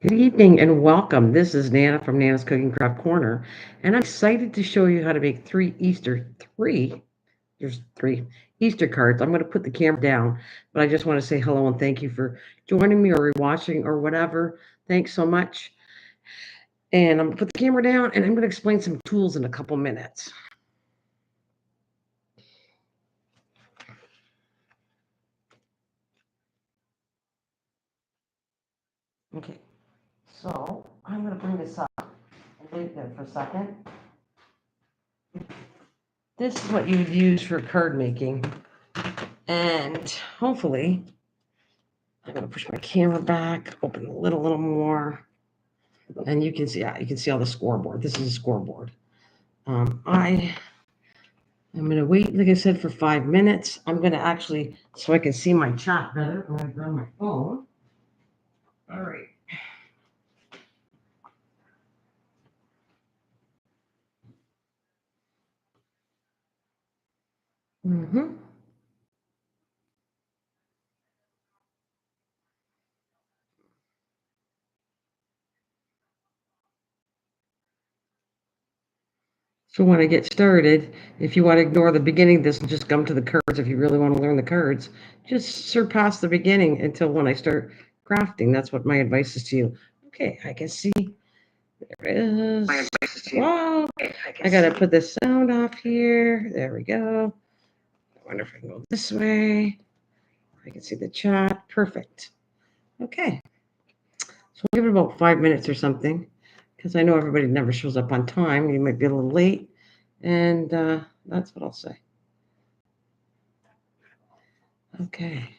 Good evening and welcome. This is Nana from Nana's Cooking Craft Corner, and I'm excited to show you how to make there's three Easter cards. I'm going to put the camera down, but I just want to say hello and thank you for joining me or watching or whatever. Thanks so much. And I'm going to put the camera down and I'm going to explain some tools in a couple minutes. Okay, so I'm going to bring this up and leave it there for a second. This is what you would use for card making, and hopefully I'm gonna push my camera back, open a little more, and you can see, yeah, you can see all the scoreboard. This is a scoreboard. I'm gonna wait, like I said, for 5 minutes. I'm gonna actually, so I can see my chat better, I'm gonna grab my phone. All right. Mm-hmm. So when I get started, if you want to ignore the beginning of this and just come to the cards, if you really want to learn the cards, just surpass the beginning until when I start crafting. That's what my advice is to you. Okay, I can see. There it is. My advice is to you. Wow. Okay, I gotta put the sound off here. There we go. I wonder if I can go this way. I can see the chat. Perfect. Okay. So we'll give it about 5 minutes or something, because I know everybody never shows up on time. You might be a little late. And that's what I'll say. Okay.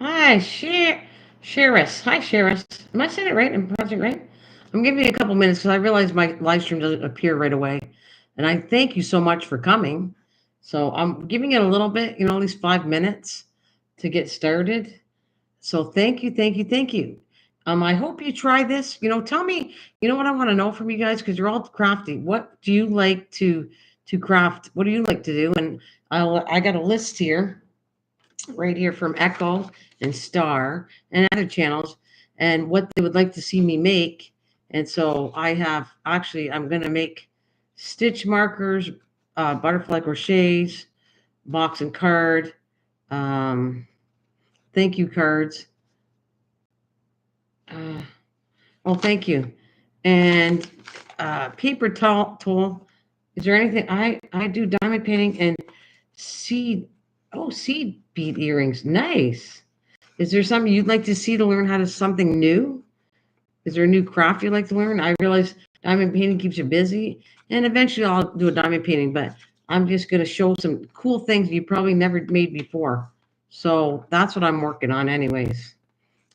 Hi, Sheris. Hi, Sheris. Am I saying it right? Am I pronouncing it right? I'm giving you a couple minutes because I realize my live stream doesn't appear right away. And I thank you so much for coming. So I'm giving it a little bit, at least 5 minutes to get started. So thank you, thank you, thank you. I hope you try this. Tell me, what I want to know from you guys, because you're all crafty. What do you like to craft? What do you like to do? And I got a list here right here from Echo and Star and other channels, and what they would like to see me make. And so I have actually, I'm going to make stitch markers, butterfly crochets, box and card, um, thank you cards. Uh, oh, thank you. And paper tool. Is there anything? I do diamond painting and seed. Oh, seed bead earrings. Nice. Is there something you'd like to see to learn how to something new? Is there a new craft you'd like to learn? I realize Diamond painting keeps you busy, and eventually I'll do a diamond painting. But I'm just going to show some cool things you probably never made before. So that's what I'm working on, anyways.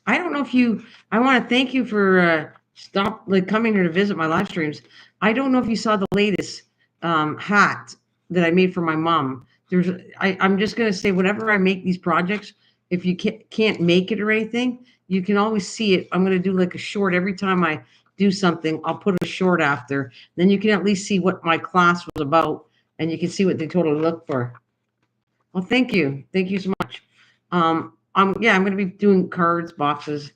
I don't know if you. I want to thank you for stop like coming here to visit my live streams. I don't know if you saw the latest hat that I made for my mom. I'm just gonna say whenever I make these projects, if you can't make it or anything, you can always see it. I'm gonna do like a short every time I do something. I'll put a short after. Then you can at least see what my class was about, and you can see what they totally look for. Well, thank you so much. I'm going to be doing cards, boxes.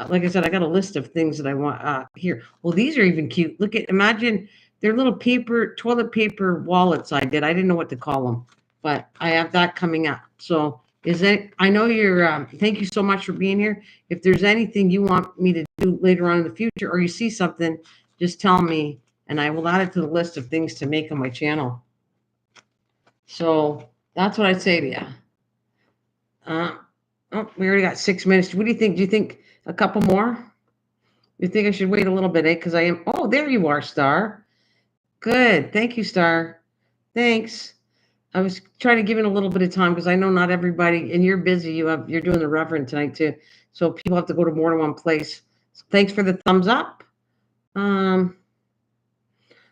Like I said, I got a list of things that I want here. Well, these are even cute. Look at, imagine they're little paper, toilet paper wallets. I didn't know what to call them, but I have that coming up. So is it? I know you're. Thank you so much for being here. If there's anything you want me to do later on in the future, or you see something, just tell me, and I will add it to the list of things to make on my channel. So that's what I'd say to you. Oh, we already got 6 minutes. What do you think? Do you think a couple more? You think I should wait a little bit, eh? Because I am. Oh, there you are, Star. Good. Thank you, Star. Thanks. I was trying to give it a little bit of time because I know not everybody, and you're busy. You're doing the Reverend tonight too, so people have to go to more than one place. So thanks for the thumbs up. Um.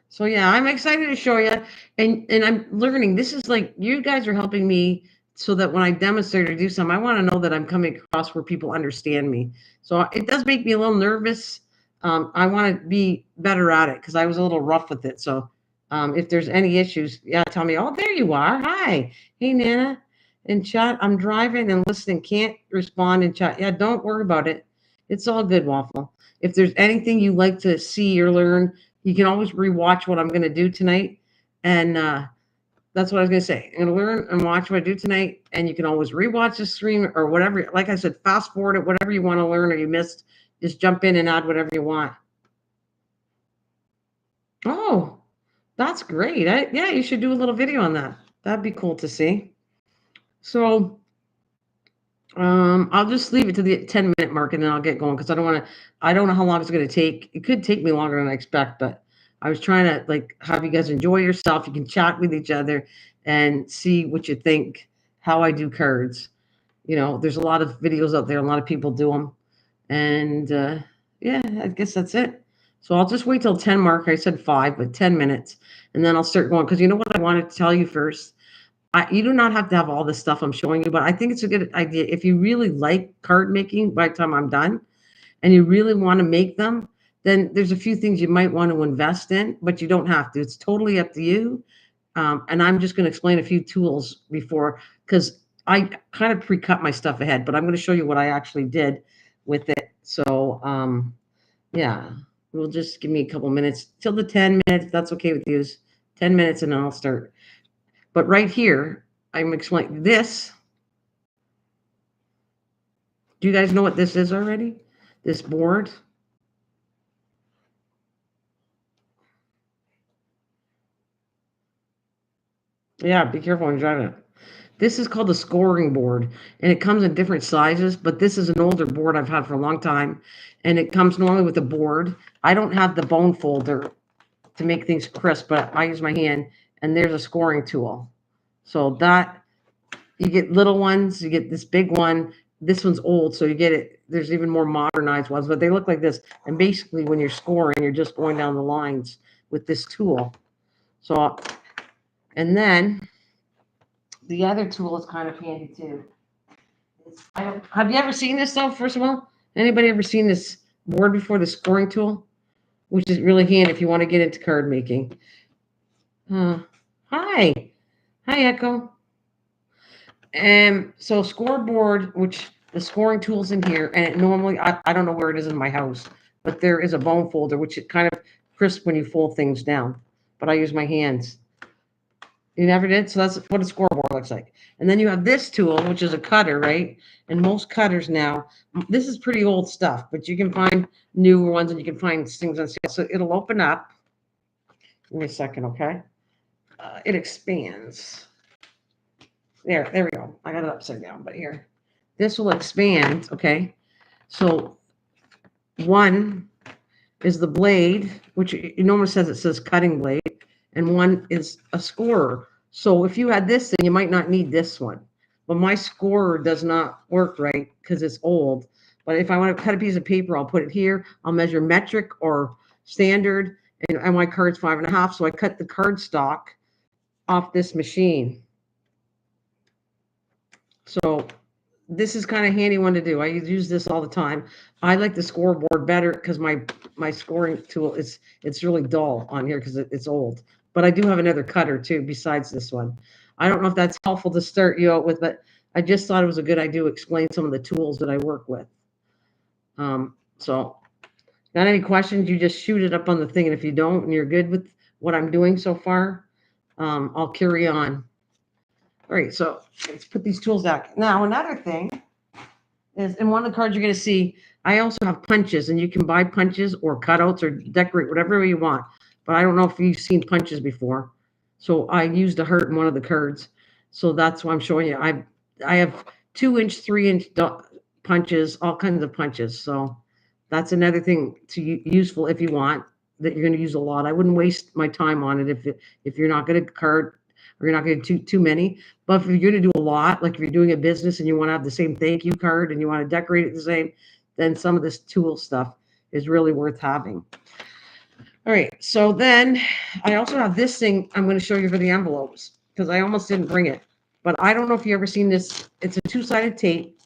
So yeah, I'm excited to show you, and I'm learning. This is like you guys are helping me so that when I demonstrate or do something, I want to know that I'm coming across where people understand me. So it does make me a little nervous. I want to be better at it because I was a little rough with it. So if there's any issues, yeah, tell me. Oh, there you are. Hi, hey Nana. In chat, I'm driving and listening. Can't respond in chat. Yeah, don't worry about it. It's all good, Waffle. If there's anything you like to see or learn, you can always rewatch what I'm going to do tonight. And that's what I was going to say. I'm going to learn and watch what I do tonight. And you can always rewatch the stream or whatever. Like I said, fast forward it, whatever you want to learn or you missed, just jump in and add whatever you want. Oh, that's great. Yeah, you should do a little video on that. That'd be cool to see. So I'll just leave it to the 10-minute mark and then I'll get going because I don't know how long it's going to take. It could take me longer than I expect, but I was trying to like have you guys enjoy yourself. You can chat with each other and see what you think, how I do cards. There's a lot of videos out there. A lot of people do them. And yeah, I guess that's it. So I'll just wait till 10 mark. I said 5, but 10 minutes. And then I'll start going because you know what I wanted to tell you first? You do not have to have all the stuff I'm showing you, but I think it's a good idea. If you really like card making by the time I'm done and you really want to make them, then there's a few things you might want to invest in, but you don't have to. It's totally up to you. And I'm just going to explain a few tools before, because I kind of pre-cut my stuff ahead, but I'm going to show you what I actually did with it. So, yeah, we'll just give me a couple minutes till the 10 minutes. That's okay with you. 10 minutes and then I'll start. But right here, I'm explaining this. Do you guys know what this is already? This board? Yeah, be careful when you're driving it. This is called the scoring board, and it comes in different sizes, but this is an older board I've had for a long time, and it comes normally with a board. I don't have the bone folder to make things crisp, but I use my hand, and there's a scoring tool. So that you get little ones, you get this big one. This one's old, so you get it. There's even more modernized ones, but they look like this. And basically, when you're scoring, you're just going down the lines with this tool. So, and then the other tool is kind of handy too. Have you ever seen this though? First of all, anybody ever seen this board before? The scoring tool, which is really handy if you want to get into card making. Hi, Echo. And so scoreboard, which the scoring tool's in here, and it normally I don't know where it is in my house, but there is a bone folder, which it kind of crisp when you fold things down. But I use my hands. You never did? So that's what a scoreboard looks like. And then you have this tool, which is a cutter, right? And most cutters now, this is pretty old stuff, but you can find newer ones and you can find things on sale. So it'll open up. Give me a second, okay? It expands. There we go. I got it upside down, but here. This will expand, okay? So one is the blade, which it normally says cutting blade, and one is a scorer. So if you had this, then you might not need this one. But my scorer does not work right because it's old. But if I want to cut a piece of paper, I'll put it here. I'll measure metric or standard, and my card's 5.5. So I cut the card stock off this machine. So this is kind of handy one to do. I use this all the time. I like the scoreboard better because my scoring tool it's really dull on here because it's old. But I do have another cutter too besides this one. I don't know if that's helpful to start you out with, but I just thought it was a good idea to explain some of the tools that I work with. So got any questions? You just shoot it up on the thing, and if you don't, and you're good with what I'm doing so far, I'll carry on. All right, so let's put these tools out. Now, another thing is in one of the cards you're going to see, I also have punches, and you can buy punches or cutouts or decorate whatever you want. But I don't know if you've seen punches before. So I used a heart in one of the cards. So that's why I'm showing you. I have 2-inch, 3-inch punches, all kinds of punches. So that's another thing to useful if you want that you're going to use a lot. I wouldn't waste my time on it if you're not going to card or you're not going to do too many. But if you're going to do a lot, like if you're doing a business and you want to have the same thank you card and you want to decorate it the same, then some of this tool stuff is really worth having. All right, so then I also have this thing I'm going to show you for the envelopes because I almost didn't bring it. But I don't know if you've ever seen this. It's a 2-sided tape.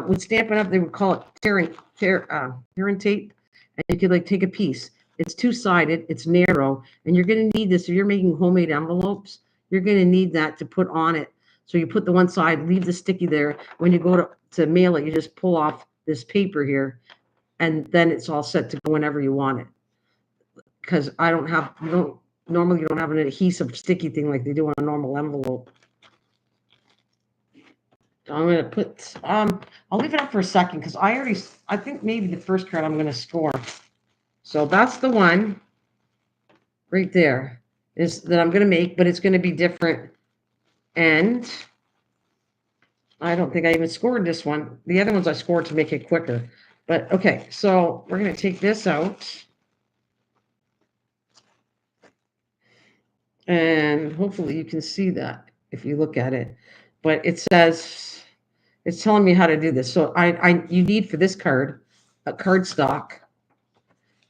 With Stampin' Up, they would call it tearing tape. And you could like take a piece. It's 2-sided. It's narrow. And you're going to need this if you're making homemade envelopes. You're going to need that to put on it. So you put the one side, leave the sticky there. When you go to mail it, you just pull off this paper here, and then it's all set to go whenever you want it. Because normally you don't have an adhesive sticky thing like they do on a normal envelope. So I'm going to put, I'll leave it up for a second because I think maybe the first card I'm going to score. So that's the one right there is that I'm going to make, but it's going to be different. And I don't think I even scored this one. The other ones I scored to make it quicker. But okay, so we're going to take this out. And hopefully you can see that if you look at it. But it says, it's telling me how to do this. So you need for this card, a card stock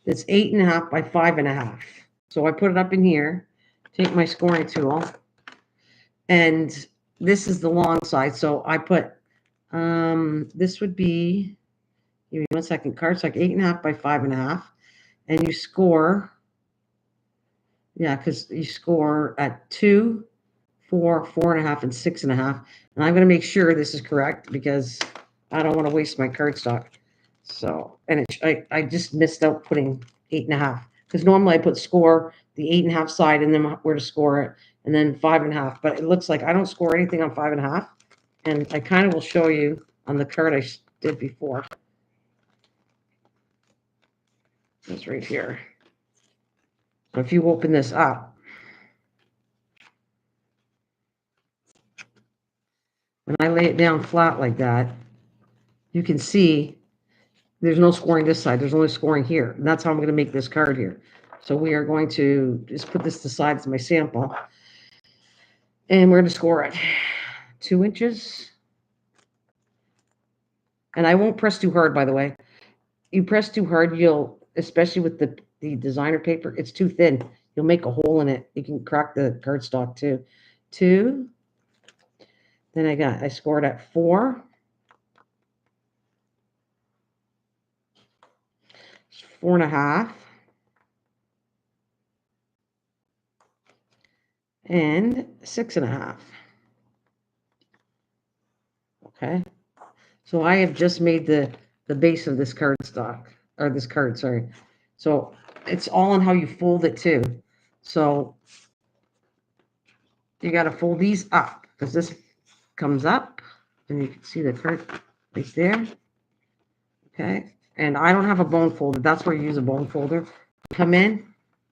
that's 8.5 by 5.5. So I put it up in here, take my scoring tool, and this is the long side. So I put, this would be, give me 1 second, card stock 8.5 by 5.5. And you score, yeah, because you score at 2, 4, 4.5, and 6.5. And I'm going to make sure this is correct because I don't want to waste my cardstock. So, and I just missed out putting 8.5 because normally I put score the 8.5 side and then where to score it, and then 5.5. But it looks like I don't score anything on 5.5, and I kind of will show you on the card I did before. It's right here. So if you open this up, when I lay it down flat like that, you can see there's no scoring this side. There's only scoring here. And that's how I'm going to make this card here. So we are going to just put this to the side as my sample. And we're going to score it 2 inches. And I won't press too hard, by the way. You press too hard, you'll, especially with the designer paper, it's too thin. You'll make a hole in it. You can crack the cardstock too. 2. Then I scored at 4. 4.5. And 6.5. Okay. So I have just made the base of this cardstock, or this card, sorry. So it's all on how you fold it too. So you got to fold these up because this comes up and you can see the card right there. Okay. And I don't have a bone folder. That's where you use a bone folder. Come in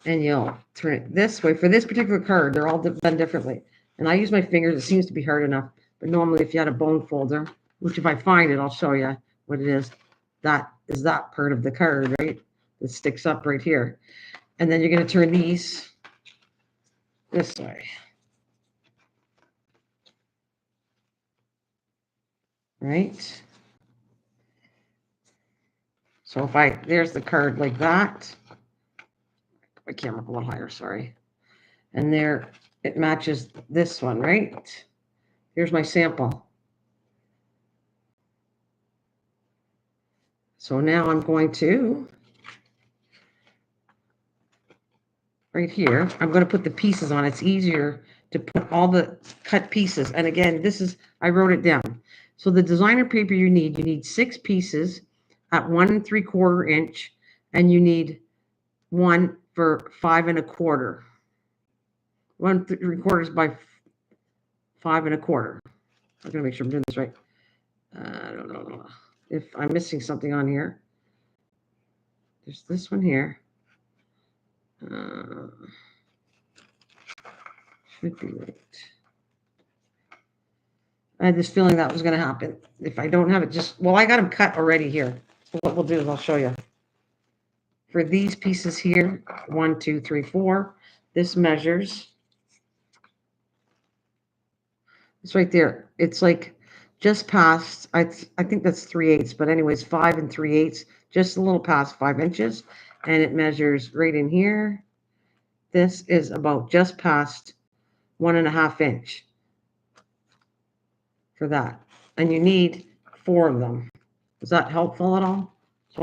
and you'll turn it this way. For this particular card, they're all done differently. And I use my fingers. It seems to be hard enough. But normally if you had a bone folder, which if I find it, I'll show you what it is. That is that part of the card, right? that sticks up right here. And then you're going to turn these this way. Right? So if there's the card like that. My camera up a little higher, sorry. And there, it matches this one, right? Here's my sample. So now I'm going to, right here, I'm going to put the pieces on. It's easier to put all the cut pieces. And again, I wrote it down. So the designer paper you need 6 pieces at 1 3/4 inch, and you need one for 5 1/4. 1 3/4 by 5 1/4. I'm going to make sure I'm doing this right. I don't know if I'm missing something on here. There's this one here. Should be right. I had this feeling that was going to happen. If I don't have it, I got them cut already here. So what we'll do is I'll show you. For these pieces here, 1 2 3 4, this measures. It's right there. It's like just past, I think that's 3/8, but anyways, 5 3/8, just a little past 5 inches. And it measures right in here. This is about just past 1 1/2 inch for that. And you need 4 of them. Is that helpful at all? So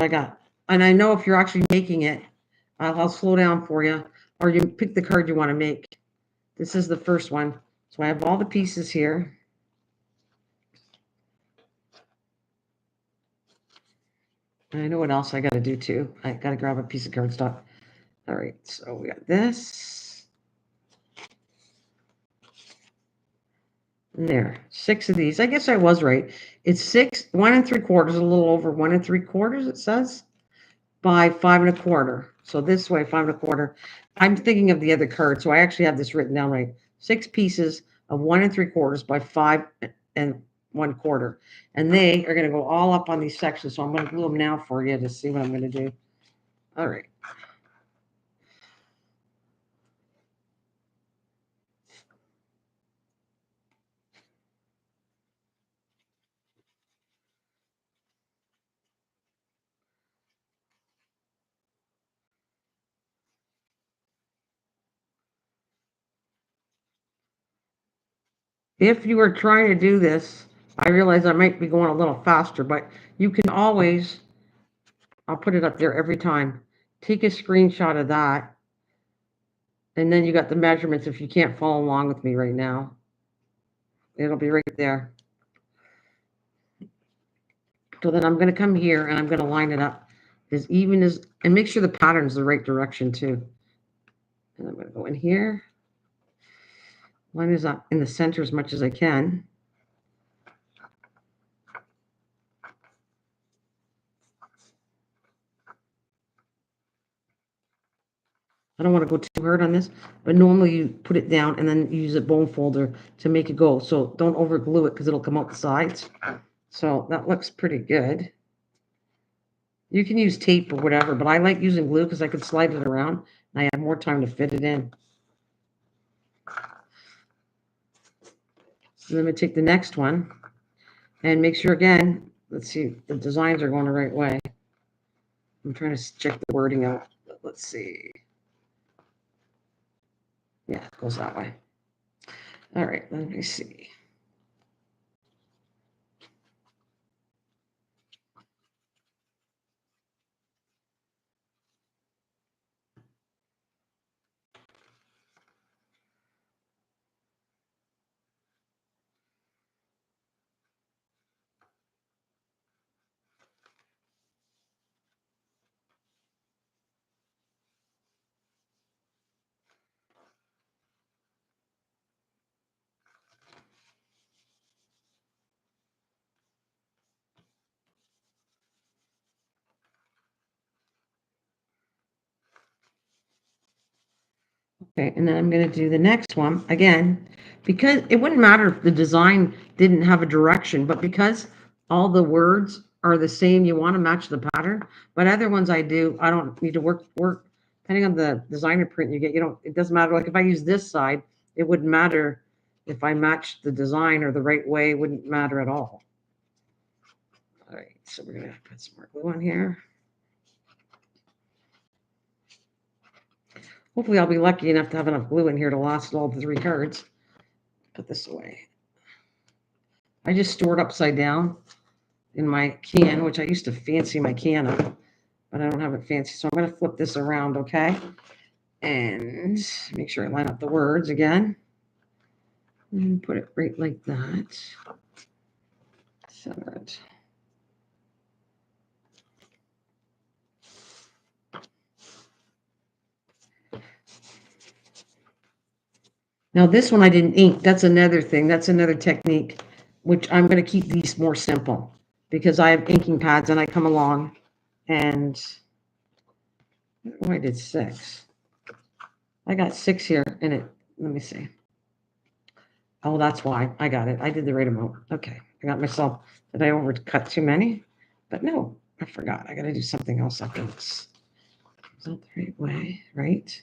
and I know if you're actually making it, I'll slow down for you, or you pick the card you want to make. This is the first one. So I have all the pieces here. And I know what else I got to do too. I got to grab a piece of cardstock. All right, so we got this. And there, 6 of these. I guess I was right. It's 6, 1 3/4, a little over 1 3/4, it says, by 5 1/4. So this way, 5 1/4. I'm thinking of the other card, so I actually have this written down right. 6 pieces of 1 3/4 by 5 1/4. And they are going to go all up on these sections. So I'm going to glue them now for you to see what I'm going to do. All right. If you are trying to do this, I realize I might be going a little faster, but you can always, I'll put it up there every time, take a screenshot of that, and then you got the measurements if you can't follow along with me right now. It'll be right there. So then I'm going to come here and I'm going to line it up as even as, and make sure the pattern's the right direction too. And I'm going to go in here, line it up in the center as much as I can. I don't want to go too hard on this, but normally you put it down and then use a bone folder to make it go. So don't over glue it because it'll come out the sides. So that looks pretty good. You can use tape or whatever, but I like using glue because I can slide it around and I have more time to fit it in. So then we take the next one and make sure again, let's see, the designs are going the right way. I'm trying to check the wording out. Let's see. Yeah, it goes that way. All right, let me see. Okay, and then I'm going to do the next one again, because it wouldn't matter if the design didn't have a direction, but because all the words are the same. You want to match the pattern, but other ones I do. I don't need to work. Depending on the designer print you get. You don't. It doesn't matter. Like if I use this side, it wouldn't matter if I matched the design or the right way. It wouldn't matter at all. All right, so we're gonna put some more glue on here. Hopefully, I'll be lucky enough to have enough glue in here to last all the 3 cards. Put this away. I just stored upside down in my can, which I used to fancy my can up, but I don't have it fancy. So I'm going to flip this around, okay? And make sure I line up the words again. And put it right like that. Center it. Now this one I didn't ink. That's another thing. That's another technique, which I'm going to keep these more simple because I have inking pads and I come along and I did 6. I got 6 here in it. Let me see. Oh, that's why. I got it. I did the right amount. Okay. I got myself. Did I overcut too many? But no, I forgot. I got to do something else after this. Is that the right way? Right?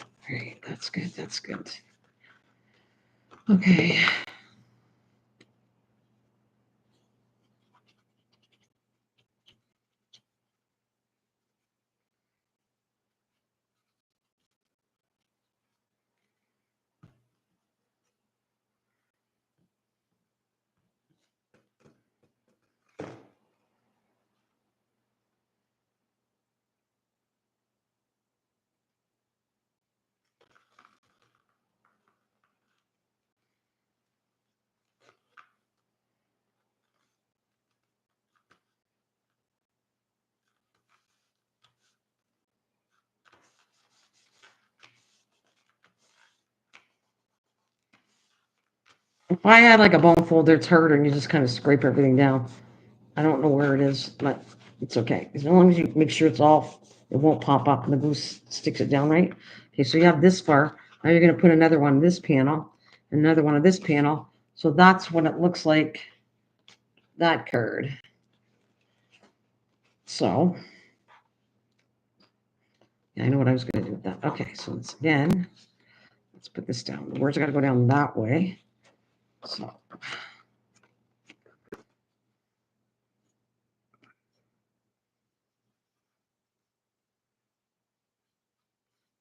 All right. That's good. That's good. Okay. If I had like a bone folder, it's harder and you just kind of scrape everything down. I don't know where it is, but it's okay. As long as you make sure it's all, it won't pop up and the glue sticks it down right. Okay, so you have this far. Now you're going to put another one on this panel, another one on this panel. So that's what it looks like, that card. So, yeah, I know what I was going to do with that. Okay, so let's put this down. The words got to go down that way. So.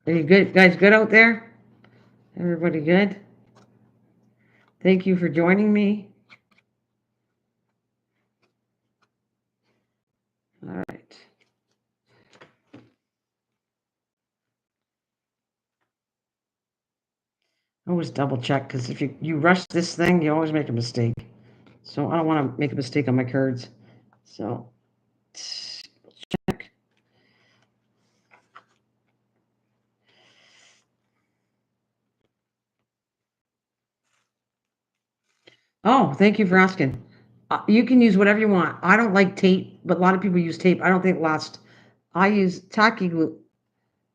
Are you good, guys? Good out there? Everybody good? Thank you for joining me. All right. Always double check because if you rush this thing, you always make a mistake. So I don't want to make a mistake on my cards. So check. Oh, thank you for asking. You can use whatever you want. I don't like tape, but a lot of people use tape. I don't think it lasts. I use tacky glue.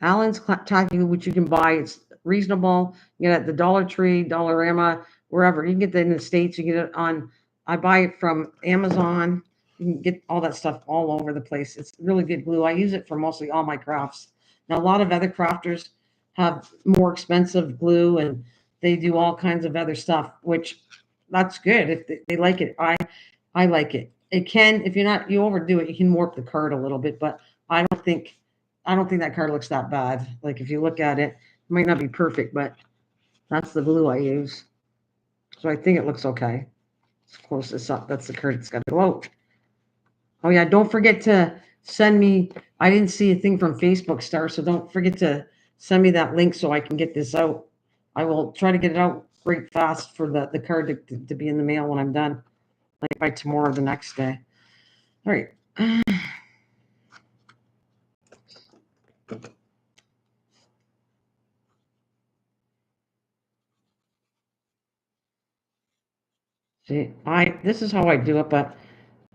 Allen's tacky glue, which you can buy. It's reasonable. You get it at the Dollar Tree, Dollarama, wherever. You can get it in the States. You get it on, I buy it from Amazon. You can get all that stuff all over the place. It's really good glue. I use it for mostly all my crafts. Now, a lot of other crafters have more expensive glue and they do all kinds of other stuff, which that's good if they like it. I like it. It can, if you overdo it, you can warp the card a little bit, but I don't think that card looks that bad. Like if you look at it, it might not be perfect, but that's the glue I use. So I think it looks okay. Let's close this up. That's the card that's got to go out. Oh yeah, don't forget to send me. I didn't see a thing from Facebook Star, so don't forget to send me that link so I can get this out. I will try to get it out great fast for the card to be in the mail when I'm done, like by tomorrow or the next day. All right. See, this is how I do it, but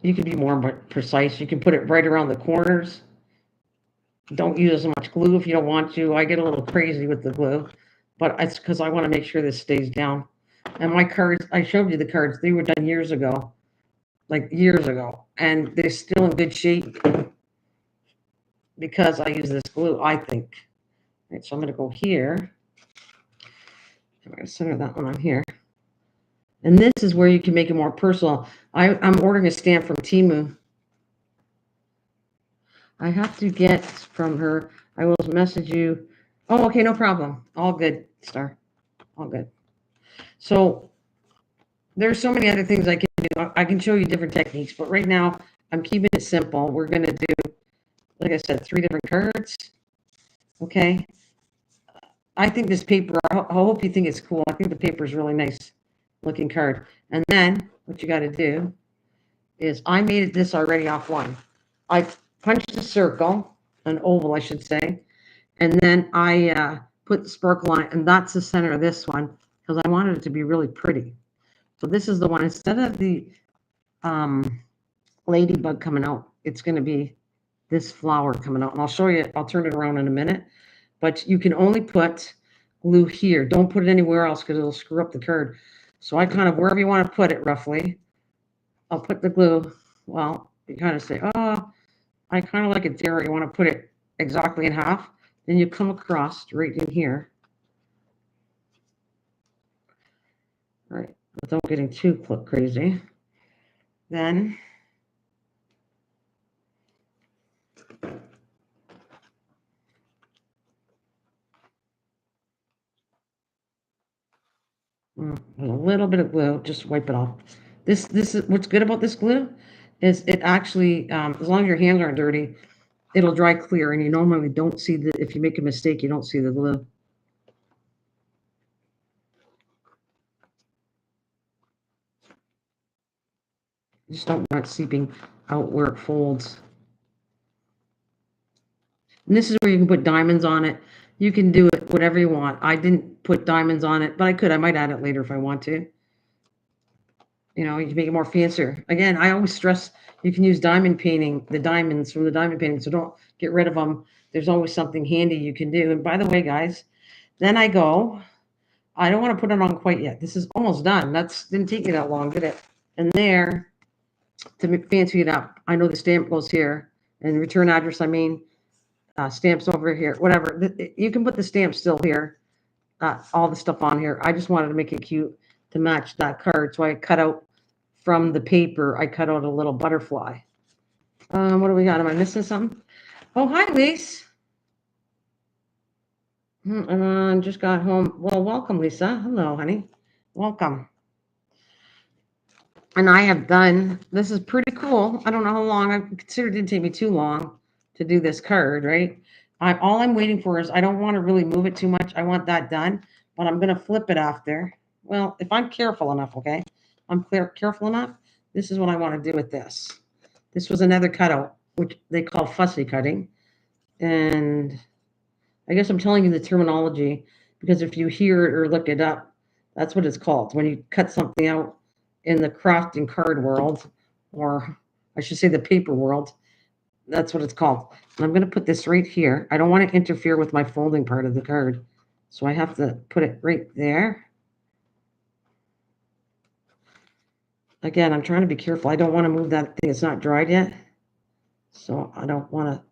you can be more precise. You can put it right around the corners. Don't use as much glue if you don't want to. I get a little crazy with the glue, but it's because I want to make sure this stays down. And my cards, I showed you the cards. They were done years ago. like years ago, and they're still in good shape because I use this glue, I think. Right, so I'm going to go here. I'm going to center that one on here. And this is where you can make it more personal. I'm ordering a stamp from Temu. I have to get from her. I will message you. Oh, okay, no problem. All good, Star. All good. So there's so many other things I can do. I can show you different techniques, but right now I'm keeping it simple. We're going to do, like I said, 3 different cards. Okay. I think this paper, I hope you think it's cool. I think the paper is really nice looking card. And then what you got to do is I made this already off one. I punched a circle, an oval, I should say, and then I put the sparkle on it, and that's the center of this one because I wanted it to be really pretty. So this is the one. Instead of the ladybug coming out, it's going to be this flower coming out, and I'll show you. I'll turn it around in a minute, but you can only put glue here. Don't put it anywhere else because it'll screw up the card. So I kind of, wherever you want to put it roughly, I'll put the glue. Well, you kind of say, oh, I kind of like it there. You want to put it exactly in half. Then you come across right in here. All right, without getting too crazy. Then a little bit of glue, just wipe it off. This is what's good about this glue is it actually, as long as your hands aren't dirty, it'll dry clear, and you normally don't see the, if you make a mistake, you don't see the glue. You just don't want it seeping out where it folds. And this is where you can put diamonds on it. You can do it whatever you want. I didn't put diamonds on it, but I could. I might add it later if I want to. You know, you can make it more fancier. Again, I always stress you can use diamond painting, the diamonds from the diamond painting, so don't get rid of them. There's always something handy you can do. And by the way, guys, then I don't want to put it on quite yet. This is almost done. Didn't take me that long, did it? And there, to fancy it up, I know the stamp goes here, and return address, I mean, stamps over here, whatever. You can put the stamp still here, all the stuff on here. I just wanted to make it cute to match that card, so I cut out from the paper, I cut out a little butterfly. What do we got? Am I missing something? Oh, hi, Lise. Just got home. Well, welcome, Lisa. Hello, honey. Welcome. And I have done, this is pretty cool. I don't know how long. I consider it didn't take me too long to do this card, right? All I'm waiting for is I don't want to really move it too much. I want that done, but I'm going to flip it after. Well, if I'm careful enough, okay? I'm careful enough. This is what I want to do with this. This was another cutout, which they call fussy cutting. And I guess I'm telling you the terminology because if you hear it or look it up, that's what it's called. When you cut something out in the craft and card world, or I should say the paper world, that's what it's called. And I'm going to put this right here. I don't want to interfere with my folding part of the card. So I have to put it right there. Again, I'm trying to be careful. I don't want to move that thing. It's not dried yet. So I don't want to.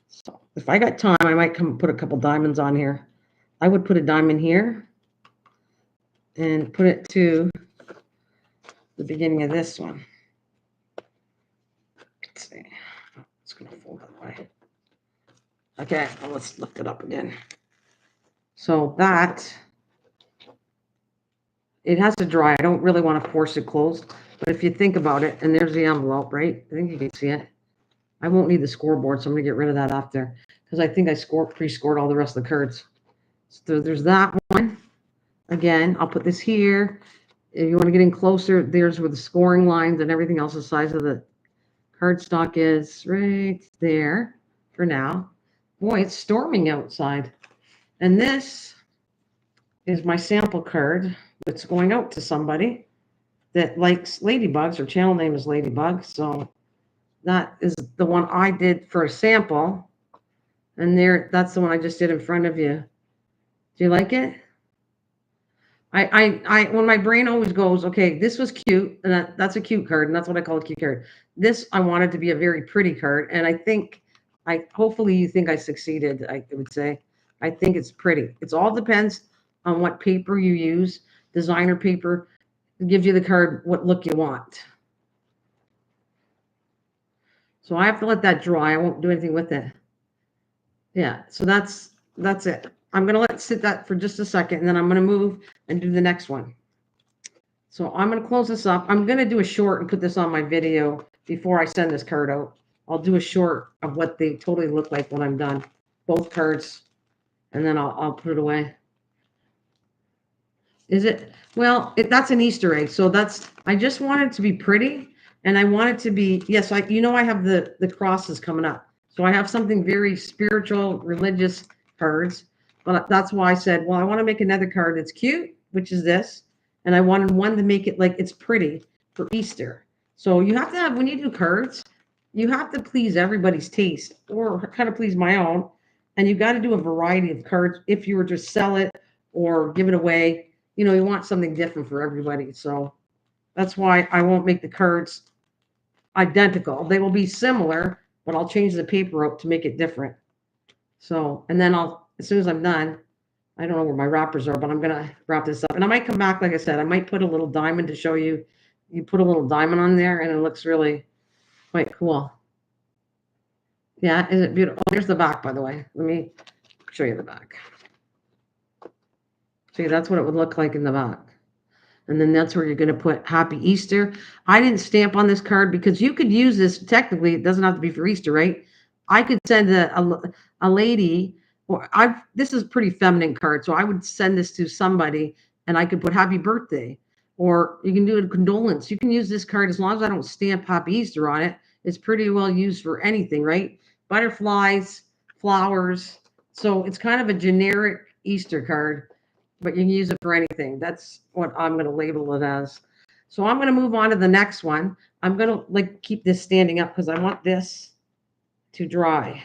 So if I got time, I might come put a couple diamonds on here. I would put a diamond here and put it to the beginning of this one. Let's see. It's going to fold that way. Okay, well, let's lift it up again. So that, it has to dry. I don't really want to force it closed. But if you think about it, and there's the envelope, right? I think you can see it. I won't need the scoreboard, so I'm going to get rid of that after. Because I think I pre-scored all the rest of the cards. So there's that one. Again, I'll put this here. If you want to get in closer, there's where the scoring lines and everything else, the size of the cardstock is right there for now. Boy, it's storming outside. And this is my sample card that's going out to somebody that likes ladybugs. Her channel name is Ladybug. So that is the one I did for a sample. And that's the one I just did in front of you. Do you like it? When my brain always goes, okay, this was cute, and that's a cute card, and that's what I call a cute card. This I wanted to be a very pretty card, and I think hopefully you think I succeeded. I would say I think it's pretty. It's all depends on what paper you use. Designer paper gives you the card what look you want. So I have to let that dry. I won't do anything with it. Yeah, so that's it. I'm gonna let it sit that for just a second, and then I'm gonna move and do the next one. So I'm gonna close this up. I'm gonna do a short and put this on my video before I send this card out. I'll do a short of what they totally look like when I'm done, both cards, and then I'll put it away. Is it? Well, that's an Easter egg. So I just want it to be pretty, and I want it to be, yes, I have the crosses coming up. So I have something very spiritual, religious cards, but that's why I said, well, I want to make another card that's cute, which is this, and I wanted one to make it like it's pretty for Easter. So you have to have, when you do cards, you have to please everybody's taste or kind of please my own, and you got to do a variety of cards if you were to sell it or give it away. You want something different for everybody. So that's why I won't make the cards identical. They will be similar, but I'll change the paper out to make it different. So, and then as soon as I'm done, I don't know where my wrappers are, but I'm going to wrap this up. And I might come back, like I said, I might put a little diamond to show you. You put a little diamond on there and it looks really quite cool. Yeah, isn't it beautiful? Oh, there's the back, by the way. Let me show you the back. See, that's what it would look like in the back. And then that's where you're going to put Happy Easter. I didn't stamp on this card because you could use this. Technically, it doesn't have to be for Easter, right? I could send a lady, or this is a pretty feminine card, so I would send this to somebody, and I could put Happy Birthday, or you can do a condolence. You can use this card as long as I don't stamp Happy Easter on it. It's pretty well used for anything, right? Butterflies, flowers. So it's kind of a generic Easter card, but you can use it for anything. That's what I'm going to label it as. So I'm going to move on to the next one. I'm going to keep this standing up because I want this to dry.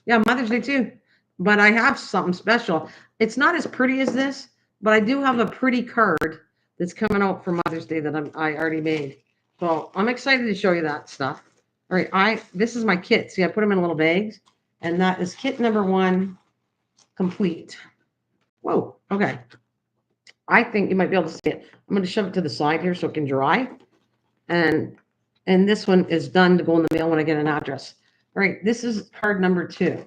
Yeah, Mother's Day too. But I have something special. It's not as pretty as this, but I do have a pretty card that's coming out for Mother's Day that I already made. So I'm excited to show you that stuff. All right, this is my kit. See, I put them in little bags, and that is kit number 1 complete. Whoa, okay. I think you might be able to see it. I'm going to shove it to the side here so it can dry. And this one is done to go in the mail when I get an address. All right, this is card number 2.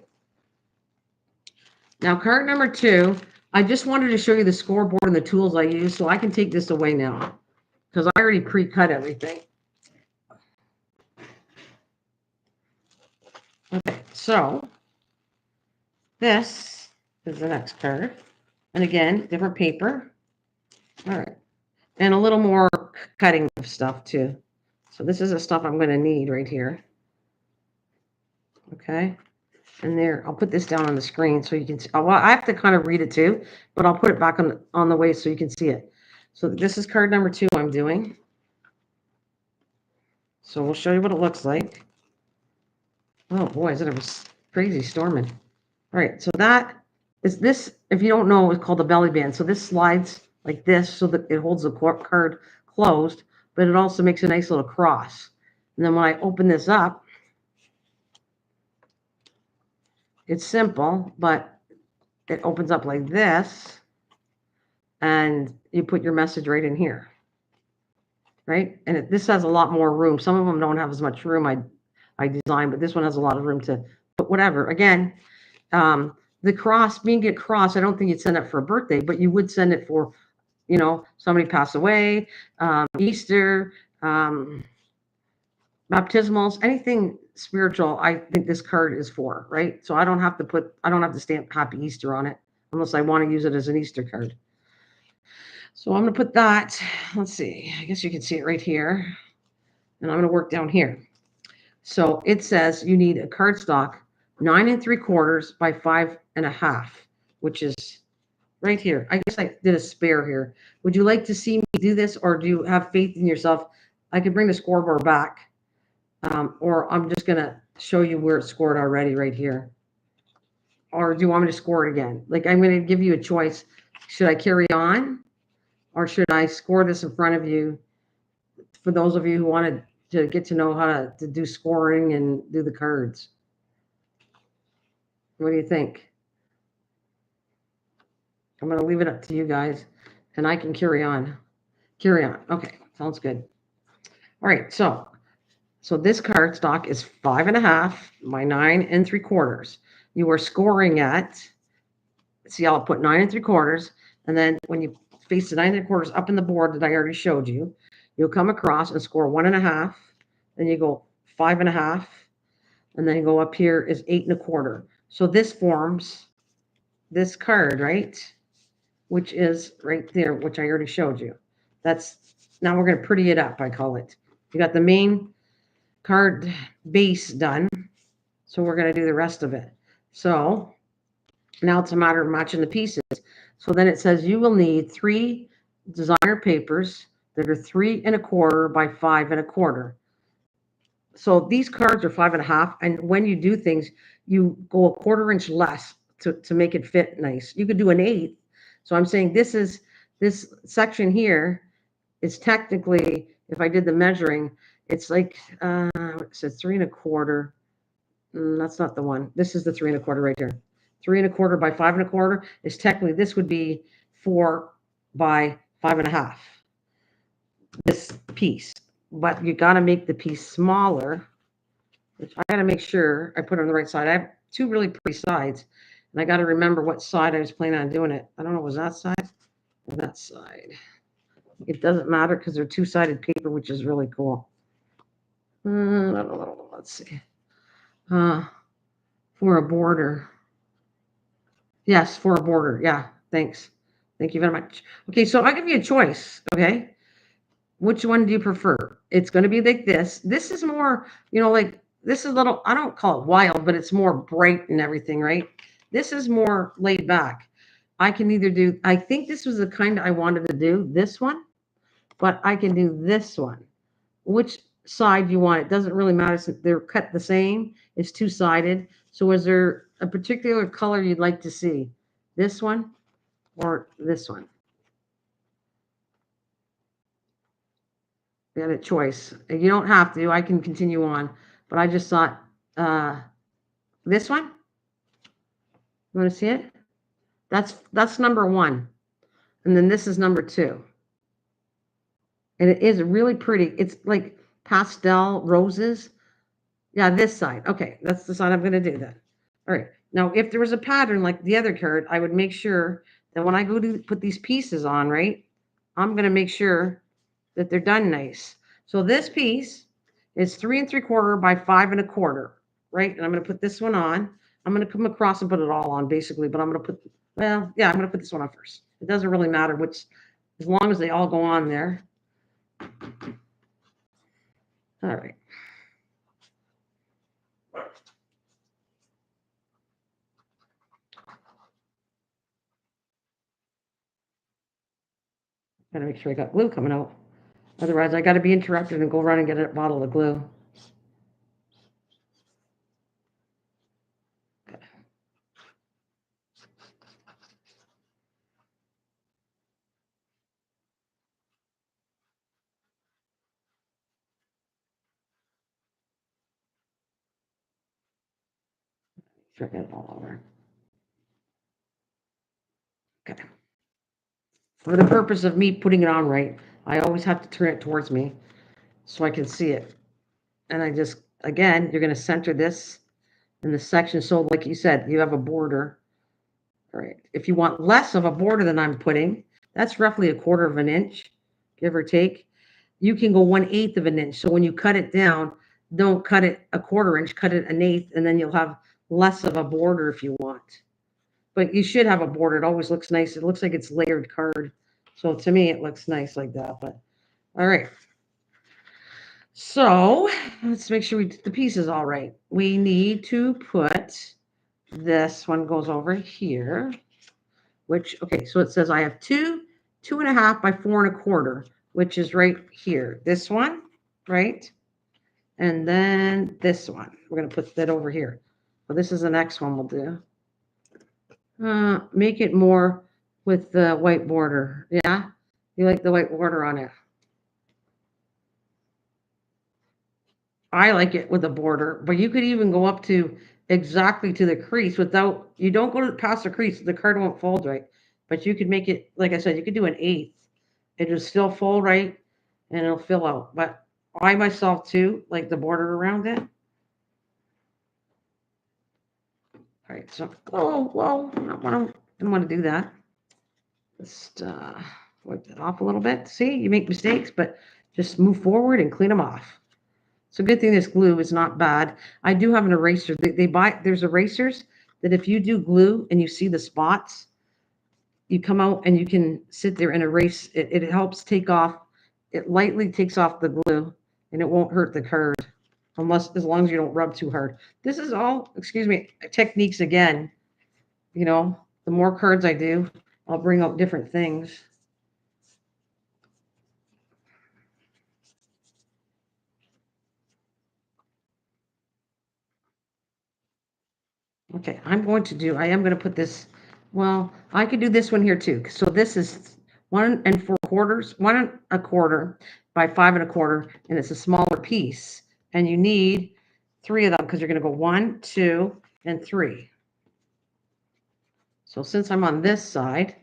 Now, card number 2, I just wanted to show you the scoreboard and the tools I use, so I can take this away now because I already pre-cut everything. Okay, so this is the next card. And again, different paper. All right. And a little more cutting of stuff too. So this is the stuff I'm going to need right here. Okay. And there, I'll put this down on the screen so you can see. Well, I have to kind of read it too, but I'll put it back on the way so you can see it. So this is card number 2 I'm doing. So we'll show you what it looks like. Oh boy, is it a crazy storming. All right. So that is this, if you don't know, it's called the belly band. So this slides like this so that it holds the card closed, but it also makes a nice little cross. And then when I open this up, it's simple, but it opens up like this, and you put your message right in here, right? And this has a lot more room. Some of them don't have as much room I designed, but this one has a lot of room to put whatever. Again, the cross, being a cross, I don't think you'd send it for a birthday, but you would send it for, somebody passed away, Easter, baptismals, anything spiritual. I think this card is for, right? So I don't have to stamp Happy Easter on it unless I want to use it as an Easter card. So I'm going to put that, let's see, I guess you can see it right here. And I'm going to work down here. So it says you need a cardstock 9 3/4 by 5 1/2, which is right here. I guess I did a spare here. Would you like to see me do this, or do you have faith in yourself? I could bring the scoreboard back, or I'm just going to show you where it's scored already right here. Or do you want me to score it again? I'm going to give you a choice Should I carry on, or should I score this in front of you for those of you who wanted to get to know how to do scoring and do the cards? What do you think? I'm going to leave it up to you guys, and I can carry on. Carry on. Okay, sounds good. All right, so this card stock is 5.5 by 9 3/4. You are scoring at, see, I'll put 9 3/4, and then when you face the 9 3/4 up in the board that I already showed you, you'll come across and score 1.5. Then you go 5.5, and then you go up here is 8 1/4. So this forms this card, right? Which is right there, which I already showed you. That's, now we're going to pretty it up, I call it. You got the main card base done, so we're going to do the rest of it. So now it's a matter of matching the pieces. So then it says you will need 3 designer papers that are 3 1/4 by 5 1/4. So these cards are 5.5, and when you do things, you go 1/4 inch less to make it fit nice. You could do an 1/8. So I'm saying this section here is technically, if I did the measuring, it's like it says 3 1/4. That's not the one. This is the 3 1/4 right here. 3 1/4 by 5 1/4 is technically, this would be 4 by 5.5. This piece, but you got to make the piece smaller. Which I got to make sure I put it on the right side. I have 2 really pretty sides, and I got to remember what side I was planning on doing it. I don't know, was that side or that side? It doesn't matter because they're 2-sided paper, which is really cool. I don't know. Let's see. For a border. Yes, for a border. Yeah, thanks. Thank you very much. Okay, so I'll give you a choice, okay? Which one do you prefer? It's going to be like this. This is more, like, this is a little, I don't call it wild, but it's more bright and everything, right? This is more laid back. I can either do, I think this was the kind I wanted to do, this one, but I can do this one. Which side you want? It doesn't really matter since they're cut the same. It's 2-sided. So is there a particular color you'd like to see? This one or this one? You got a choice. You don't have to. I can continue on. But I just thought, this one? You want to see it? That's number 1. And then this is number 2. And it is really pretty. It's like pastel roses. Yeah, this side. Okay, that's the side I'm going to do then. All right. Now, if there was a pattern like the other card, I would make sure that when I go to put these pieces on, right, I'm going to make sure that they're done nice. So this piece is 3 3/4 by 5 1/4, right? And I'm going to put this one on. I'm going to come across and put it all on basically, but I'm going to put, well, yeah, I'm going to put this one on first. It doesn't really matter which, as long as they all go on there. All right. Got to make sure I got glue coming out. Otherwise, I got to be interrupted and go run and get a bottle of glue. Okay. Sure, get it all over. Okay. For the purpose of me putting it on right, I always have to turn it towards me so I can see it. And I just, again, you're going to center this in the section. So like you said, you have a border. All right. If you want less of a border than I'm putting, that's roughly 1/4 of an inch, give or take. You can go 1/8 of an inch. So when you cut it down, don't cut it 1/4 inch, cut it 1/8, and then you'll have less of a border if you want. But you should have a border. It always looks nice. It looks like it's layered card. So to me, it looks nice like that. But all right. So let's make sure we did the pieces all right. We need to put, this one goes over here, which, okay, so it says I have 2 2.5 by 4 1/4, which is right here. This one, right? And then this one. We're going to put that over here. Well, this is the next one we'll do. Make it more with the white border. Yeah? You like the white border on it? I like it with a border, but you could even go up to exactly to the crease without, you don't go to past the crease, the card won't fold right. But you could make it, like I said, you could do an eighth. It'll still fold right and it'll fill out. But I myself too like the border around it. All right, so, oh, whoa, didn't want to do that. Just wipe that off a little bit. See, you make mistakes, but just move forward and clean them off. So good thing this glue is not bad. I do have an eraser. They buy, there's erasers that if you do glue and you see the spots, you come out and you can sit there and erase. It helps take off, it lightly takes off the glue and it won't hurt the card unless, as long as you don't rub too hard. This is all, excuse me, techniques again. You know, the more cards I do, I'll bring up different things. Okay, I am going to put this, well, I could do this one here too. So this is 1 4/4, 1 1/4 by 5 1/4, and it's a smaller piece. And you need 3 of them because you're going to go 1, 2, and 3. So since I'm on this side,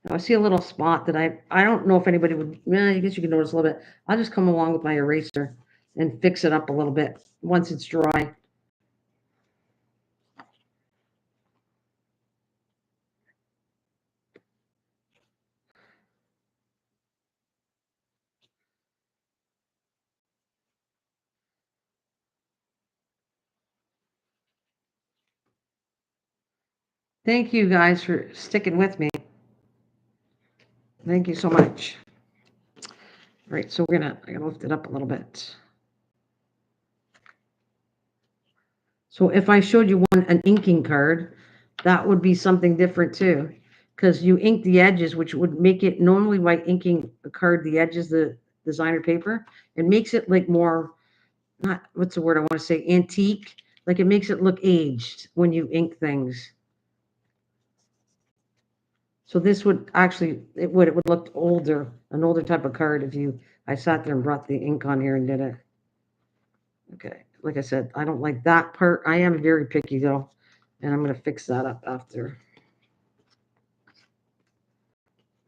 I see a little spot that I don't know if anybody would, well, I guess you can notice a little bit. I'll just come along with my eraser and fix it up a little bit once it's dry. Thank you guys for sticking with me. Thank you so much. All right, so I'm gonna lift it up a little bit. So if I showed you an inking card, that would be something different too, because you ink the edges, which would make it, normally by inking a card, the edges, the designer paper, it makes it like more, not, what's the word I want to say, antique. Like it makes it look aged when you ink things. So this would actually, it would look older, an older type of card if I sat there and brought the ink on here and did it. Okay, like I said, I don't like that part. I am very picky though, and I'm going to fix that up after.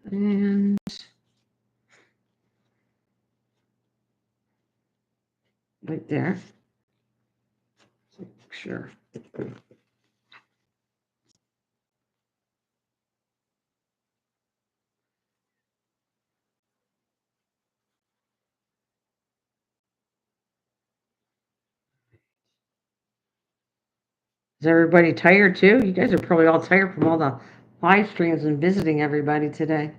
And right there. Sure. Is everybody tired too? You guys are probably all tired from all the live streams and visiting everybody today.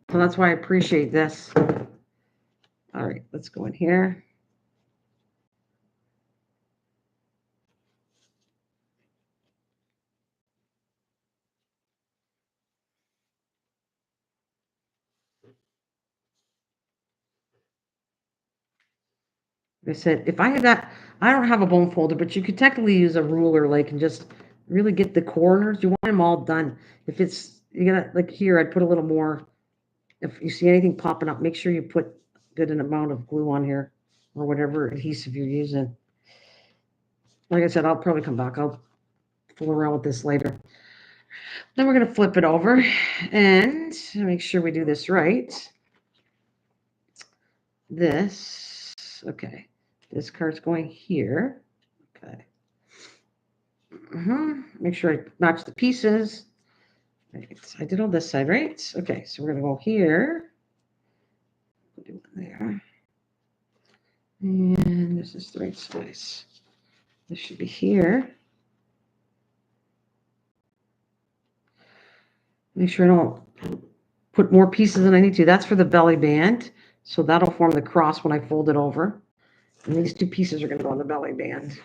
So that's why I appreciate this. All right, let's go in here. I said, if I had that, I don't have a bone folder, but you could technically use a ruler, like, and just really get the corners. You want them all done. If it's, you gotta, like here, I'd put a little more. If you see anything popping up, make sure you put good an amount of glue on here or whatever adhesive you're using. Like I said, I'll probably come back. I'll fool around with this later. Then we're going to flip it over and make sure we do this right. This, okay. This card's going here. Okay. Make sure I match the pieces. Right. I did on this side, right? Okay, so we're going to go here. Do it there. And this is the right size. This should be here. Make sure I don't put more pieces than I need to. That's for the belly band. So that'll form the cross when I fold it over. And these 2 pieces are going to go on the belly band.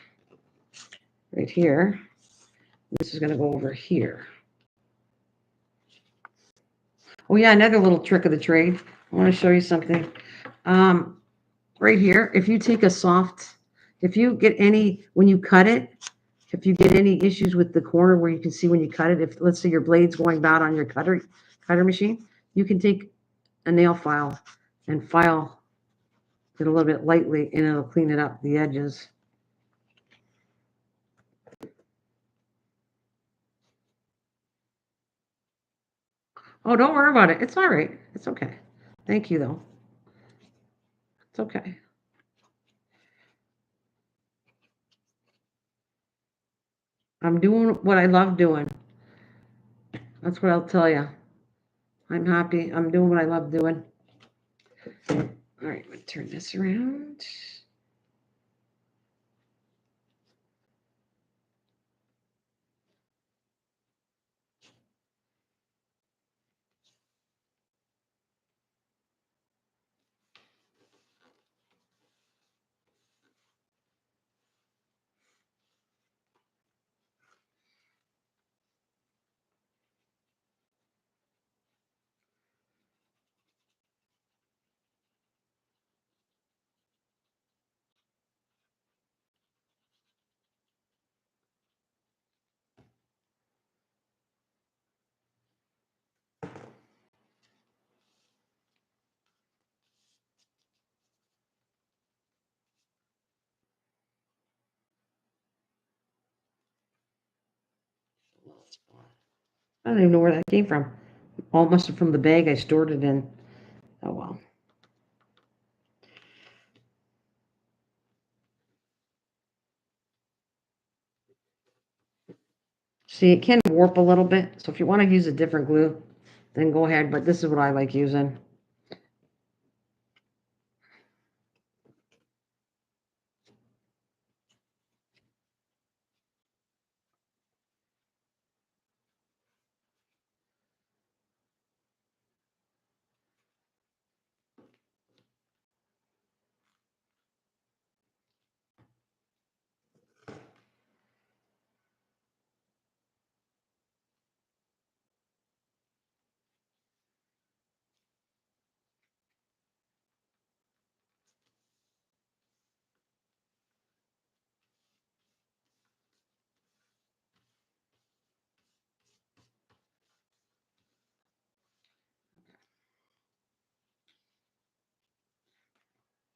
Right here. This is going to go over here. Oh yeah, another little trick of the trade. I want to show you something. Right here, if you take a soft, if you get any, when you cut it, if you get any issues with the corner where you can see when you cut it, if let's say your blade's going bad on your cutter machine, you can take a nail file and file it a little bit lightly, and it'll clean it up, the edges. Oh, don't worry about it. It's all right. It's okay. Thank you, though. It's okay. I'm doing what I love doing. That's what I'll tell you. I'm happy. I'm doing what I love doing. All right, I'm going to turn this around. I don't even know where that came from. Almost from the bag I stored it in. Oh, well. See, it can warp a little bit. So if you want to use a different glue, then go ahead. But this is what I like using.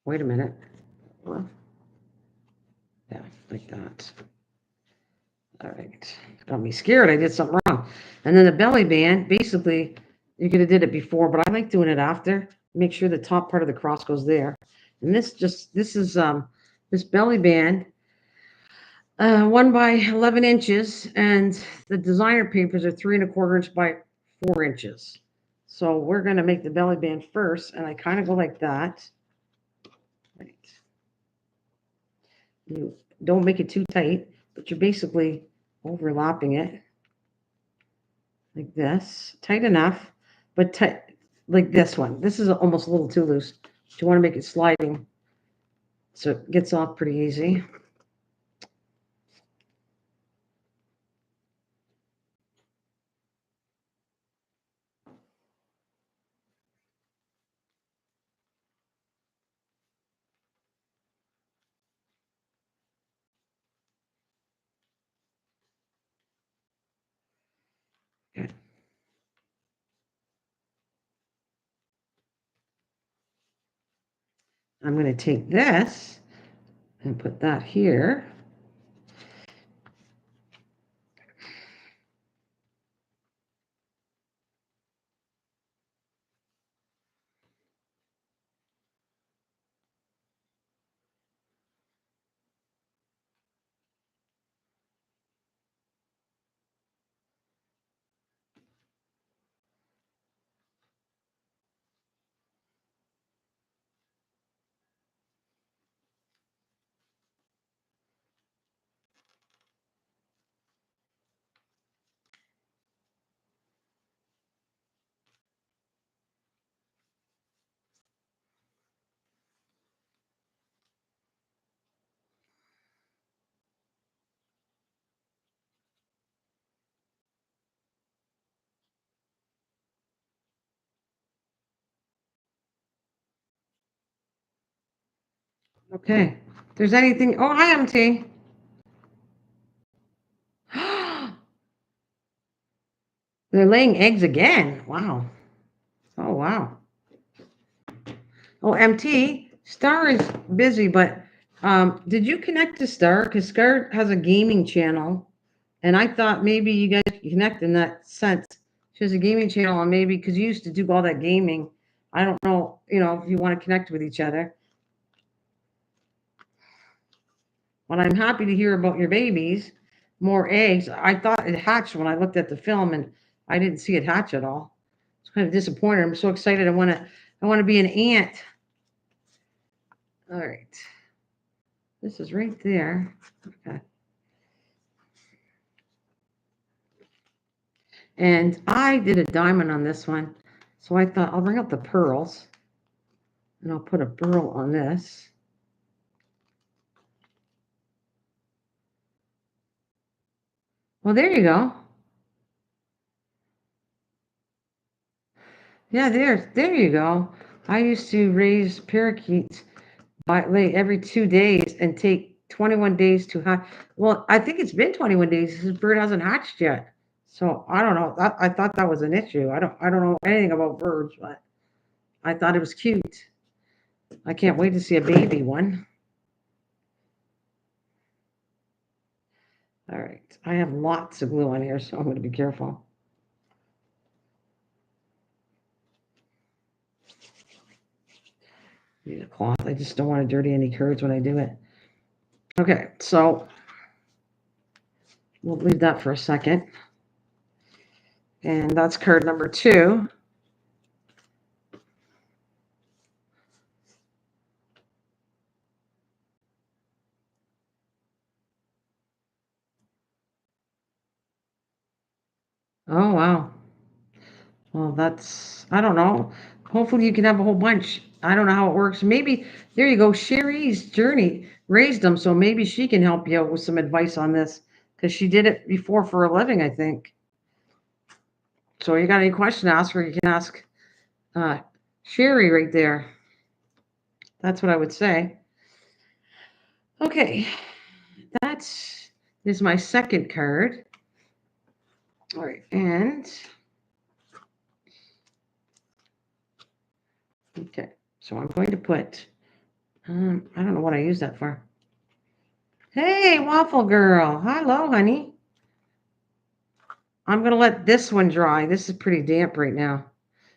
Wait a minute. Well, yeah, like that. All right. Got me scared. I did something wrong. And then the belly band, basically, you could have did it before, but I like doing it after. Make sure the top part of the cross goes there. And this is this belly band, 1 by 11 inches, and the designer papers are 3¼ inch by 4 inches. So we're gonna make the belly band first, and I kind of go like that. Right. You don't make it too tight, but you're basically overlapping it like this, tight enough, but tight like this one. This is almost a little too loose. You want to make it sliding so it gets off pretty easy. Okay. I'm going to take this and put that here. Okay. If there's anything, oh, hi, MT. They're laying eggs again. Wow. Oh, wow. Oh, MT, Star is busy, but did you connect to Star? Because Star has a gaming channel, and I thought maybe you guys could connect in that sense. She has a gaming channel, and maybe because you used to do all that gaming, I don't know, if you want to connect with each other. But I'm happy to hear about your babies, more eggs. I thought it hatched when I looked at the film, and I didn't see it hatch at all. It's kind of disappointed. I'm so excited. I want to be an aunt. All right. This is right there. Okay. And I did a diamond on this one. So I thought I'll bring up the pearls. And I'll put a pearl on this. Well, there you go. Yeah, there you go. I used to raise parakeets by every 2 days and take 21 days to hatch. Well, I think it's been 21 days. This bird hasn't hatched yet. So I don't know. I thought that was an issue. I don't know anything about birds, but I thought it was cute. I can't wait to see a baby one. All right. I have lots of glue on here, so I'm going to be careful. Need a cloth. I just don't want to dirty any curds when I do it. Okay, so we'll leave that for a second. And that's card number 2. Oh, wow. Well, I don't know. Hopefully you can have a whole bunch. I don't know how it works. Maybe, there you go. Sherry's journey raised them, so maybe she can help you out with some advice on this because she did it before for a living, I think. So you got any question to ask her, you can ask Sherry right there. That's what I would say. Okay, this is my second card. All right, and okay, so I'm going to put, I don't know what I use that for. Hey, Waffle Girl. Hello, honey. I'm going to let this one dry. This is pretty damp right now.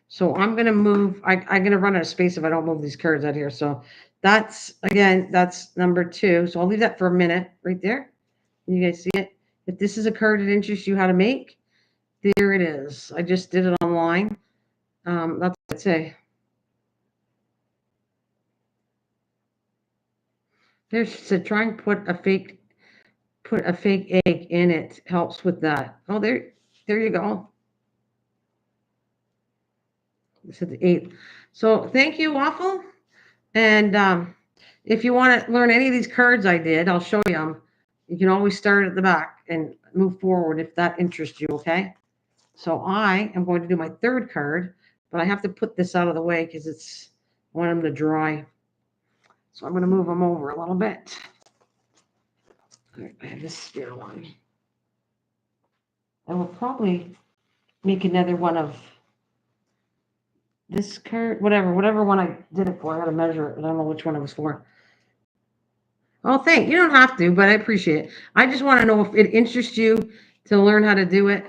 So I'm going to move. I'm going to run out of space if I don't move these cards out here. So that's number 2. So I'll leave that for a minute right there. Can you guys see it? If this is a card that interests you how to make, there it is. I just did it online. That's what I'd say. There, she said, try and put a fake egg in it. Helps with that. Oh, there you go. This is the 8th. So thank you, Waffle. And if you want to learn any of these cards I did, I'll show you them. You can always start at the back and move forward if that interests you, okay? So I am going to do my 3rd card, but I have to put this out of the way because I want them to dry. So I'm going to move them over a little bit. All right, I have this spare one. I will probably make another one of this card, whatever one I did it for. I got to measure it. I don't know which one it was for. Oh, thank you. Don't have to, but I appreciate it. I just want to know if it interests you to learn how to do it,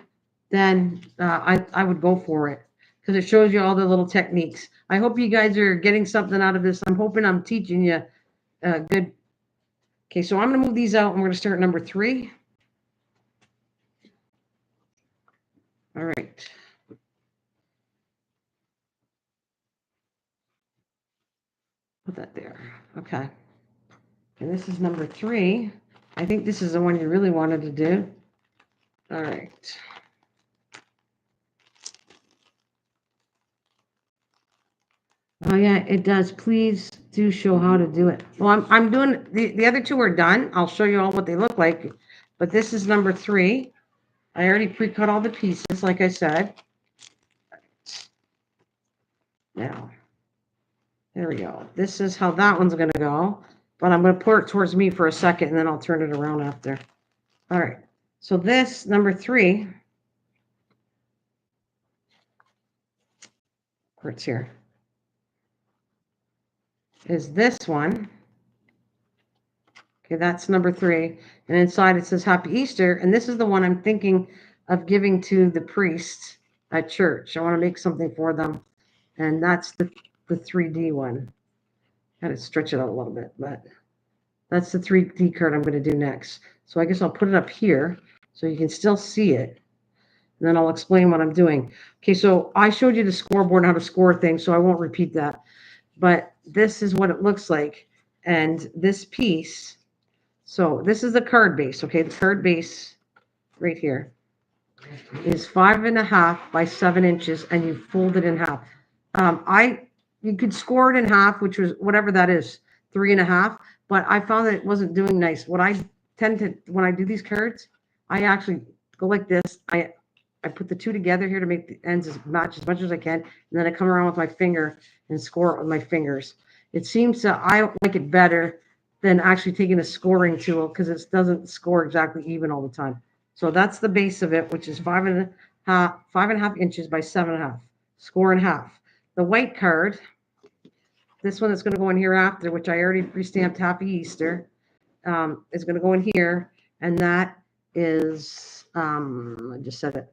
then I would go for it because it shows you all the little techniques. I hope you guys are getting something out of this. I'm hoping I'm teaching you good. Okay, so I'm going to move these out and we're going to start number 3. All right. Put that there. Okay. And this is number 3. I think this is the one you really wanted to do. All right. Oh yeah, it does. Please do show how to do it. Well, I'm doing the other 2 are done. I'll show you all what they look like. But this is number 3. I already pre-cut all the pieces, like I said. Now, there we go. This is how that one's going to go. But I'm going to pour it towards me for a second, and then I'll turn it around after. All right. So this, number 3, where it's here, is this one. Okay, that's number 3. And inside it says Happy Easter. And this is the one I'm thinking of giving to the priest at church. I want to make something for them. And that's the 3D one. Got to stretch it out a little bit, but that's the 3D card I'm going to do next. So I guess I'll put it up here so you can still see it. And then I'll explain what I'm doing. Okay, so I showed you the scoreboard and how to score things, so I won't repeat that. But this is what it looks like. And this piece, so this is the card base, okay? The card base right here is 5.5 by 7 inches, and you fold it in half. You could score it in half, which was whatever that is, 3.5. But I found that it wasn't doing nice. What I tend to, when I do these cards, I actually go like this. I put the two together here to make the ends match as much as I can, and then I come around with my finger and score it with my fingers. It seems to, I like it better than actually taking a scoring tool because it doesn't score exactly even all the time. So that's the base of it, which is 5.5 inches by 7.5. Score in half. The white card, this one that's going to go in here after, which I already pre-stamped Happy Easter, is going to go in here, and that is, I just said it.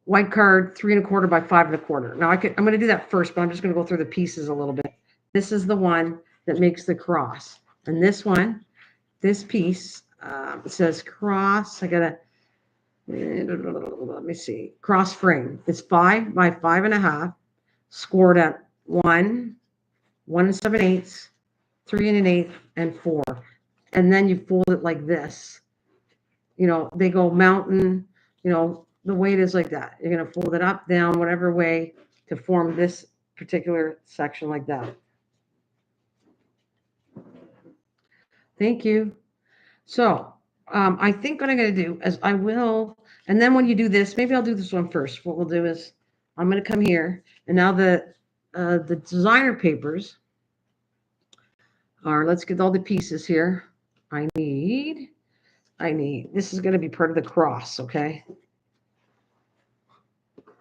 White card, 3.25 by 5.25. Now I'm going to do that first, but I'm just going to go through the pieces a little bit. This is the one that makes the cross, and this one, this piece, it says cross. I gotta let me see. Cross frame. It's 5 by 5.5, scored at 1, 1 7/8, 3 1/8, and 4. And then you fold it like this. You know, they go mountain, you know, the weight is like that. You're going to fold it up, down, whatever way to form this particular section like that. Thank you. So I think what I'm going to do is I will, and then when you do this, maybe I'll do this one first. What we'll do is I'm going to come here, and now the designer papers are, let's get all the pieces here. I need, this is going to be part of the cross, okay?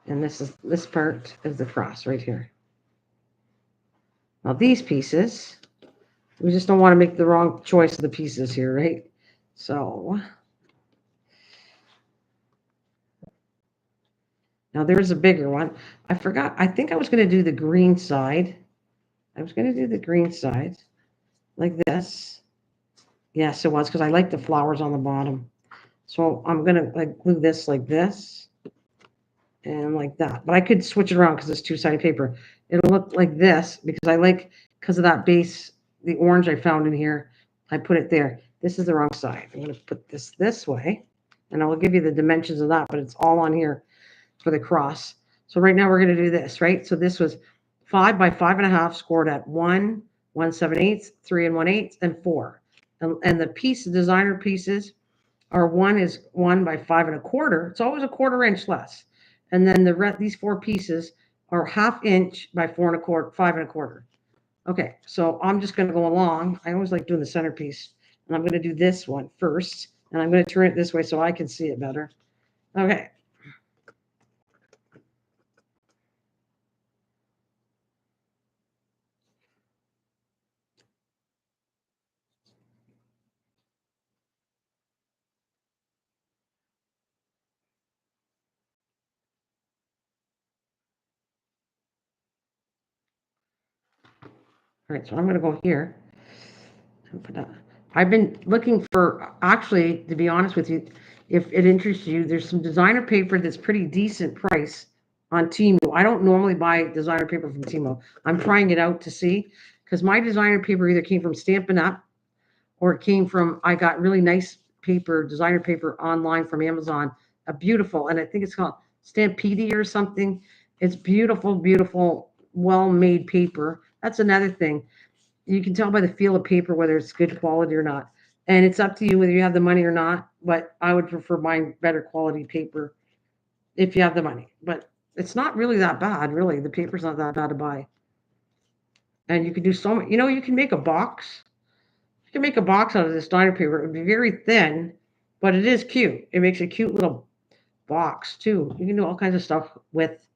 And this part is the cross right here. Now these pieces, we just don't want to make the wrong choice of the pieces here, right? So now there's a bigger one. I forgot. I think I was going to do the green side. I was going to do the green side like this. Yes, it was, because I like the flowers on the bottom. So I'm going to glue this like this and like that. But I could switch it around because it's two-sided paper. It'll look like this because of that base, the orange I found in here. I put it there. This is the wrong side. I'm going to put this way, and I will give you the dimensions of that, but it's all on here for the cross. So right now we're going to do this, right? So this was 5 by 5.5, scored at 1, 1 7/8, 3 1/8, and 4. And the designer pieces are 1 by 5.25. It's always a 1/4 inch less. And then these 4 pieces are 1/2 inch by 4.25, 5.25. Okay, so I'm just going to go along. I always like doing the centerpiece. And I'm going to do this one first. And I'm going to turn it this way so I can see it better. Okay. All right, so I'm going to go here. I've been looking for, actually, to be honest with you, if it interests you, there's some designer paper that's pretty decent price on Temu. I don't normally buy designer paper from Temu. I'm trying it out to see, because my designer paper either came from Stampin' Up, or it came from, I got really nice paper, designer paper online from Amazon, a beautiful, and I think it's called Stampede or something. It's beautiful, beautiful, well-made paper. That's another thing. You can tell by the feel of paper whether it's good quality or not. And it's up to you whether you have the money or not. But I would prefer buying better quality paper if you have the money. But it's not really that bad, really. The paper's not that bad to buy. And you can do so much. You know, you can make a box. You can make a box out of this designer paper. It would be very thin, but it is cute. It makes a cute little box, too. You can do all kinds of stuff with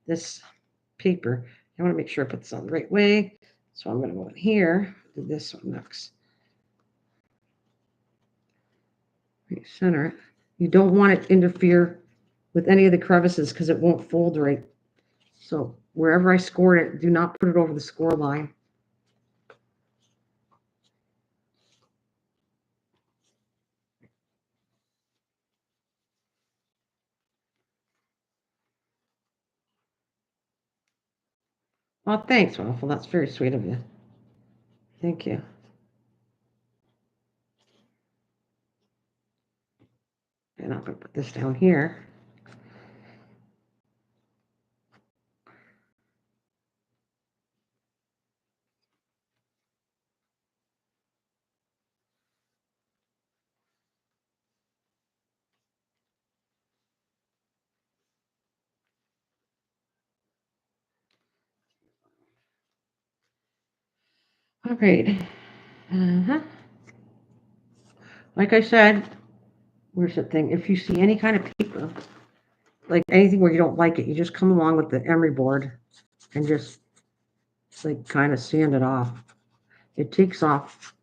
this paper. I want to make sure I put this on the right way. So I'm going to go in here, do this one next. Center it. You don't want it to interfere with any of the crevices because it won't fold right. So wherever I scored it, do not put it over the score line. Oh, thanks, Waffle. That's very sweet of you. Thank you. And I'm going to put this down here. All right. Like I said, where's the thing? If you see any kind of paper, like anything where you don't like it, you just come along with the emery board and just like kind of sand it off. It takes off.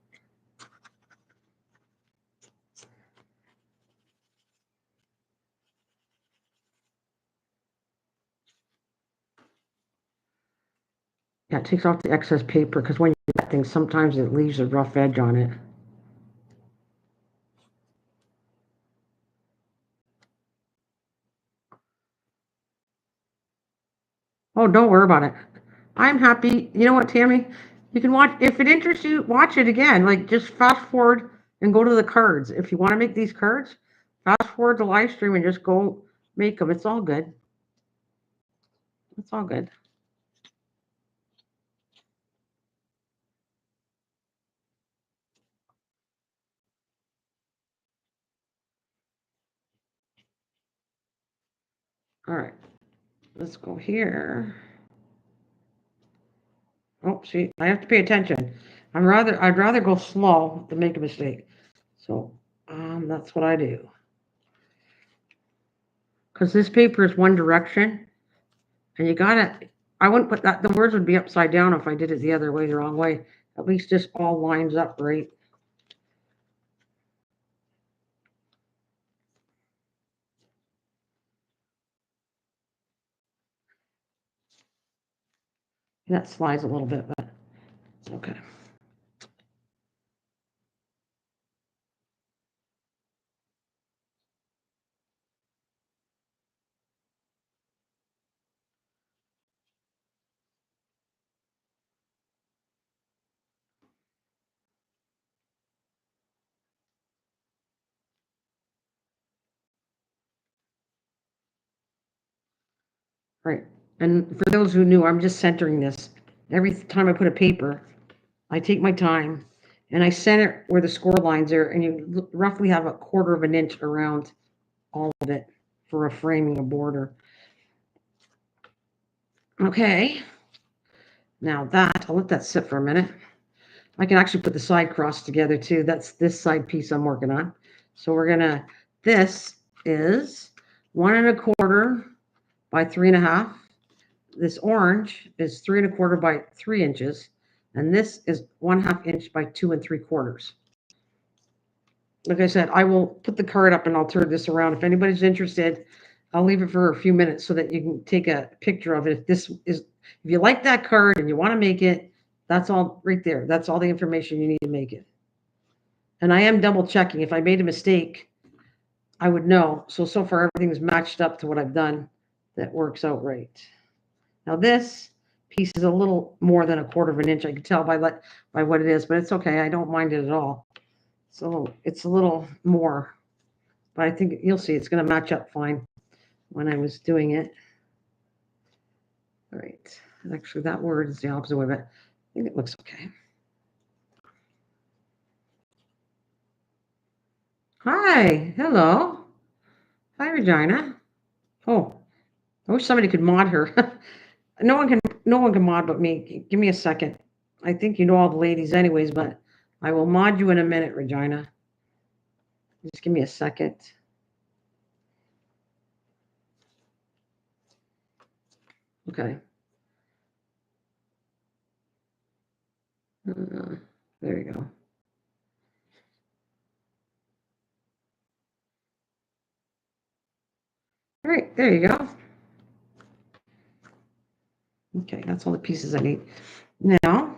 Yeah, it takes off the excess paper because when you do that thing, sometimes it leaves a rough edge on it. Oh, don't worry about it. I'm happy. You know what, Tammy? You can watch, if it interests you, watch it again. Like, just fast forward and go to the cards. If you want to make these cards, fast forward to live stream and just go make them. It's all good. It's all good. All right. Let's go here. Oh, see, I have to pay attention. I'd rather go slow than make a mistake. So, that's what I do. Because this paper is one direction, and you gotta. I wouldn't put that. The words would be upside down if I did it the other way, the wrong way. At least this all lines up right. That slides a little bit, but it's okay. Right. And for those who knew, I'm just centering this. Every time I put a paper, I take my time and I center where the score lines are, and you roughly have a quarter of an inch around all of it for a framing, a border. Okay. Now that, I'll let that sit for a minute. I can actually put the side cross together too. That's this side piece I'm working on. So we're gonna, this is 1 1/4 by 3 1/2. This orange is 3 1/4 by 3 inches. And this is 1/2 inch by 2 3/4. Like I said, I will put the card up and I'll turn this around. If anybody's interested, I'll leave it for a few minutes so that you can take a picture of it. If you like that card and you want to make it, that's all right there. That's all the information you need to make it. And I am double checking. If I made a mistake, I would know. So far everything's matched up to what I've done. That works out right. Now this piece is a little more than 1/4 of an inch. I can tell by what it is, but it's okay. I don't mind it at all. So it's a little more, but I think you'll see it's going to match up fine when I was doing it. All right. Actually, that word is the opposite way, but I think it looks okay. Hi. Hello. Hi, Regina. Oh, I wish somebody could mod her. No one can mod but me. Give me a second. I think you know all the ladies anyways, but I will mod you in a minute, Regina. Just give me a second. Okay. There you go. All right, there you go. Okay, that's all the pieces I need. Now,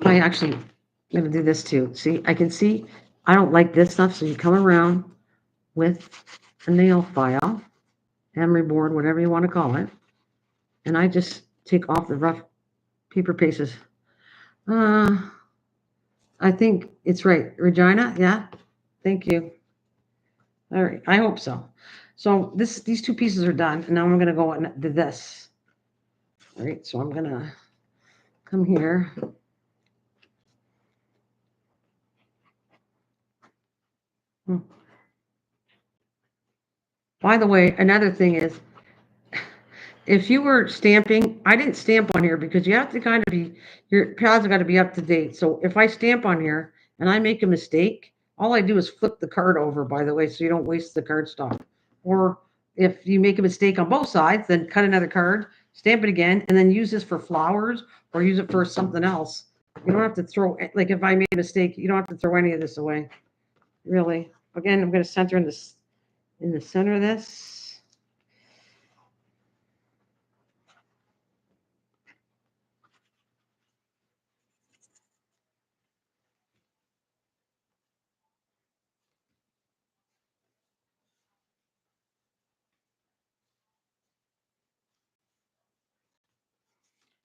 I actually am going to do this too. See, I can see I don't like this stuff, so you come around with a nail file, emery board, whatever you want to call it, and I just take off the rough paper pieces. I think it's right. Regina, yeah? Thank you. All right, I hope so. So these two pieces are done, and now I'm going to go and do this. All right, so I'm going to come here. By the way, another thing is, if you were stamping, I didn't stamp on here because you have to kind of be, your pads have got to be up to date. So if I stamp on here and I make a mistake, all I do is flip the card over, by the way, so you don't waste the cardstock. Or if you make a mistake on both sides, then cut another card, stamp it again, and then use this for flowers or use it for something else. You don't have to throw, like if I made a mistake, you don't have to throw any of this away, really. Again, I'm going to center in the center of this.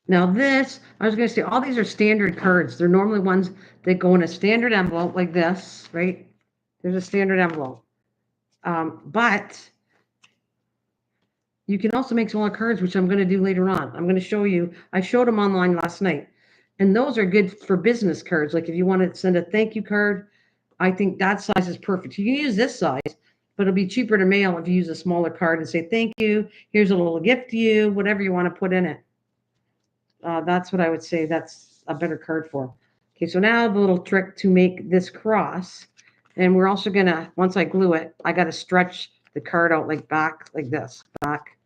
Now this, I was going to say, all these are standard cards. They're normally ones that go in a standard envelope like this, right? There's a standard envelope. But you can also make smaller cards, which I'm going to do later on. I'm going to show you. I showed them online last night. And those are good for business cards. Like if you want to send a thank you card, I think that size is perfect. You can use this size, but it'll be cheaper to mail if you use a smaller card and say thank you. Here's a little gift to you, whatever you want to put in it. That's what I would say. That's a better card for. Okay, so now the little trick to make this cross, and we're also gonna, once I glue it, I gotta stretch the card out like back, like this, back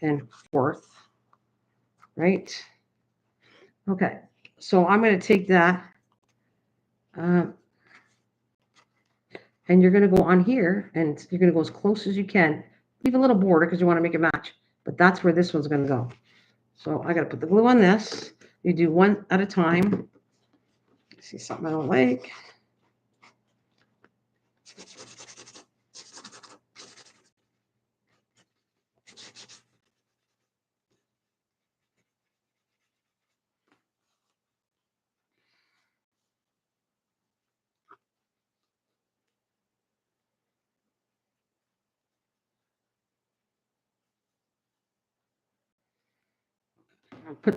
and forth, right? Okay, so I'm gonna take that, uh, and you're gonna go on here, and you're gonna go as close as you can. Leave a little border because you want to make it match, but that's where this one's gonna go. So I gotta put the glue on this. You do one at a time. See something I don't like.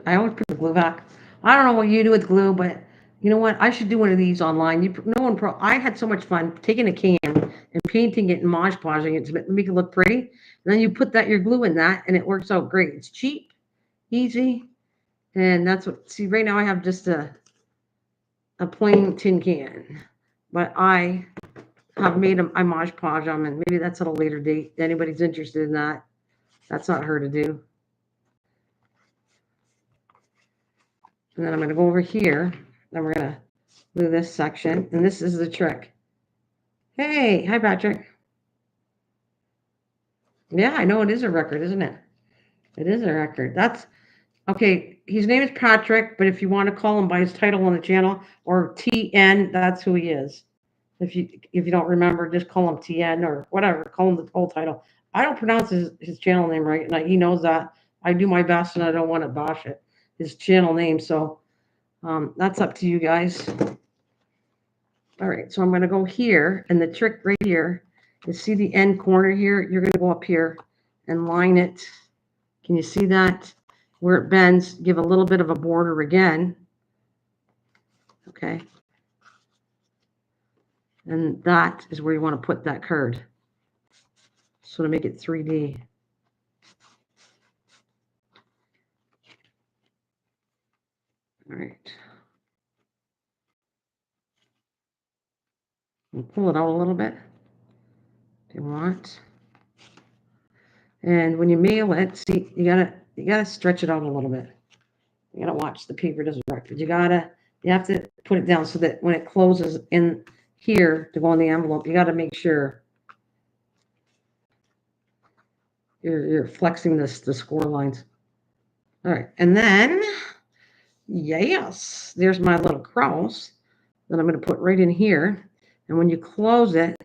I always put the glue back. I don't know what you do with glue, but you know what? I should do one of these online. I had so much fun taking a can and painting it and Mod Podging it to make it look pretty. And then you put your glue in that, and it works out great. It's cheap, easy, and that's what. See, right now I have just a plain tin can, but I have made them. I Mod Podge them, and maybe that's at a later date. Anybody's interested in that? That's not hard to do. And then I'm going to go over here, and we're going to do this section, and this is the trick. Hey, hi, Patrick. Yeah, I know it is a record, isn't it? It is a record. That's okay. His name is Patrick, but if you want to call him by his title on the channel or TN, that's who he is. If you don't remember, just call him TN or whatever. Call him the whole title. I don't pronounce his channel name right, and he knows that. I do my best, and I don't want to bosh it. His channel name, so that's up to you guys. All right, so I'm going to go here, and the trick right here is, see the end corner here? You're going to go up here and line it. Can you see that? Where it bends, give a little bit of a border again. Okay. And that is where you want to put that card. So to make it 3D. All right. And pull it out a little bit if you want. And when you mail it, see, you gotta stretch it out a little bit. You gotta watch the paper doesn't work, but you have to put it down so that when it closes in here to go in the envelope, you gotta make sure you're flexing the score lines. All right, and then yes, there's my little cross that I'm going to put right in here. And when you close it,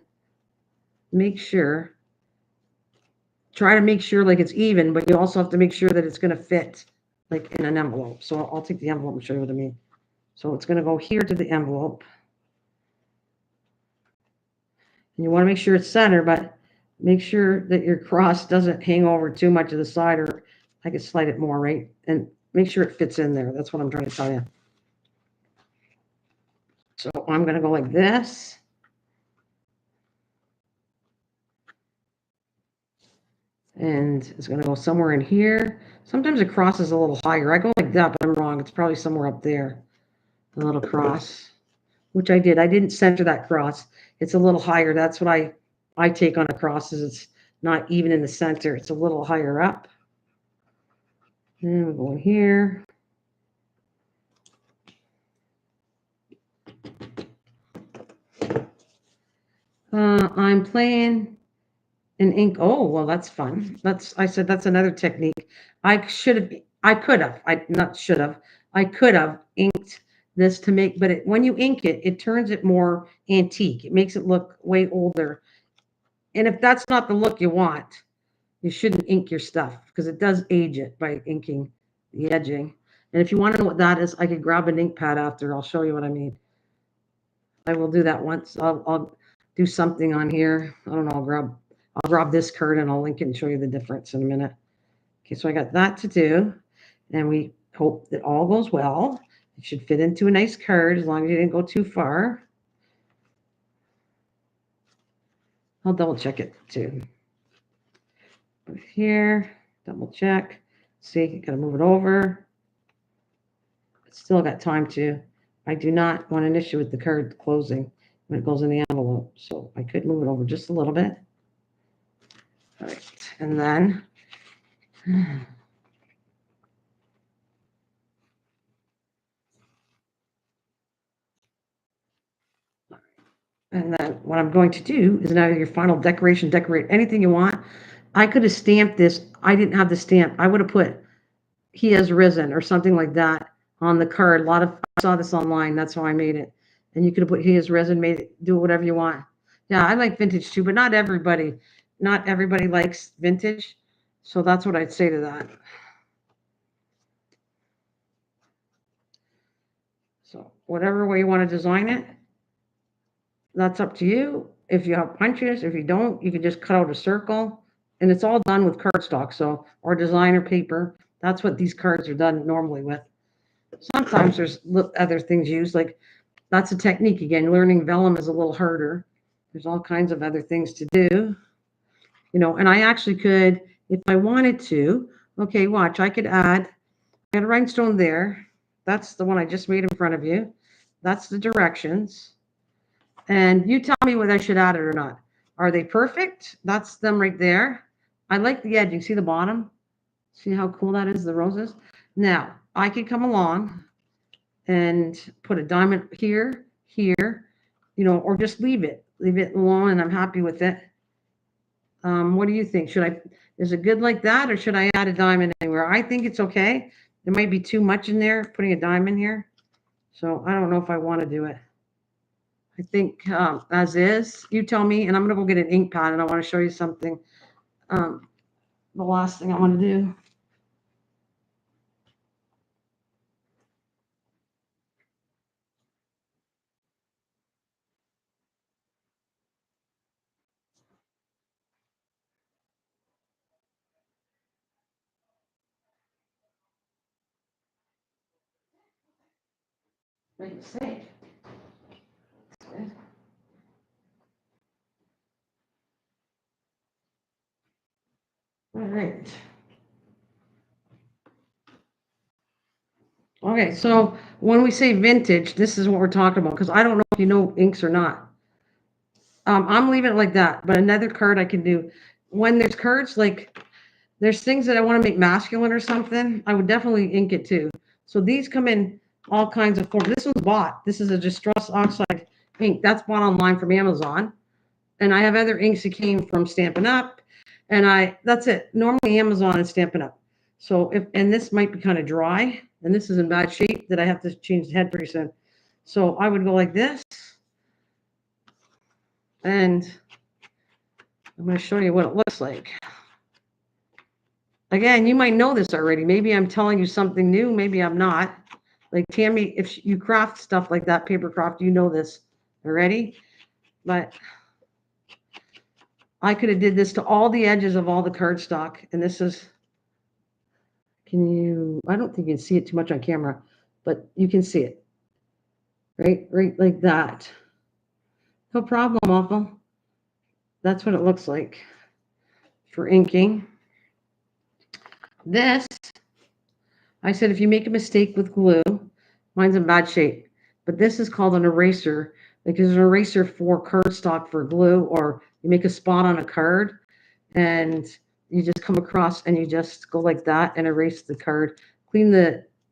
try to make sure like it's even, but you also have to make sure that it's going to fit like in an envelope. So I'll take the envelope and show you what I mean. So it's going to go here to the envelope. And you want to make sure it's center, but make sure that your cross doesn't hang over too much of the side, or I could slide it more, right? And make sure it fits in there. That's what I'm trying to tell you. So I'm going to go like this. And it's going to go somewhere in here. Sometimes the cross is a little higher. I go like that, but I'm wrong. It's probably somewhere up there. The little cross, which I did. I didn't center that cross. It's a little higher. That's what I take on a cross, is it's not even in the center. It's a little higher up. And we're going here. I'm playing in ink. Oh, well, that's fun. I said that's another technique. I could have inked this to make, but when you ink it, it turns it more antique. It makes it look way older. And if that's not the look you want, you shouldn't ink your stuff, because it does age it by inking the edging. And if you want to know what that is, I could grab an ink pad after. I'll show you what I mean. I will do that once. I'll do something on here. I don't know. I'll grab this card and I'll link it and show you the difference in a minute. Okay, so I got that to do, and we hope that all goes well. It should fit into a nice card as long as you didn't go too far. I'll double check it too. Put it here, double check. See, gotta move it over. It's still got time to. I do not want an issue with the card closing when it goes in the envelope, so I could move it over just a little bit. All right, and then what I'm going to do is now your final decoration, decorate anything you want. I could have stamped this. I didn't have the stamp. I would have put "He has risen" or something like that on the card. I saw this online. That's how I made it. And you could have put "He has risen," made it, do whatever you want. Yeah, I like vintage too, but not everybody. Not everybody likes vintage. So that's what I'd say to that. So whatever way you want to design it, that's up to you. If you have punches, if you don't, you can just cut out a circle. And it's all done with cardstock, so, or designer paper. That's what these cards are done normally with. Sometimes there's other things used, like that's a technique again. Learning vellum is a little harder. There's all kinds of other things to do, and I actually could, if I wanted to. Okay, watch. I got a rhinestone there. That's the one I just made in front of you. That's the directions. And you tell me whether I should add it or not. Are they perfect? That's them right there. I like the edge. You see the bottom? See how cool that is, the roses? Now, I could come along and put a diamond here, or just leave it alone, and I'm happy with it. What do you think? Is it good like that, or should I add a diamond anywhere? I think it's okay. There might be too much in there, putting a diamond here. So I don't know if I want to do it. I think as is, you tell me, and I'm going to go get an ink pad, and I want to show you something. The last thing I want to do. Make a mistake. All right. Okay, so when we say vintage, this is what we're talking about, because I don't know if you know inks or not. I'm leaving it like that, but another card I can do. When there's cards, like there's things that I want to make masculine or something, I would definitely ink it too. So these come in all kinds of forms. This was bought. This is a distress oxide ink. That's bought online from Amazon. And I have other inks that came from Stampin' Up. And that's it. Normally Amazon and Stampin' Up. So and this might be kind of dry, and this is in bad shape that I have to change the head pretty soon. So I would go like this. And I'm going to show you what it looks like. Again, you might know this already. Maybe I'm telling you something new. Maybe I'm not. Like Tammy, if you craft stuff like that, paper craft, you know this already. But I could have did this to all the edges of all the cardstock. And this is, I don't think you can see it too much on camera, but you can see it. Right like that. No problem, Awful. That's what it looks like for inking. This, I said, if you make a mistake with glue, mine's in bad shape, but this is called an eraser. Like there's an eraser for cardstock for glue, or you make a spot on a card and you just come across and you just go like that and erase the card. Clean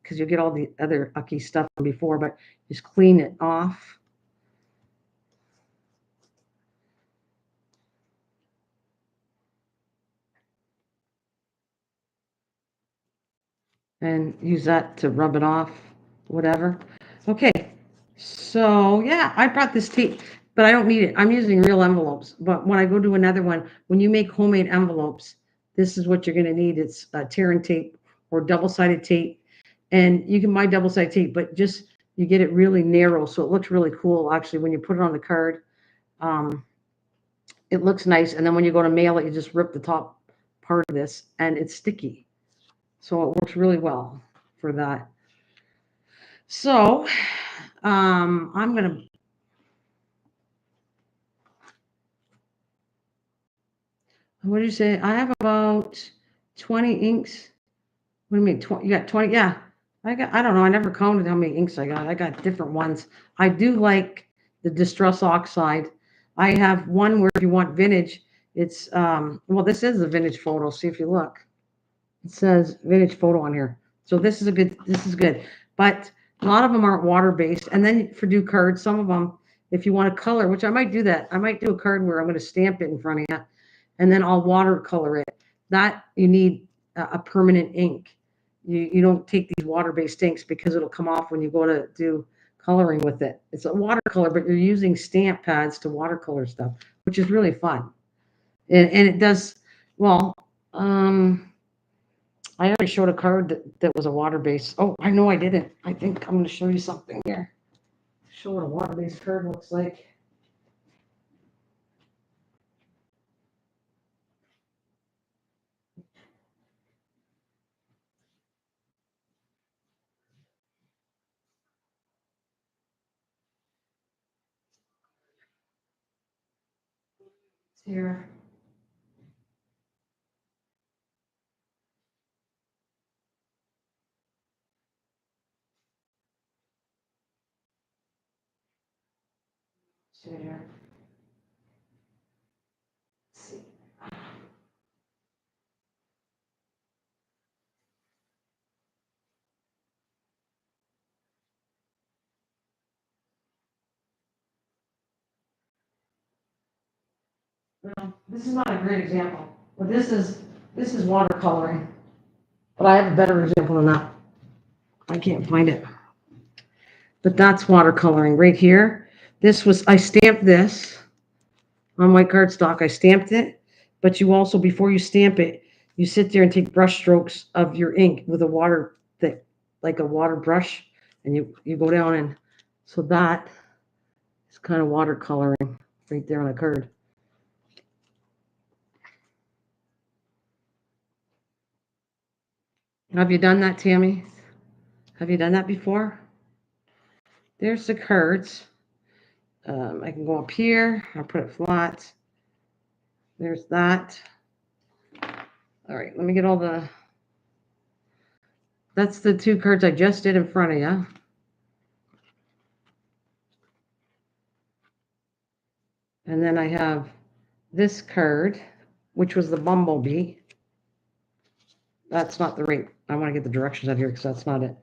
because you get all the other ucky stuff from before, but just clean it off. And use that to rub it off, whatever. Okay, so yeah, I brought this tape, but I don't need it. I'm using real envelopes. But when I go to another one, when you make homemade envelopes, this is what you're going to need. It's tear and tape or double-sided tape. And you can buy double-sided tape, but just you get it really narrow, so it looks really cool. Actually, when you put it on the card, it looks nice. And then when you go to mail it, you just rip the top part of this, and it's sticky. So it works really well for that. So I'm going to, what did you say? I have about 20 inks. What do you mean? 20, you got 20? Yeah. I don't know. I never counted how many inks I got. I got different ones. I do like the Distress Oxide. I have one where if you want vintage, it's, well, this is a vintage photo. See if you look. It says vintage photo on here. So this is good. But a lot of them aren't water-based. And then for do cards, some of them, if you want to color, which I might do that. I might do a card where I'm going to stamp it in front of you, and then I'll watercolor it. That you need a permanent ink. You don't take these water-based inks because it'll come off when you go to do coloring with it. It's a watercolor, but you're using stamp pads to watercolor stuff, which is really fun. And it does, well, I already showed a card that was a water-based. Oh, I know I didn't. I think I'm going to show you something here. Show what a water-based card looks like. It's here. See it here. Let's see. Well, this is not a great example, but this is watercoloring. But I have a better example than that. I can't find it. But that's watercoloring right here. I stamped this on white cardstock. I stamped it, but you also, before you stamp it, you sit there and take brush strokes of your ink with a water thick, like a water brush, and you go down, and so that is kind of watercoloring right there on a card. Have you done that, Tammy? Have you done that before? There's the cards. I can go up here. I'll put it flat. There's that. All right, let me get all the... That's the two cards I just did in front of you. And then I have this card, which was the bumblebee. That's not the right. I want to get the directions out here because that's not it.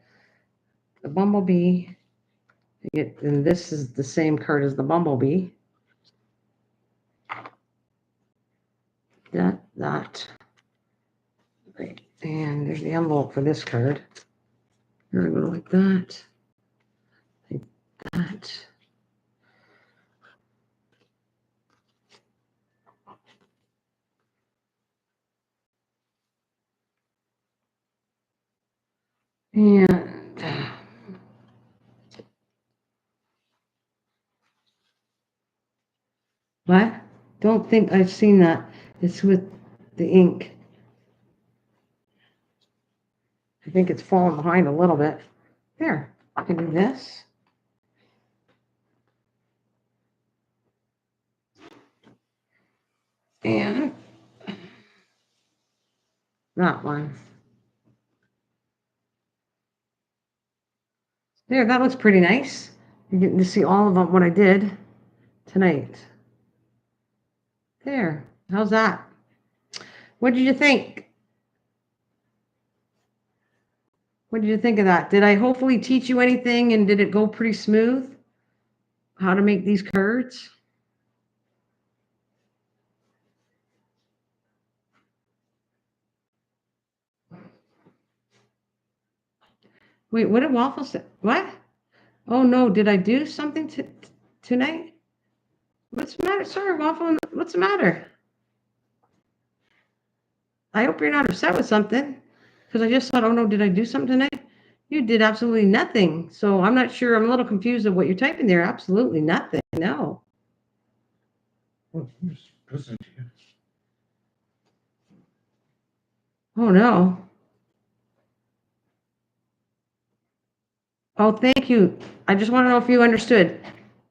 the bumblebee. And this is the same card as the bumblebee. That. Right. And there's the envelope for this card. We're going to go like that. Like that. And what? Don't think I've seen that. It's with the ink. I think it's falling behind a little bit. There, I can do this. And that one. There, that looks pretty nice. You're getting to see all of what I did tonight. There, how's that? What did you think? What did you think of that? Did I hopefully teach you anything, and did it go pretty smooth? How to make these cards? Wait, what did Waffle say? What? Oh no, did I do something tonight? What's the matter? Sorry, Waffle, what's the matter? I hope you're not upset with something, because I just thought, oh no, did I do something tonight? You did absolutely nothing. So I'm not sure. I'm a little confused of what you're typing there. Absolutely nothing. No. Oh no. Oh, thank you. I just want to know if you understood.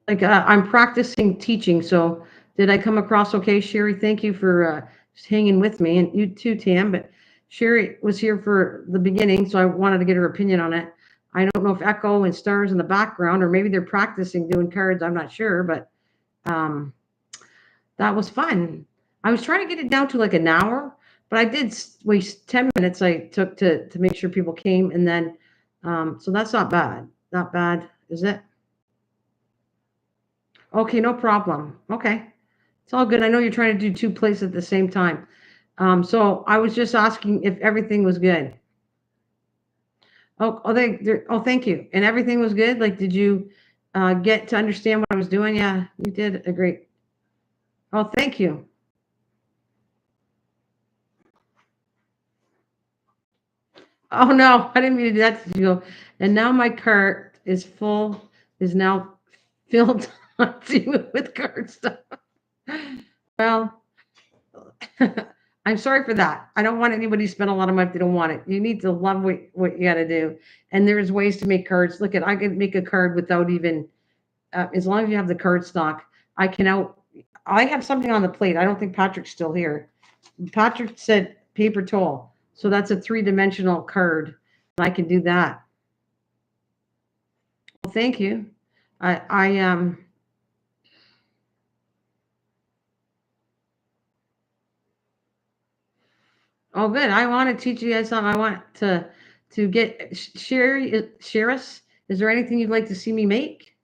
Like, I'm practicing teaching. So did I come across okay, Sherry? Thank you for just hanging with me, and you too, Tam. But Sherry was here for the beginning, so I wanted to get her opinion on it. I don't know if Echo and Stars in the background, or maybe they're practicing doing cards. I'm not sure, but that was fun. I was trying to get it down to like an hour, but I did waste 10 minutes I took to make sure people came. And then, so that's not bad. Not bad, is it? Okay, no problem. Okay. It's all good. I know you're trying to do two plays at the same time. So I was just asking if everything was good. Oh, thank you. And everything was good. Like, did you get to understand what I was doing? Yeah, you did a great. Oh, thank you. Oh no, I didn't mean to do that to you. And now my cart is full, is now filled with card stuff. Well, I'm sorry for that. I don't want anybody to spend a lot of money if they don't want it. You need to love what you got to do. And there's ways to make cards. Look at, I can make a card without even, as long as you have the card stock, I have something on the plate. I don't think Patrick's still here. Patrick said paper towel. So that's a 3-dimensional card. I can do that. Well, thank you. I oh good. I want to teach you guys something. I want to get share us. Is there anything you'd like to see me make?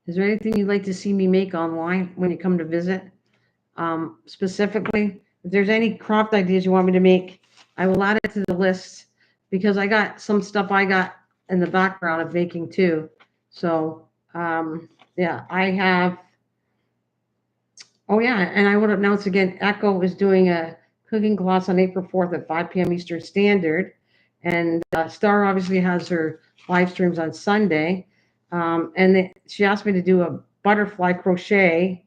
Is there anything you'd like to see me make online when you come to visit? Specifically, if there's any craft ideas you want me to make, I will add it to the list, because I got some stuff I got in the background of making too. So yeah, I have. Oh yeah, and I would announce again, Echo is doing a cooking class on April 4th at 5 p.m. Eastern Standard, and Star obviously has her live streams on Sunday, and she asked me to do a butterfly crochet,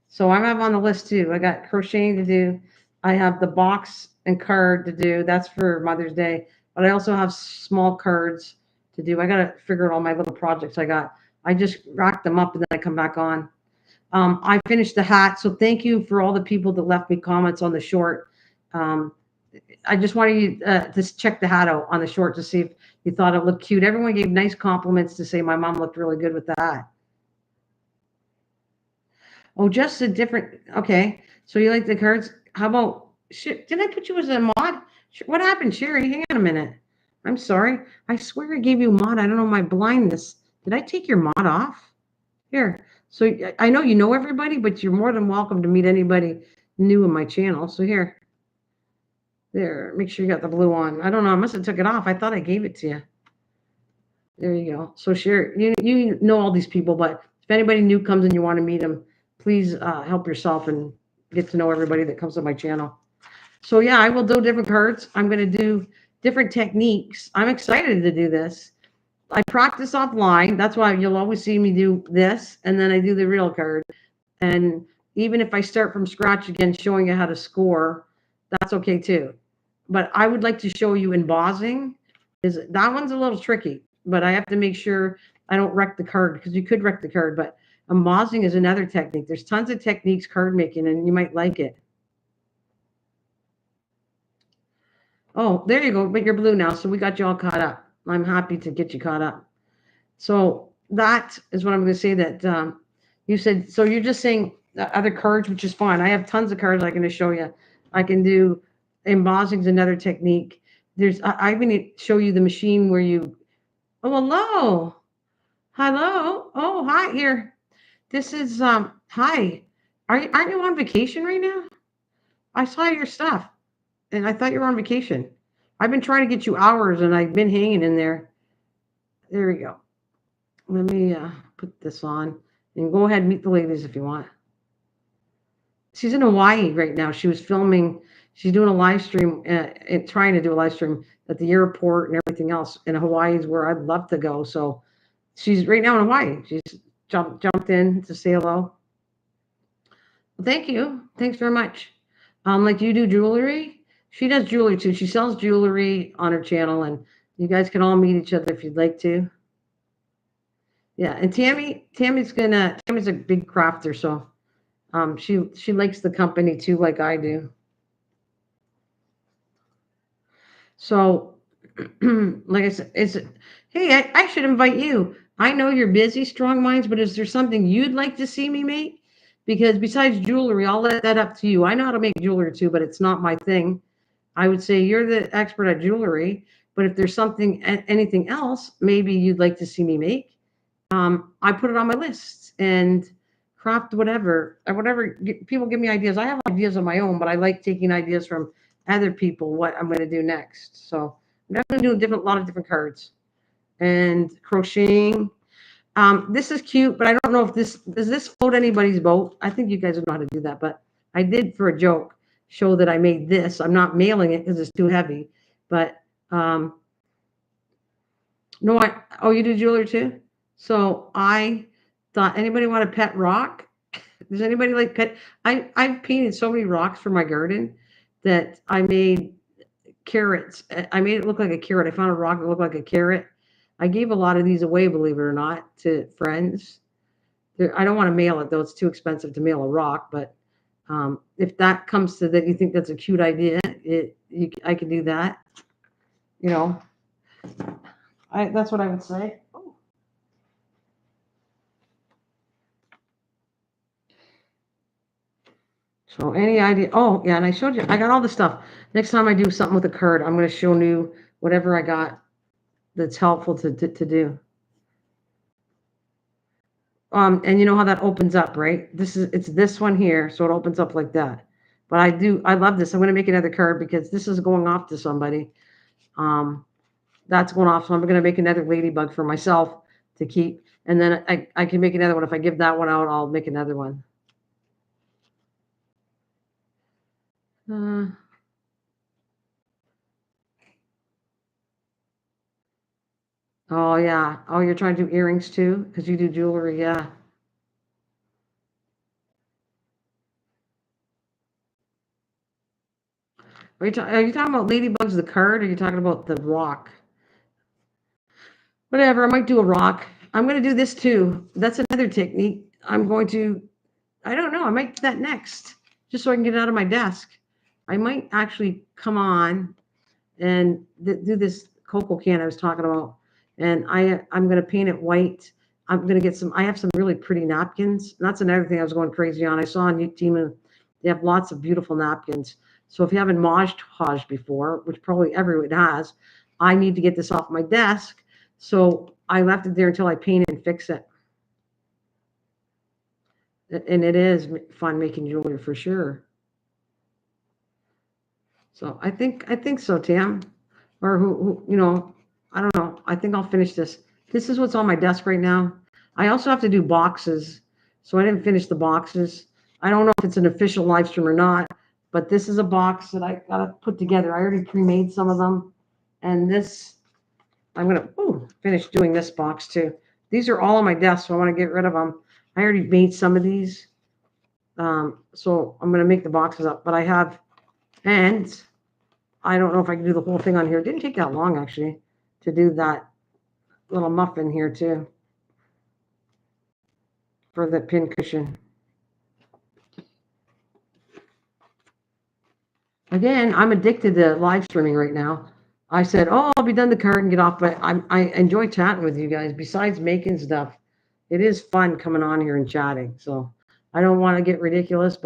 so I'm on the list too. I got crocheting to do. I have the box and card to do. That's for Mother's Day, but I also have small cards to do. I got to figure out all my little projects I got. I just rack them up and then I come back on. I finished the hat, so thank you for all the people that left me comments on the short. Um, I just wanted you to check the hat out on the short to see if you thought it looked cute. Everyone gave nice compliments to say my mom looked really good with the hat. Oh, just a different. Okay, so you like the cards? How about? Shit, did I put you as a mod? What happened, Sherry? Hang on a minute. I'm sorry. I swear I gave you mod. I don't know my blindness. Did I take your mod off? Here. So I know you know everybody, but you're more than welcome to meet anybody new in my channel. So here. There. Make sure you got the blue on. I don't know. I must have took it off. I thought I gave it to you. There you go. So share. You know all these people, but if anybody new comes and you want to meet them, please help yourself and get to know everybody that comes to my channel. So yeah, I will do different cards. I'm going to do different techniques. I'm excited to do this. I practice offline. That's why you'll always see me do this, and then I do the real card. And even if I start from scratch again, showing you how to score, that's okay too. But I would like to show you embossing. That one's a little tricky, but I have to make sure I don't wreck the card, because you could wreck the card. But embossing is another technique. There's tons of techniques card making, and you might like it. Oh, there you go. But you're blue now, so we got you all caught up. I'm happy to get you caught up. So that is what I'm going to say. That you said. So you're just saying other cards, which is fine. I have tons of cards I can show you. I can do embossing is another technique. I'm going to show you the machine where you. Oh, hello, hello. Oh, hi here. This is Hi. Aren't you on vacation right now? I saw your stuff, and I thought you were on vacation. I've been trying to get you hours, and I've been hanging in there. There we go. Let me put this on, and go ahead and meet the ladies if you want. She's in Hawaii right now. She was filming. She's doing a live stream, and trying to do a live stream at the airport and everything else. And Hawaii is where I'd love to go. So she's right now in Hawaii. She's jumped in to say hello. Well, thank you. Thanks very much. Like you do jewelry. She does jewelry too. She sells jewelry on her channel, and you guys can all meet each other if you'd like to. Yeah, and Tammy's a big crafter, so she likes the company too, like I do. So, like I said, hey, I should invite you. I know you're busy, strong minds, but is there something you'd like to see me make? Because besides jewelry, I'll let that up to you. I know how to make jewelry too, but it's not my thing. I would say you're the expert at jewelry, but if there's anything else, maybe you'd like to see me make. I put it on my list and craft whatever people give me ideas. I have ideas of my own, but I like taking ideas from other people, what I'm going to do next. So I'm definitely doing a lot of different cards and crocheting. This is cute, but I don't know if does this float anybody's boat. I think you guys would know how to do that, but I did for a joke show that I made this. I'm not mailing it because it's too heavy, but no, you do jewelry too? So I thought, anybody want a pet rock? Does anybody like pet? I've painted so many rocks for my garden that I made carrots. I made it look like a carrot. I found a rock that looked like a carrot. I gave a lot of these away, believe it or not, to friends. I don't want to mail it though; it's too expensive to mail a rock. But if that comes to that, you think that's a cute idea, I can do that. You know, that's what I would say. So any idea? Oh, yeah, and I showed you. I got all the stuff. Next time I do something with a card, I'm going to show you whatever I got that's helpful to do. And you know how that opens up, right? It's this one here, so it opens up like that. But I love this. I'm going to make another card because this is going off to somebody. That's going off, so I'm going to make another ladybug for myself to keep, and then I can make another one. If I give that one out, I'll make another one. Oh yeah. Oh, you're trying to do earrings too, because you do jewelry. Yeah. Are you talking about ladybugs the card, or are you talking about the rock? Whatever. I might do a rock. I'm going to do this too. That's another technique. I'm going to. I don't know. I might do that next, just so I can get it out of my desk. I might actually come on and do this cocoa can I was talking about, and I'm going to paint it white. I'm going to get some. I have some really pretty napkins. That's another thing I was going crazy on. I saw on Temu, they have lots of beautiful napkins. So if you haven't Mod Podged before, which probably everyone has, I need to get this off my desk. So I left it there until I paint it and fix it. And it is fun making jewelry for sure. So I think so, Tam. Or who I don't know. I think I'll finish this. This is what's on my desk right now. I also have to do boxes. So I didn't finish the boxes. I don't know if it's an official live stream or not, but this is a box that I gotta put together. I already pre-made some of them. And this, I'm gonna finish doing this box too. These are all on my desk, so I want to get rid of them. I already made some of these. So I'm gonna make the boxes up, but I have, and I don't know if I can do the whole thing on here. It didn't take that long actually to do that little muffin here too for the pin cushion. Again, I'm addicted to live streaming right now. I said, oh, I'll be done the card and get off, but I enjoy chatting with you guys. Besides making stuff, it is fun coming on here and chatting. So I don't want to get ridiculous,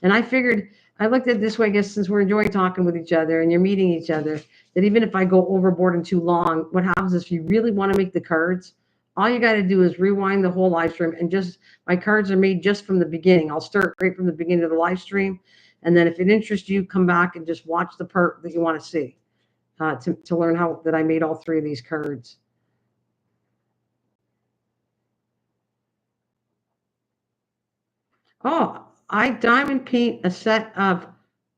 and I figured, I looked at it this way, I guess, since we're enjoying talking with each other and you're meeting each other, that even if I go overboard and too long, what happens is if you really want to make the cards, all you got to do is rewind the whole live stream and just, my cards are made just from the beginning. I'll start right from the beginning of the live stream. And then if it interests you, come back and just watch the part that you want to see to learn how that I made all three of these cards. Oh, I diamond paint a set of,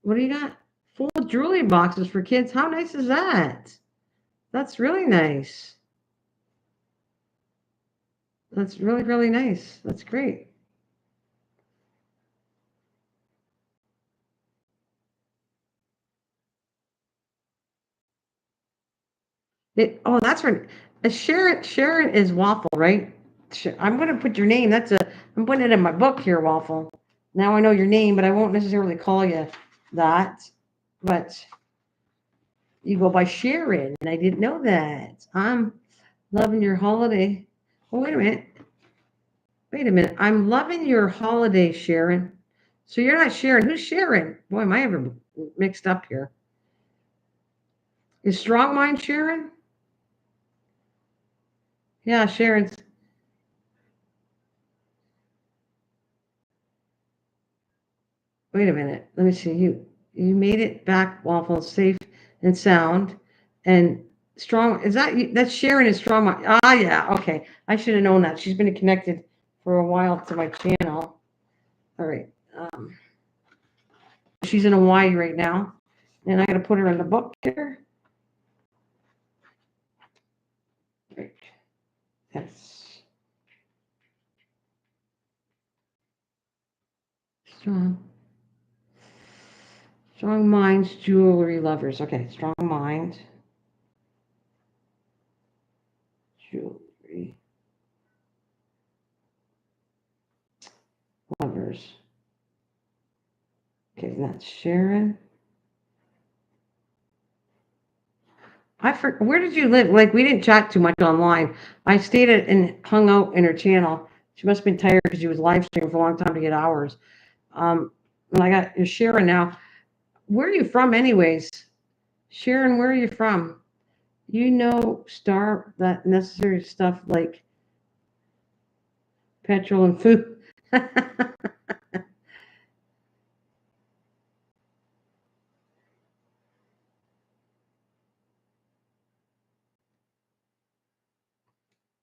what do you got? Full jewelry boxes for kids. How nice is that? That's really nice. That's really, really nice. That's great. That's right. Sharon is Waffle, right? I'm going to put your name. I'm putting it in my book here, Waffle. Now I know your name, but I won't necessarily call you that. But you go by Sharon, and I didn't know that. I'm loving your holiday. Oh, wait a minute. Wait a minute. I'm loving your holiday, Sharon. So you're not Sharon. Who's Sharon? Boy, am I ever mixed up here. Is Strong Mind Sharon? Yeah, Sharon's. Wait a minute. Let me see. You made it back, Waffle, safe and sound, and strong. Is that you? That's Sharon is Strong Mind. Ah, yeah. Okay, I should have known that. She's been connected for a while to my channel. All right. She's in Hawaii right now, and I got to put her in the book here. Right. Yes. Strong. Strong Minds, Jewelry Lovers. Okay, Strong Mind. Jewelry Lovers. Okay, that's Sharon. Where did you live? Like, we didn't chat too much online. I stayed and hung out in her channel. She must have been tired because she was live streaming for a long time to get hours. And I got Sharon now. Where are you from, anyways? Sharon, where are you from? You know, Star, that necessary stuff like petrol and food.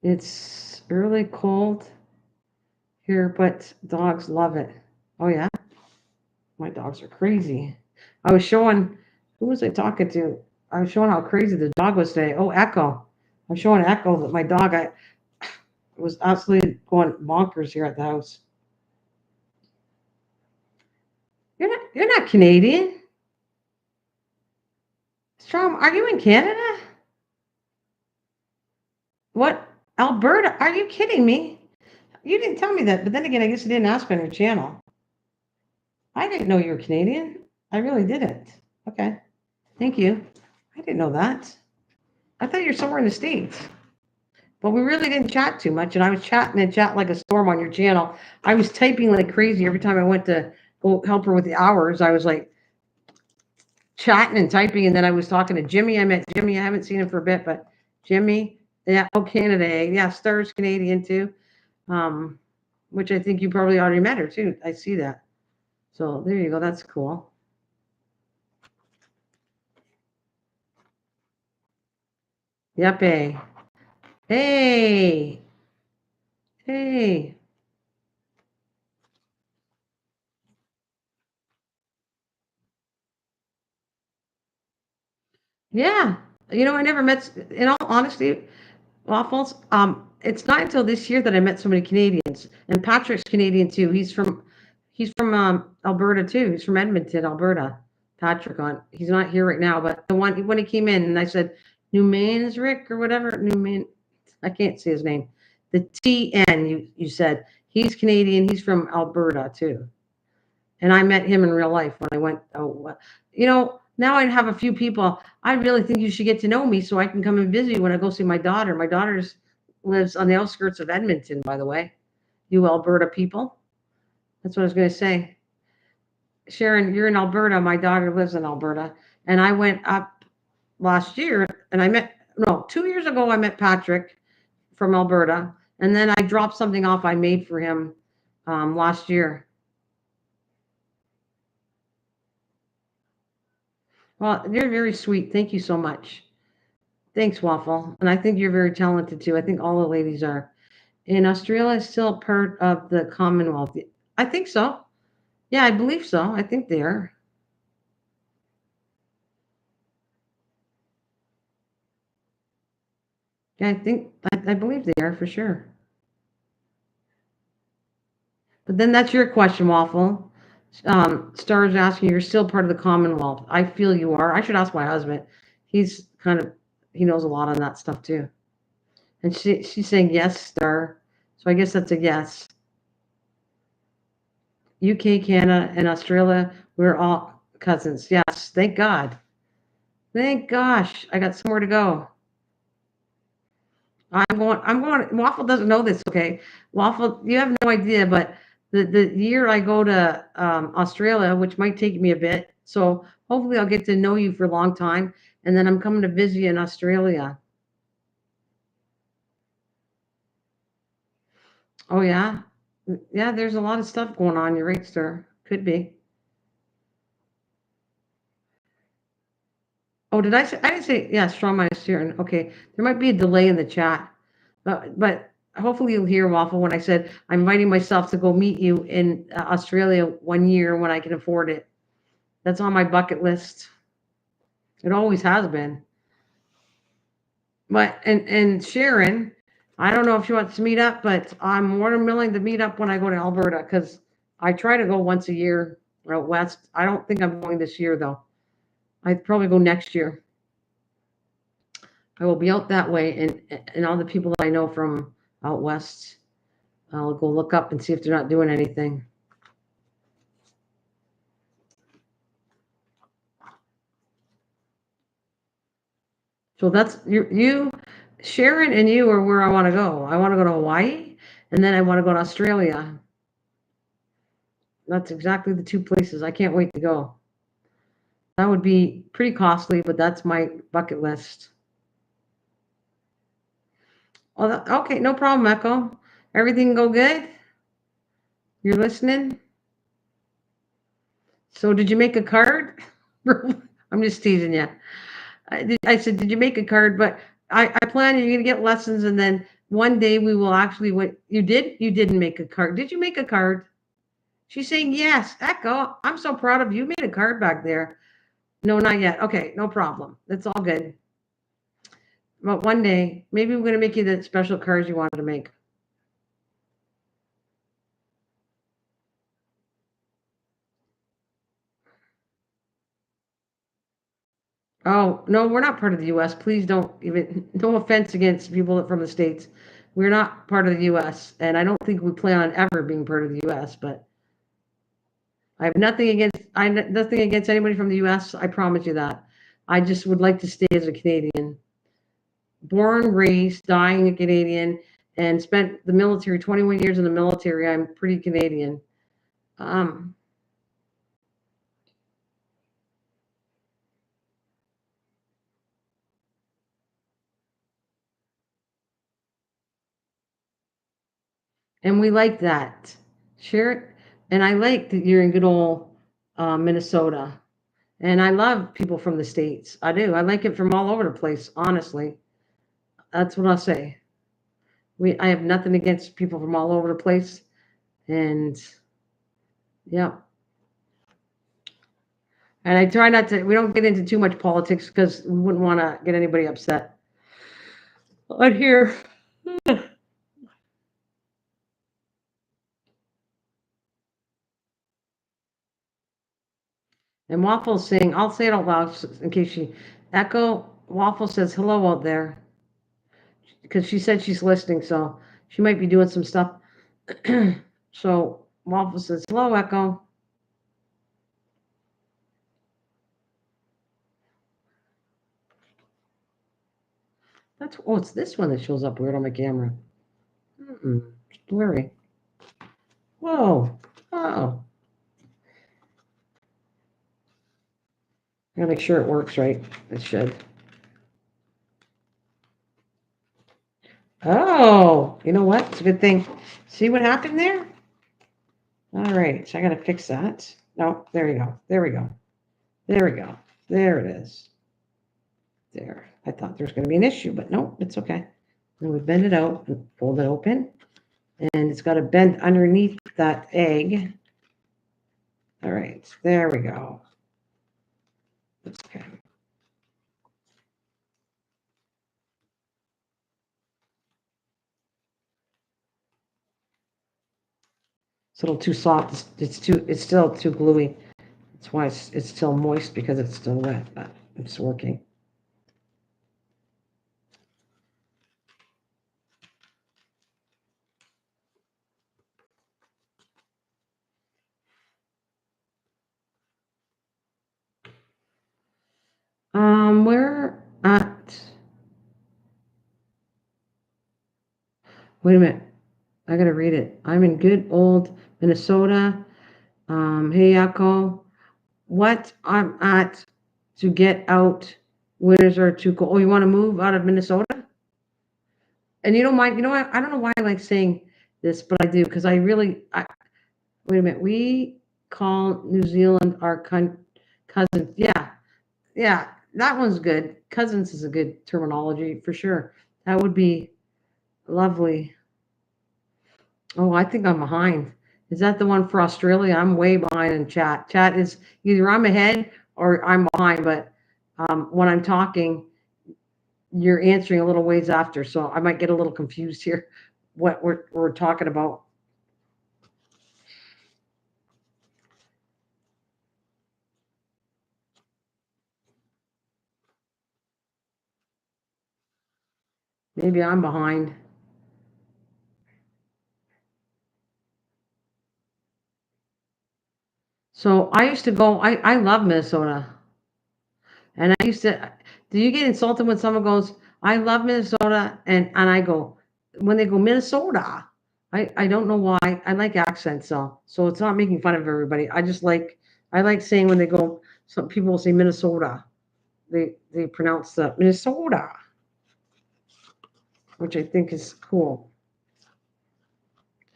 It's early cold here, but dogs love it. Oh, yeah? My dogs are crazy. I was showing, who was I talking to? I was showing how crazy the dog was today. Oh, Echo. I'm showing Echo that my dog, I was absolutely going bonkers here at the house. You're not Canadian. Strom, are you in Canada? What? Alberta? Are you kidding me? You didn't tell me that, but then again, I guess I didn't ask on your channel. I didn't know you were Canadian. I really didn't. Okay. Thank you. I didn't know that. I thought you were somewhere in the States. But we really didn't chat too much, and I was chatting and chat like a storm on your channel. I was typing like crazy every time I went to go help her with the hours. I was like chatting and typing, and then I was talking to Jimmy. I met Jimmy. I haven't seen him for a bit, but Jimmy, yeah, oh, Canada, yeah, Star's Canadian too, which I think you probably already met her too. I see that. So there you go. That's cool. Yep. Hey. Hey. Hey. Yeah. I never met, in all honesty, Waffles. It's not until this year that I met so many Canadians, and Patrick's Canadian too. He's from Alberta too. He's from Edmonton, Alberta. Patrick, he's not here right now, but the one when he came in, and I said Newman's Rick or whatever Newman. I can't say his name. The TN. You said he's Canadian. He's from Alberta too, and I met him in real life when I went. Oh, now I have a few people. I really think you should get to know me so I can come and visit you when I go see my daughter. My daughter's lives on the outskirts of Edmonton, by the way. You Alberta people. That's what I was going to say. Sharon, you're in Alberta. My daughter lives in Alberta. And I went up last year and no, 2 years ago, I met Patrick from Alberta. And then I dropped something off I made for him last year. Well, you're very sweet. Thank you so much. Thanks, Waffle. And I think you're very talented too. I think all the ladies are. And Australia is still part of the Commonwealth. I think so. Yeah, I believe so. I think they are. Yeah, I believe they are for sure. But then that's your question, Waffle. Star's asking, you're still part of the Commonwealth. I feel you are. I should ask my husband. He's he knows a lot on that stuff too. And she's saying yes, Star. So I guess that's a yes. UK, Canada, and Australia, we're all cousins. Yes, thank God. Thank gosh, I got somewhere to go. I'm going. Waffle doesn't know this, okay? Waffle, you have no idea, but the year I go to Australia, which might take me a bit, so hopefully I'll get to know you for a long time, and then I'm coming to visit you in Australia. Oh yeah, yeah. There's a lot of stuff going on. You're right, sir. Could be. Oh, did I say? I didn't say. Yeah, strong mind steering. Okay, there might be a delay in the chat, but hopefully you'll hear Waffle when I said I'm inviting myself to go meet you in Australia 1 year when I can afford it. That's on my bucket list. It always has been. But and Sharon, I don't know if she wants to meet up, but I'm more than willing to meet up when I go to Alberta because I try to go once a year out west. I don't think I'm going this year though. I'd probably go next year. I will be out that way, and all the people that I know from out west, I'll go look up and see if they're not doing anything. So that's you, Sharon, and you are where I want to go. I want to go to Hawaii, and then I want to go to Australia. That's exactly the two places I can't wait to go. That would be pretty costly, but that's my bucket list. Oh, okay, no problem, Echo. Everything go good? You're listening? So did you make a card? I'm just teasing you. I said, did you make a card? But I plan you're going to get lessons, and then one day we will actually. What you did? You didn't make a card. Did you make a card? She's saying yes. Echo, I'm so proud of you. You made a card back there. No, not yet. Okay, no problem. That's all good. But one day, maybe we're going to make you the special cards you wanted to make. Oh, no, we're not part of the U.S. Please don't even, no offense against people from the States. We're not part of the U.S. And I don't think we plan on ever being part of the U.S., but I have nothing against anybody from the U.S. I promise you that. I just would like to stay as a Canadian. Born, raised, dying a Canadian, and spent the military, 21 years in the military. I'm pretty Canadian. Um, And we like that. Share it. And I like that you're in good old Minnesota. And I love people from the States. I do. I like it from all over the place, honestly. That's what I'll say. I have nothing against people from all over the place. And yeah. And I try not to, we don't get into too much politics because we wouldn't want to get anybody upset. But here, and Waffle's saying, I'll say it out loud in case she, Echo, Waffle says hello out there because she said she's listening, so she might be doing some stuff. So Waffle says, hello, Echo. It's this one that shows up weird on my camera. It's blurry. Whoa. Oh. I gotta make sure it works right. It should. Oh, you know what? It's a good thing. See what happened there? All right, so I gotta fix that. No, there you go. There we go. There we go. There it is. There. I thought there was gonna be an issue, but no, it's okay. And we bend it out and fold it open. And it's got to bend underneath that egg. All right, there we go. That's okay. It's a little too soft. It's still too gluey. That's why it's still moist because it's still wet, but it's working. We're at. Wait a minute. I gotta read it. I'm in good old Minnesota. Hey, Yako. What I'm at to get out. Winters are too cold. Oh, you want to move out of Minnesota? And you don't mind? You know what? I don't know why I like saying this, but I do because I really. Wait a minute. We call New Zealand our cousins. Yeah, yeah. That one's good. Cousins is a good terminology for sure. That would be lovely. Oh, I think I'm behind. Is that the one for Australia? I'm way behind in chat. Chat is either I'm ahead or I'm behind, but when I'm talking, you're answering a little ways after, so I might get a little confused here what we're talking about. Maybe I'm behind. So I used to go, I love Minnesota. And I used to, do you get insulted when someone goes, I love Minnesota? And I go, when they go, Minnesota, I don't know why. I like accents, so it's not making fun of everybody. I like saying when they go, some people will say Minnesota. They pronounce the Minnesota, which I think is cool.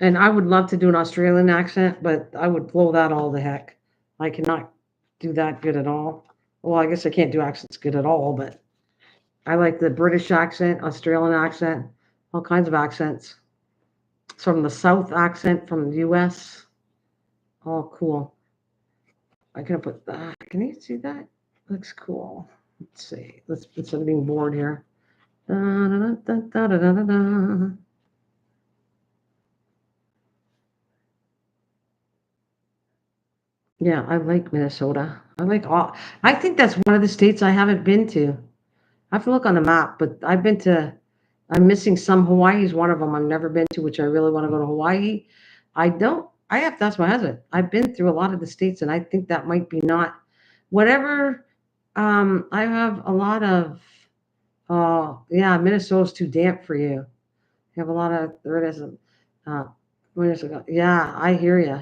And I would love to do an Australian accent, but I would blow that all the heck. I cannot do that good at all. Well, I guess I can't do accents good at all, but I like the British accent, Australian accent, all kinds of accents. From the South accent from the US. All cool. I can put that. Can you see that? Looks cool. Let's see. Let's instead of being bored here. Da, da, da, da, da, da, da, da. Yeah, I like Minnesota. I think that's one of the states I haven't been to. I have to look on the map, but I'm missing some. Hawaii is one of them I've never been to, which I really want to go to Hawaii. I have to ask my husband. I've been through a lot of the states, and I think that might be not whatever. I have a lot of, yeah, Minnesota's too damp for you. You have a lot of, there it is. Uh, Minnesota. Yeah, I hear you.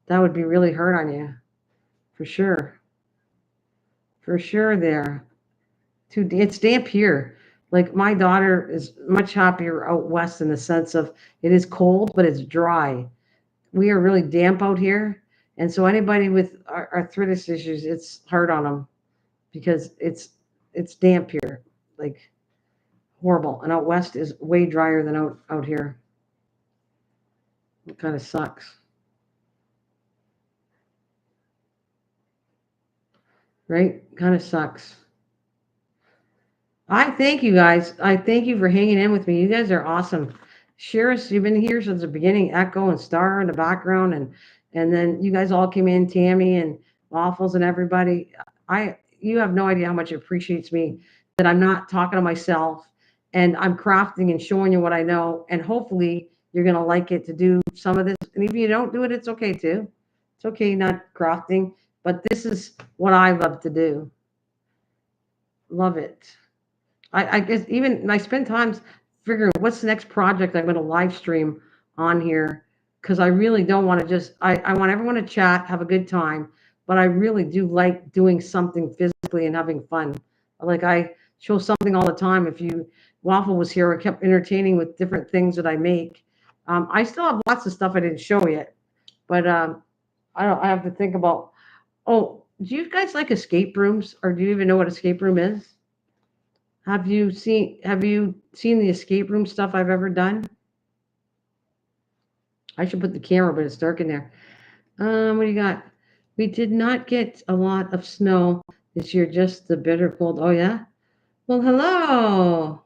That would be really hard on you, for sure. For sure there. It's damp here. Like my daughter is much happier out west in the sense of it is cold, but it's dry. We are really damp out here, and so anybody with arthritis issues, it's hard on them because it's damp here, like horrible. And out west is way drier than out here. It kind of sucks, right? Kind of sucks. I thank you guys. I thank you for hanging in with me. You guys are awesome. Sheris, you've been here since the beginning. Echo and Star in the background, and then you guys all came in. Tammy and Waffles and everybody. You have no idea how much it appreciates me that I'm not talking to myself and I'm crafting and showing you what I know. And hopefully you're gonna like it to do some of this. And if you don't do it, it's okay too. It's okay not crafting, but this is what I love to do. Love it. I guess even I spend times figuring what's the next project I'm going to live stream on here because I really don't want to just I want everyone to chat, have a good time, but I really do like doing something physically and having fun. Like I show something all the time. If you Waffle was here, I kept entertaining with different things that I make. I still have lots of stuff I didn't show yet, but I don't. I have to think about. Oh, do you guys like escape rooms, or do you even know what escape room is? Have you seen the escape room stuff I've ever done? I should put the camera, but it's dark in there. What do you got? We did not get a lot of snow this year, just the bitter cold. Oh yeah? Well, hello.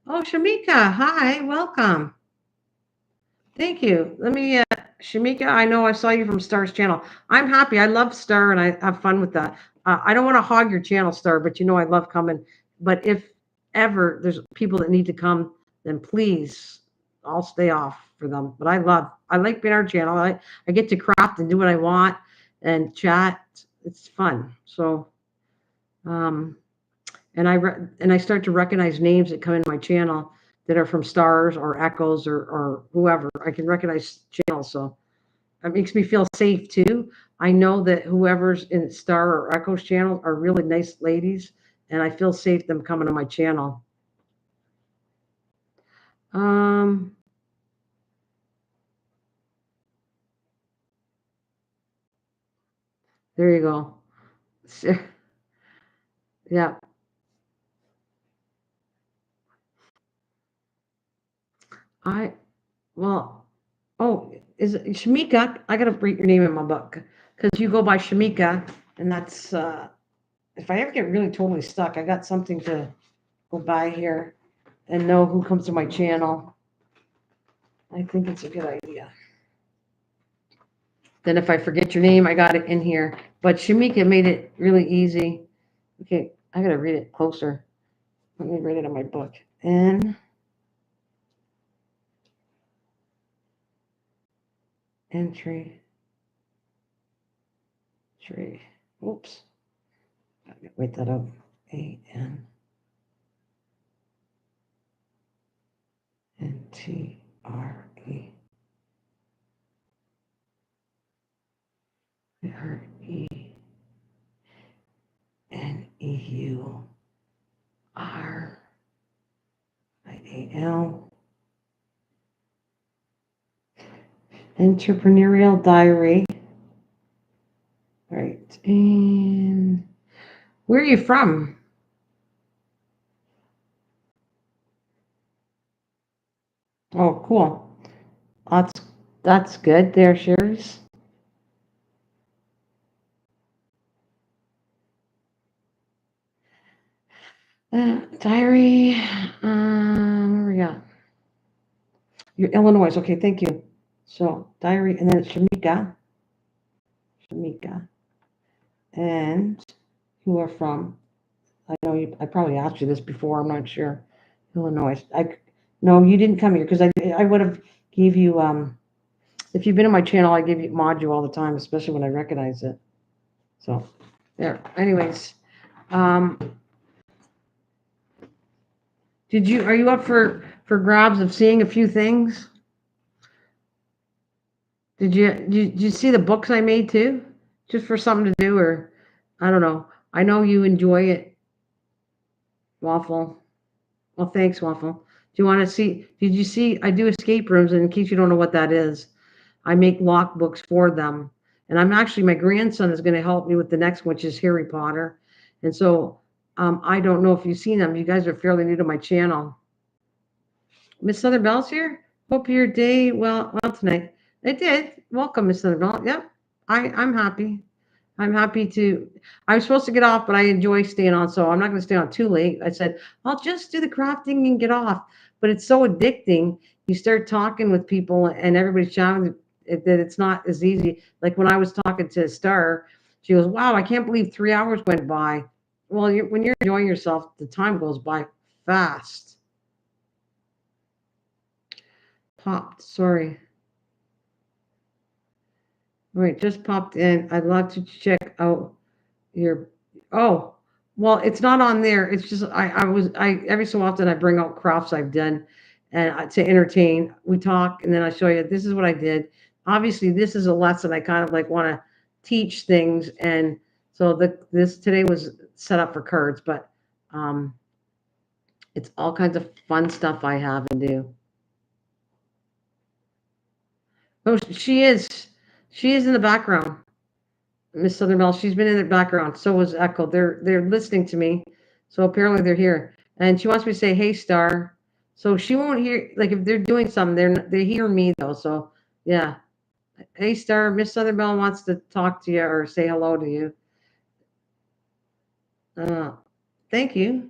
Oh, Shamika, hi, welcome. Thank you. Let me, Shamika, I know I saw you from Star's channel. I'm happy. I love Star and I have fun with that. I don't want to hog your channel, Star, but you know I love coming. But if ever there's people that need to come, then please, I'll stay off for them. But I like being our channel. I get to craft and do what I want and chat. It's fun. So, um, and I start to recognize names that come in my channel that are from stars or echoes or whoever. I can recognize channels, so it makes me feel safe too. I know that whoever's in star or echoes channel are really nice ladies, and I feel safe them coming to my channel. Um, there you go. Yeah, I well. Oh, is it Shamika? I gotta write your name in my book because you go by Shamika, and that's if I ever get really totally stuck, I got something to go by here and know who comes to my channel. I think it's a good idea. Then if I forget your name, I got it in here. But Shamika made it really easy. Okay, I gotta read it closer. Let me read it in my book. N entry tree. Oops. Gotta wait that up. ANNTRE RENEURIAL. Entrepreneurial Diary. Right. And where are you from? Oh, cool. That's that's good there, Sherry's. Diary. Where we got? You're Illinois. Okay, thank you. So diary, and then it's Shamika. Shamika. And who are from? I know you. I probably asked you this before. I'm not sure. Illinois. I no, you didn't come here because I would have gave you if you've been on my channel, I give you mod you all the time, especially when I recognize it. So there. Anyways, um, did you are you up for grabs of seeing a few things? Did you see the books I made too? Just for something to do, or I don't know. I know you enjoy it, Waffle. Well, thanks, Waffle. Do you want to see? Did you see? I do escape rooms, and in case you don't know what that is, I make lock books for them. And I'm actually, my grandson is going to help me with the next, which is Harry Potter. And so I don't know if you've seen them. You guys are fairly new to my channel. Miss Southern Bell's here. Hope your day well tonight. It did. Welcome, Miss Southern Bell. Yep. I'm happy. I'm happy to. I was supposed to get off, but I enjoy staying on, so I'm not going to stay on too late. I said I'll just do the crafting and get off, but it's so addicting. You start talking with people, and everybody's shouting that it's not as easy. Like when I was talking to Star, she goes, "Wow, I can't believe 3 hours went by." Well, when you're enjoying yourself, the time goes by fast. Popped. Sorry. Wait, just popped in. I'd love to check out your. Oh, well, it's not on there. It's just I every so often I bring out crafts I've done, and to entertain. We talk, and then I show you this is what I did. Obviously, this is a lesson I kind of like want to teach things, and so this today was set up for cards, but um, it's all kinds of fun stuff I have and do. Oh, she is in the background. Miss Southern Bell, she's been in the background. So was Echo. They're listening to me. So apparently they're here. And she wants me to say, "Hey, Star." So she won't hear like if they're doing something, they hear me though. So yeah. Hey, Star, Miss Southern Bell wants to talk to you or say hello to you. Uh, thank you.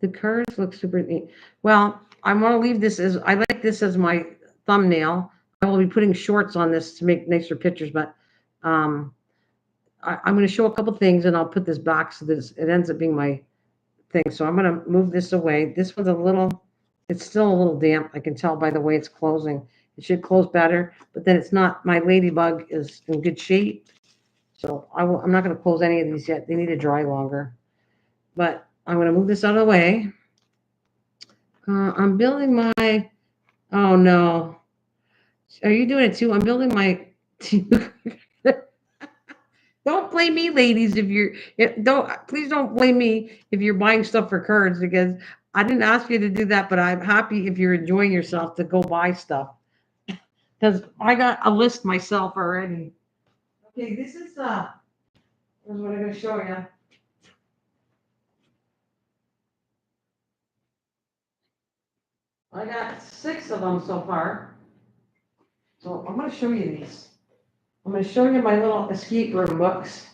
The cards look super neat. Well, I'm gonna leave this as I like this as my thumbnail. I will be putting shorts on this to make nicer pictures, but um I'm going to show a couple things and I'll put this back so that it ends up being my thing. So I'm going to move this away. This one's a little, it's still a little damp. I can tell by the way it's closing. It should close better, but then it's not, my ladybug is in good shape. So I'm not going to close any of these yet. They need to dry longer, but I'm going to move this out of the way. I'm building my, oh no. Are you doing it too? I'm building my, don't blame me, ladies. Don't please don't blame me if you're buying stuff for cards because I didn't ask you to do that, but I'm happy if you're enjoying yourself to go buy stuff because I got a list myself already. Okay, here's what I'm going to show you. I got 6 of them so far, so I'm going to show you these. I'm going to show you my little escape room books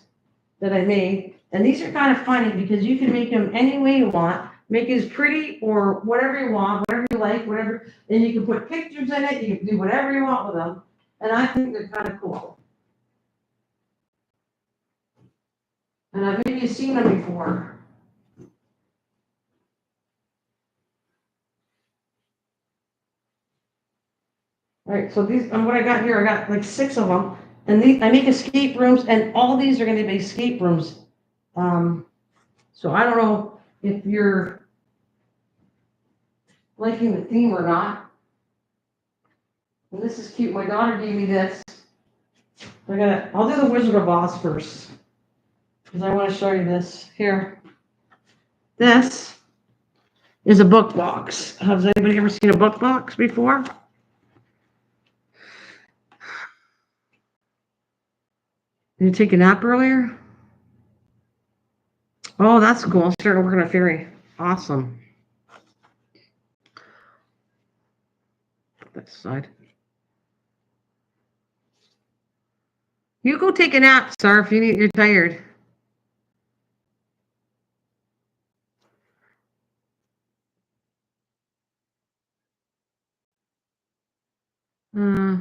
that I made. And these are kind of funny because you can make them any way you want. Make it as pretty or whatever you want, whatever you like, whatever. And you can put pictures in it. You can do whatever you want with them. And I think they're kind of cool. And I've maybe seen them before. All right, so these, and what I got here, I got like 6 of them. And these, I make escape rooms, and all these are going to be escape rooms. Um, so I don't know if you're liking the theme or not. And this is cute. My daughter gave me this. I'll do the Wizard of Oz first because I want to show you this. Here, this is a book box. Has anybody ever seen a book box before? Did you take a nap earlier? Oh, that's cool. I started working on a fairy. Awesome. That side. You go take a nap, sir, if you're tired. Uh,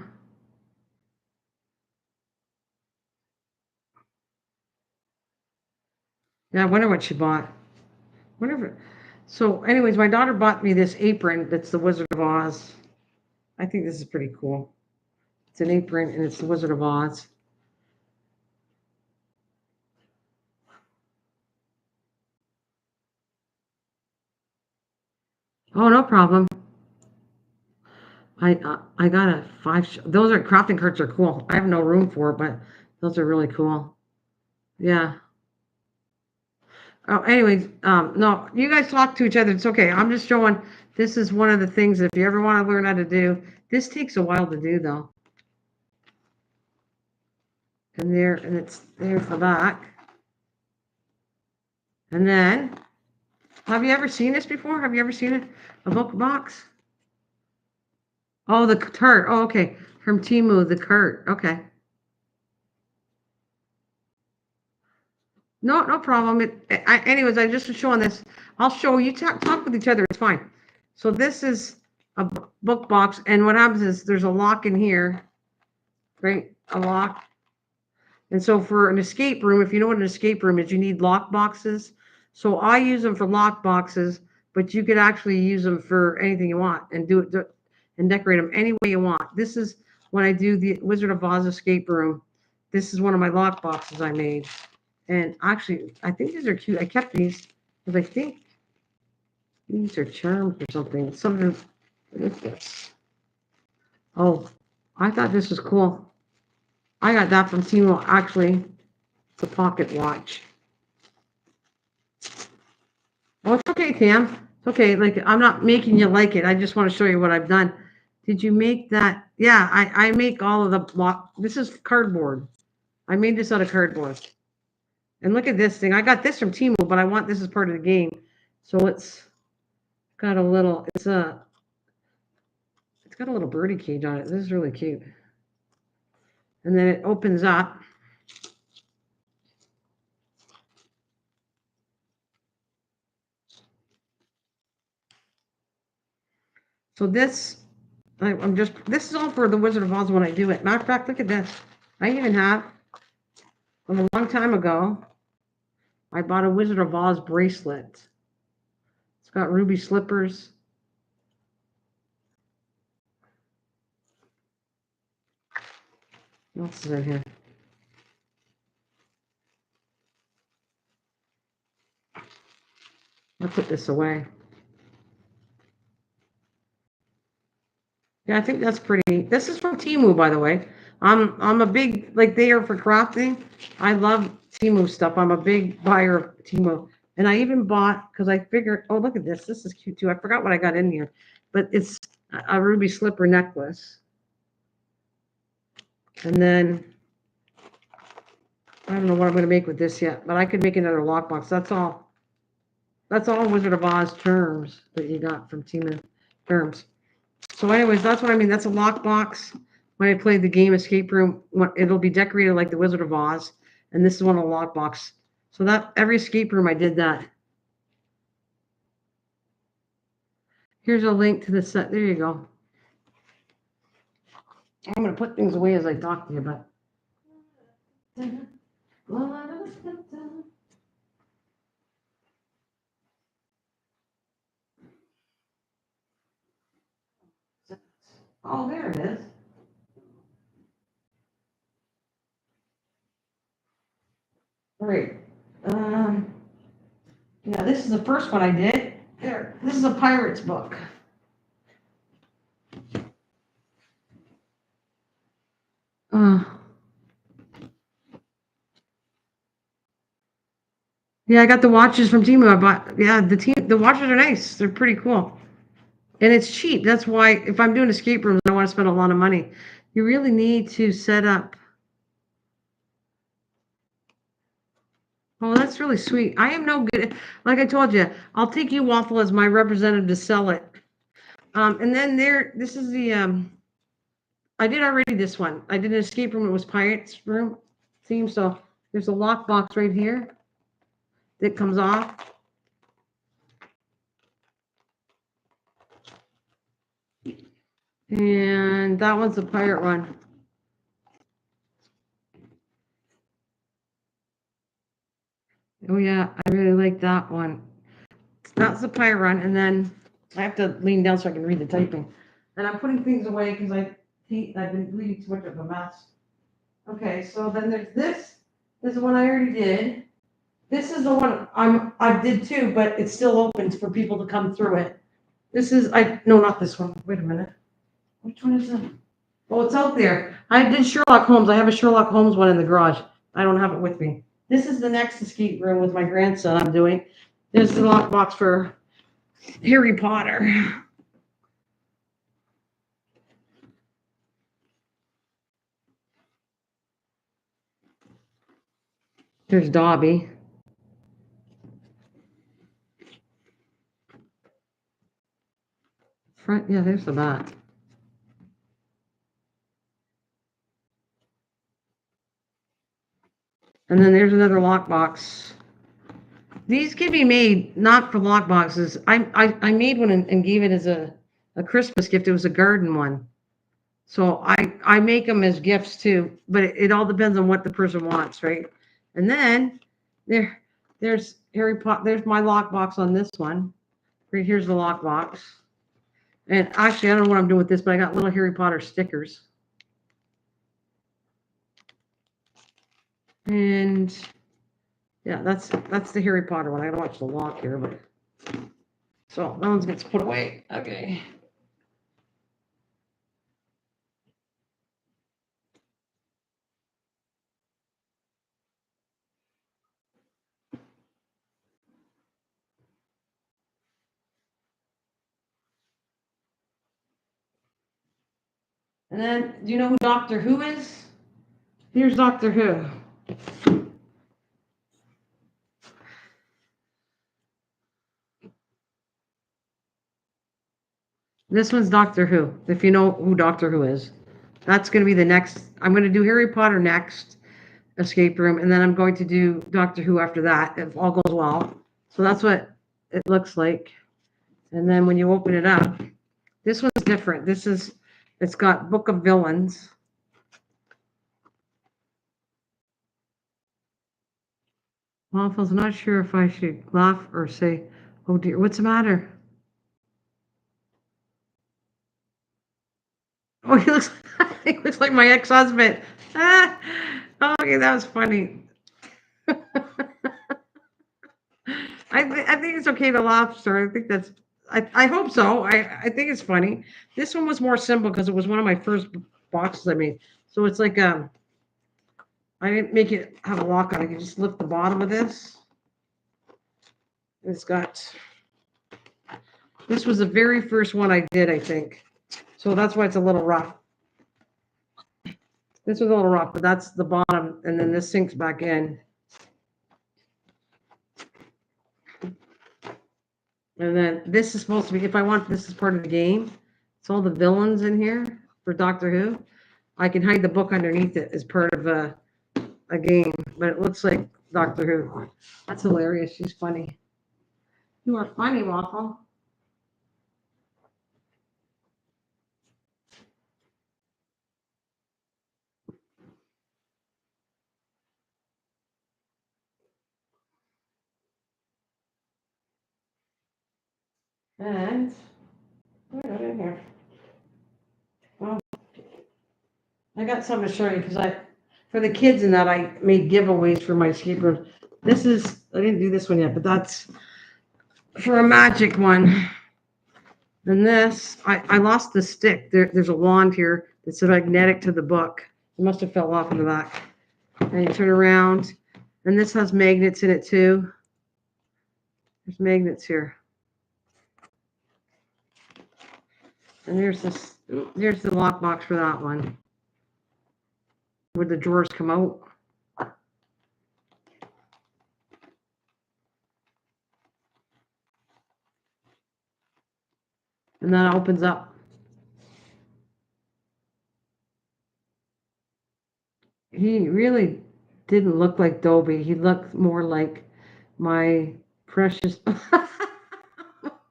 yeah, I wonder what she bought. Whatever. So, anyways, my daughter bought me this apron that's the Wizard of Oz. I think this is pretty cool. It's an apron and it's the Wizard of Oz. Oh, no problem. I got a 5. Those are crafting carts are cool. I have no room for it, but those are really cool. Yeah. Oh, anyways, no, you guys talk to each other. It's okay. I'm just showing. This is one of the things. If you ever want to learn how to do, this takes a while to do, though. And it's there for that. And then, have you ever seen this before? Have you ever seen it? A book box? Oh, the cart. Oh, okay. From Temu, the cart. Okay. No, no problem. Anyways, I just was showing this. I'll show you. Talk with each other. It's fine. So this is a book box, and what happens is there's a lock in here, right? A lock. And so for an escape room, if you know what an escape room is, you need lock boxes. So I use them for lock boxes, but you could actually use them for anything you want and do it and decorate them any way you want. This is when I do the Wizard of Oz escape room. This is one of my lock boxes I made. And actually, I think these are cute. I kept these because I think these are charms or something. Something. What is this? Oh, I thought this was cool. I got that from Temu. Actually, it's a pocket watch. Oh, it's okay, Tam. It's okay. Like, I'm not making you like it. I just want to show you what I've done. Did you make that? Yeah, I make all of the block. This is cardboard. I made this out of cardboard. And look at this thing. I got this from Temu, but I want this as part of the game. So it's got a little, it's got a little birdie cage on it. This is really cute. And then it opens up. So this, this is all for the Wizard of Oz when I do it. Matter of fact, look at this. I even have, from a long time ago, I bought a Wizard of Oz bracelet. It's got ruby slippers. What else is in here? I'll put this away. Yeah, I think that's pretty. This is from Temu, by the way. I'm a big, like, they are for crafting. I love Temu stuff. I'm a big buyer of Temu. And I even bought, because I figured, oh, look at this. This is cute too. I forgot what I got in here. But it's a ruby slipper necklace. And then, I don't know what I'm going to make with this yet, but I could make another lockbox. That's all. That's all Wizard of Oz terms that you got from Temu terms. So anyways, that's what I mean. That's a lockbox. When I played the game Escape Room, it'll be decorated like the Wizard of Oz. And this is one of the lockbox. So that every escape room I did that. Here's a link to the set. There you go. I'm going to put things away as I talk to you, but. Oh, there it is. All right. Yeah, this is the first one I did. There. This is a pirate's book. Yeah, I got the watches from Temu. I bought. Yeah, the watches are nice. They're pretty cool, and it's cheap. That's why if I'm doing escape rooms, I want to spend a lot of money. You really need to set up. Oh, that's really sweet. I am no good. Like I told you, I'll take you waffle as my representative to sell it. And then this is the I did already this one. I did an escape room. It was Pirates Room theme. So there's a lockbox right here that comes off. And that one's a pirate one. Oh yeah, I really like that one. That's the pirate run, and then I have to lean down so I can read the typing. And I'm putting things away because I've been leaving too much of a mess. Okay, so then there's this. This is one I already did. This is the one I did too, but it's still open for people to come through it. This is no, not this one. Wait a minute. Which one is it? Oh, it's out there. I did Sherlock Holmes. I have a Sherlock Holmes one in the garage. I don't have it with me. This is the next escape room with my grandson I'm doing. There's the lockbox for Harry Potter. There's Dobby. Front, yeah, there's the bat. And then there's another lockbox. These can be made not for lockboxes. I made one and gave it as a Christmas gift. It was a garden one. So I make them as gifts too, but it all depends on what the person wants, right? And then there's Harry Potter. There's my lockbox on this one. Right here's the lockbox. And actually, I don't know what I'm doing with this, but I got little Harry Potter stickers. And yeah, that's the Harry Potter one. I gotta watch the lock here, but so that one gets put away. Okay. And then, do you know who Doctor Who is? Here's Doctor Who. This one's Doctor Who, if you know who Doctor Who is. That's going to be the next. I'm going to do Harry Potter next, escape room, and then I'm going to do Doctor Who after that, if all goes well. So that's what it looks like. And then when you open it up, this one's different. It's got Book of Villains. Waffles, not sure if I should laugh or say, oh dear, what's the matter? Oh, he looks like my ex-husband. Ah, okay, that was funny. I think it's okay to laugh, sir. I think that's, I hope so. I think it's funny. This one was more simple because it was one of my first boxes I made. So it's like, I didn't make it have a lock on it. I can just lift the bottom of this. It's got, this was the very first one I did, I think. So that's why it's a little rough. This was a little rough, but that's the bottom, and then this sinks back in. And then this is supposed to be, if I want, this is part of the game. It's all the villains in here for Doctor Who. I can hide the book underneath it as part of a game, but it looks like Doctor Who. That's hilarious. She's funny. You are funny, Waffle. And what do I got in here? Well, I got something to show you because for the kids and that, I made giveaways for my escape room. This is, I didn't do this one yet, but that's for a magic one. And this, I lost the stick. There's a wand here that's magnetic to the book. It must have fell off in the back. And you turn around, and this has magnets in it too. There's magnets here. And here's the lockbox for that one, where the drawers come out. And that opens up. He really didn't look like Dobie. He looked more like my precious.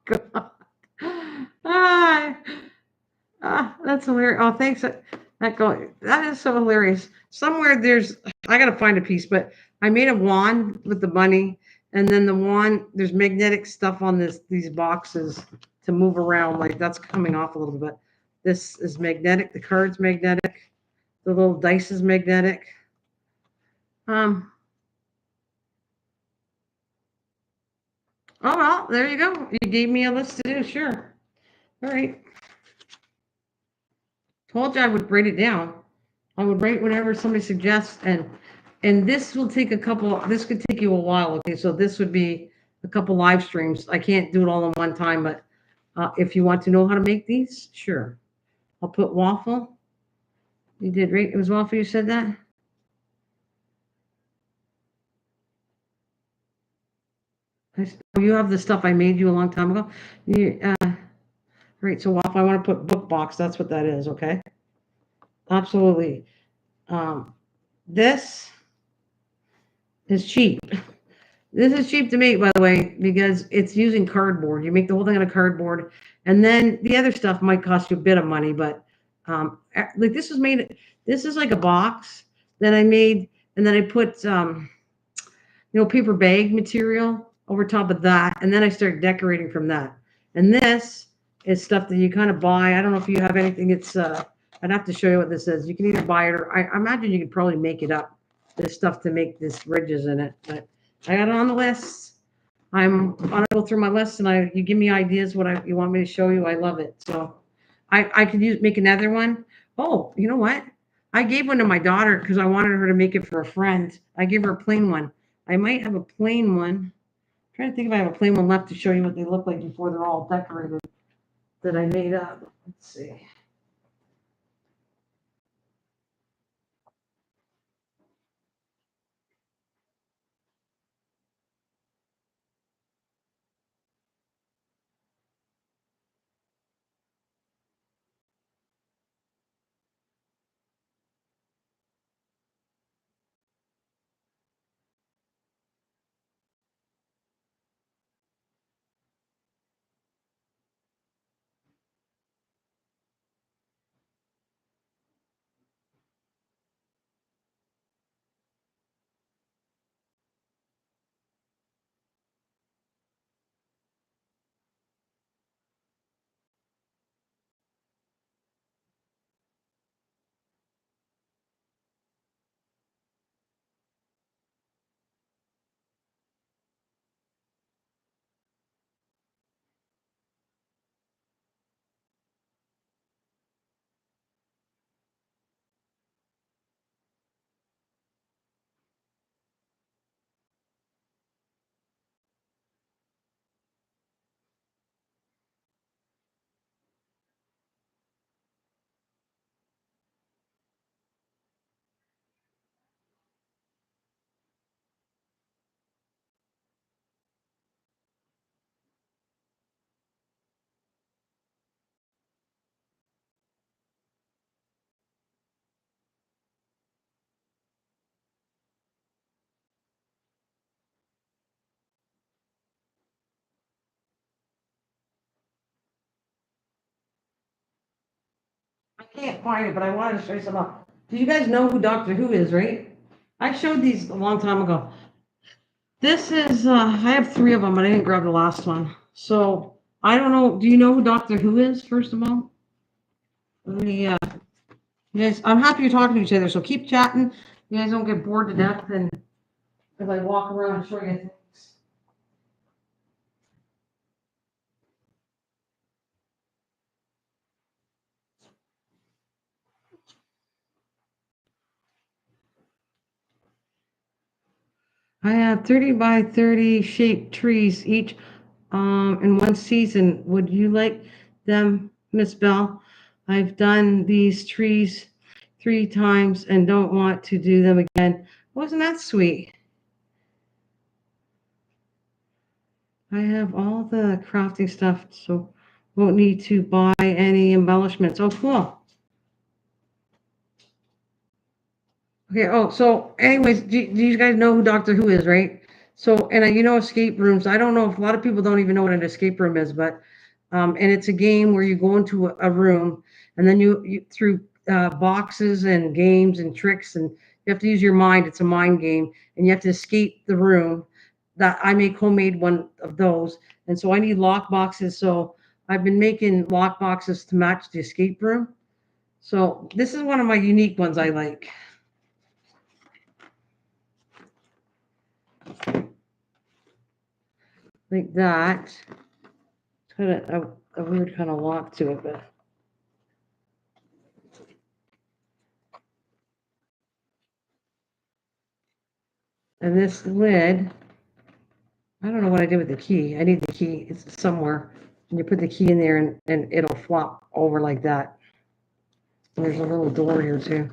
God. That's hilarious. Oh, thanks. That is so hilarious. Somewhere I gotta find a piece, but I made a wand with the bunny, and then the wand, there's magnetic stuff on these boxes to move around. Like that's coming off a little bit. This is magnetic. The card's magnetic. The little dice is magnetic. Oh well, there you go. You gave me a list to do. Sure. All right. Told you I would write it down. I would write whatever somebody suggests, and And this will take a couple. This could take you a while. Okay, so this would be a couple live streams. I can't do it all in one time, but if you want to know how to make these, sure. I'll put waffle. You did right. It was waffle. You said that. You have the stuff I made you a long time ago. You, right. So waffle. I want to put book box. That's what that is. Okay. Absolutely. Um, this is cheap. This is cheap to make, by the way, because it's using cardboard. You make the whole thing out of cardboard, and then the other stuff might cost you a bit of money. But like this was made. This is like a box that I made, and then I put paper bag material over top of that, and then I started decorating from that. And this is stuff that you kind of buy. I don't know if you have anything. It's I'd have to show you what this is. You can either buy it or I imagine you could probably make it up. This stuff to make this ridges in it, but I got it on the list. I'm gonna go through my list, and you give me ideas you want me to show you. I love it. So I could make another one. Oh, you know what? I gave one to my daughter because I wanted her to make it for a friend. I gave her a plain one. I might have a plain one. I'm trying to think if I have a plain one left to show you what they look like before they're all decorated that I made up. Let's see. I can't find it, but I wanted to show you something. Do you guys know who Doctor Who is, right? I showed these a long time ago. This is I have three of them, but I didn't grab the last one. So I don't know. Do you know who Doctor Who is, first of all? Let me yes, I'm happy you're talking to each other, so keep chatting. You guys don't get bored to death and as I walk around and show you things. I have 30 by 30 shaped trees each in one season. Would you like them, Miss Bell? I've done these trees 3 times and don't want to do them again. Wasn't that sweet? I have all the crafting stuff, so won't need to buy any embellishments. Oh, cool. Okay. Oh, so anyways, do you guys know who Doctor Who is, right? So, and escape rooms. I don't know if a lot of people don't even know what an escape room is, but and it's a game where you go into a room and then you through boxes and games and tricks and you have to use your mind. It's a mind game and you have to escape the room. That I make homemade one of those, and so I need lock boxes. So I've been making lock boxes to match the escape room. So this is one of my unique ones I like that. It's got a weird kind of lock to it, but And this lid, I don't know what I did with the key. I need the key. It's somewhere. And you put the key in there and it'll flop over like that. And there's a little door here too.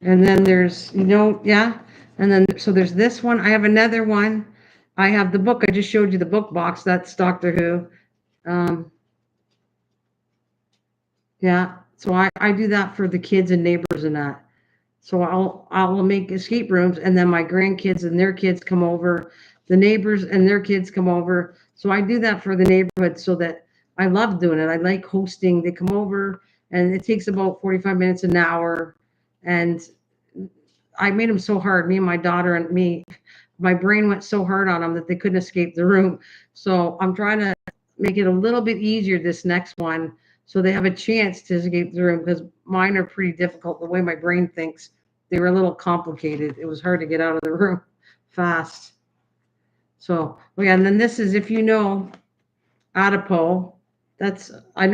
And then there's, yeah. And then, so there's this one. I have another one. I have the book. I just showed you the book box. That's Doctor Who. Yeah. So I do that for the kids and neighbors and that. So I'll make escape rooms, and then my grandkids and their kids come over, the neighbors and their kids come over. So I do that for the neighborhood, so that I love doing it. I like hosting. They come over, and it takes about 45 minutes, an hour, and I made them so hard. Me and my daughter and me, my brain went so hard on them that they couldn't escape the room. So I'm trying to make it a little bit easier this next one, so they have a chance to escape the room, because mine are pretty difficult. The way my brain thinks, they were a little complicated. It was hard to get out of the room fast. So, yeah, and then this is, if you know, Adipo. That's, I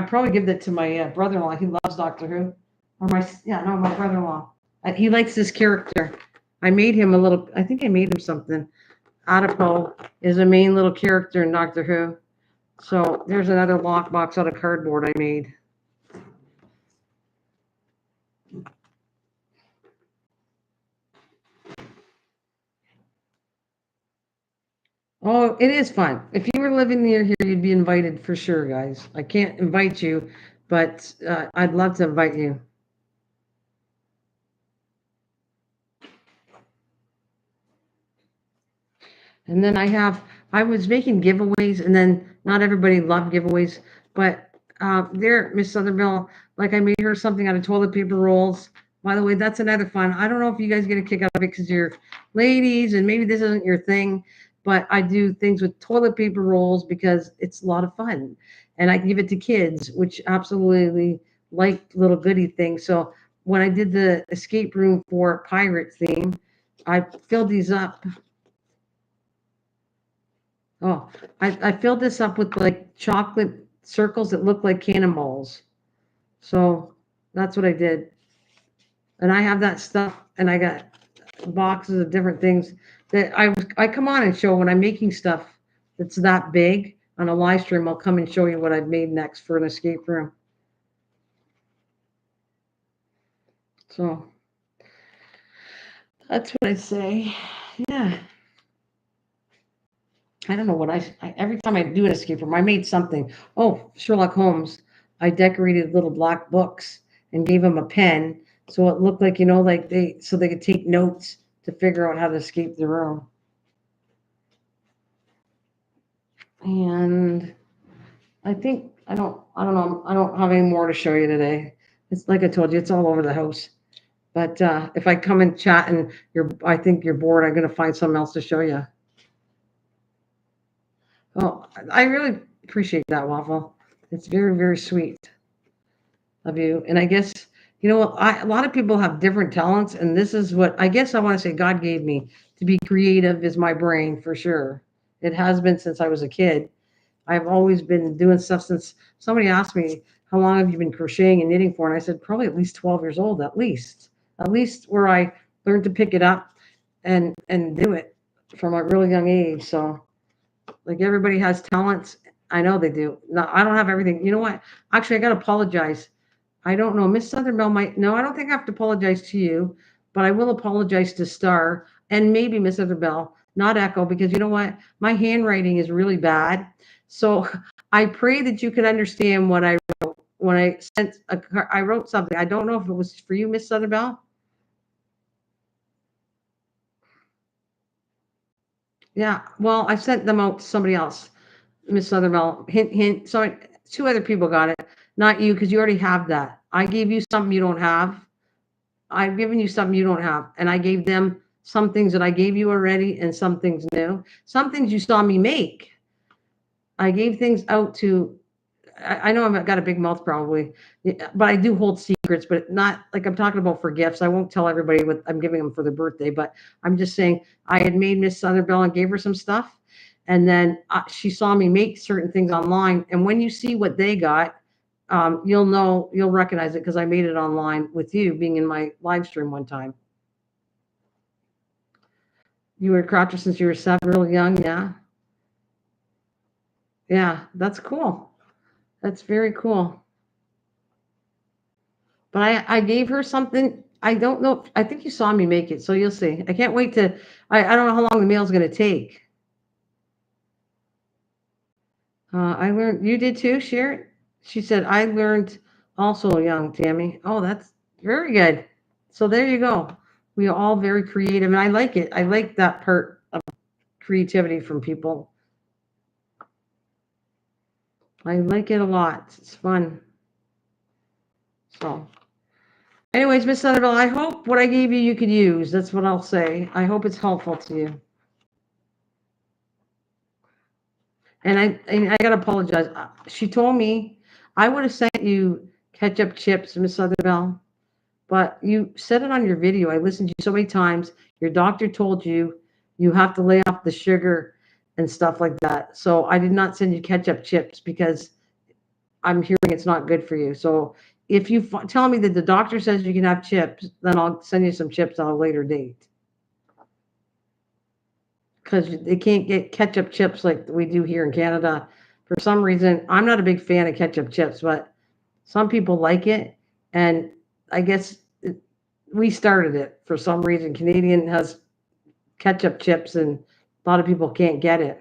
probably give that to my brother-in-law. He loves Doctor Who. Or my brother-in-law. He likes this character. I made him a little, I think I made him something. Adipo is a main little character in Doctor Who. So there's another lockbox out of cardboard I made. Oh, it is fun. If you were living near here, you'd be invited for sure, guys. I can't invite you, but I'd love to invite you. And then I was making giveaways, and then not everybody loved giveaways, but there, Miss Southerville, like I made her something out of toilet paper rolls. By the way, that's another fun. I don't know if you guys get a kick out of it because you're ladies and maybe this isn't your thing, but I do things with toilet paper rolls because it's a lot of fun. And I give it to kids, which absolutely like little goodie things. So when I did the escape room for pirate theme, I filled these up. Oh, I filled this up with like chocolate circles that look like cannonballs. So that's what I did. And I have that stuff, and I got boxes of different things that I come on and show when I'm making stuff that's that big on a live stream. I'll come and show you what I've made next for an escape room. So that's what I say. Yeah. I don't know what every time I do an escape room, I made something. Oh, Sherlock Holmes. I decorated little black books and gave them a pen, so it looked like, like so they could take notes to figure out how to escape the room. And I think I don't know. I don't have any more to show you today. It's like I told you, it's all over the house. But if I come and chat and I think you're bored, I'm gonna find something else to show you. Oh, I really appreciate that, Waffle. It's very, very sweet of you. And I guess, what, a lot of people have different talents, and this is what I guess I want to say God gave me. To be creative is my brain for sure. It has been since I was a kid. I've always been doing stuff since somebody asked me, how long have you been crocheting and knitting for? And I said, probably at least 12 years old, at least where I learned to pick it up and do it from a really young age. So, like, everybody has talents. I know they do. No, I don't have everything. You know what? Actually, I got to apologize. I don't know. Miss Southerville might. No, I don't think I have to apologize to you, but I will apologize to Star and maybe Miss Southerville, not Echo, because you know what? My handwriting is really bad. So I pray that you can understand what I wrote when I wrote something. I don't know if it was for you, Miss Southerville. Yeah. Well, I sent them out to somebody else. Miss Southerville. Hint, hint. So two other people got it, not you, because you already have that. I gave you something you don't have. I've given you something you don't have, and I gave them some things that I gave you already, and some things new. Some things you saw me make. I gave things out to. I know I've got a big mouth probably, but I do hold secrets, but not like I'm talking about for gifts. I won't tell everybody what I'm giving them for their birthday, but I'm just saying I had made Miss Southerville and gave her some stuff. And then she saw me make certain things online. And when you see what they got, you'll recognize it because I made it online with you being in my live stream one time. You were a croucher since you were 7, really young, yeah. Yeah, that's cool. That's very cool. But I gave her something. I don't know. I think you saw me make it, so you'll see. I can't wait to. I don't know how long the mail's going to take. I learned. You did too, Sharon? She said, I learned also young, Tammy. Oh, that's very good. So there you go. We are all very creative, and I like it. I like that part of creativity from people. I like it a lot. It's fun. So, anyways, Miss Sutherland, I hope what I gave you could use. That's what I'll say. I hope it's helpful to you. And I gotta apologize. She told me I would have sent you ketchup chips, Miss Sutherland, but you said it on your video. I listened to you so many times. Your doctor told you you have to lay off the sugar and stuff like that. So I did not send you ketchup chips because I'm hearing it's not good for you. So if you tell me that the doctor says you can have chips, then I'll send you some chips on a later date. Because they can't get ketchup chips like we do here in Canada. For some reason, I'm not a big fan of ketchup chips, but some people like it. And I guess we started it for some reason. Canadian has ketchup chips, and a lot of people can't get it.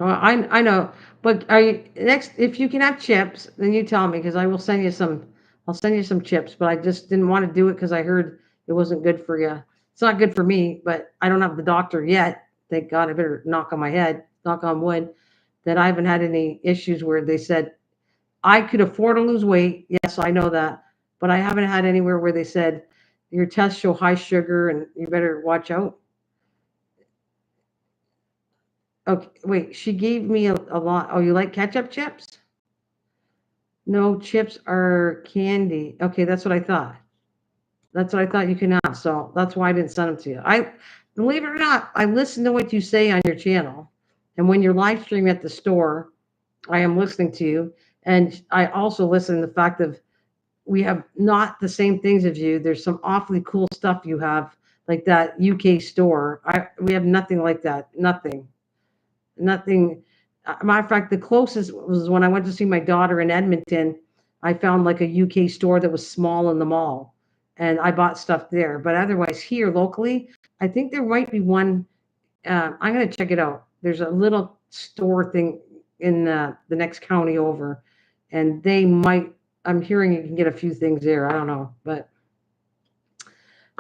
I know, but are you next? If you can have chips, then you tell me because I will send you some. I'll send you some chips, but I just didn't want to do it because I heard it wasn't good for you. It's not good for me, but I don't have the doctor yet. Thank God. I better knock on my head, knock on wood, that I haven't had any issues where they said I could afford to lose weight. Yes, I know that, but I haven't had anywhere where they said your tests show high sugar and you better watch out. Okay, wait, she gave me a lot. Oh, you like ketchup chips? No, chips are candy. Okay, that's what I thought. That's what I thought you can have. So that's why I didn't send them to you. I believe it or not, I listen to what you say on your channel. And when you're live streaming at the store, I am listening to you. And I also listen to the fact of we have not the same things as you. There's some awfully cool stuff you have, like that UK store. We have nothing like that. Nothing. Nothing. Matter of fact, the closest was when I went to see my daughter in Edmonton. I found like a UK store that was small in the mall, and I bought stuff there. But otherwise, here locally, I think there might be one. I'm gonna check it out. There's a little store thing in the next county over, and they might. I'm hearing you can get a few things there. I don't know, but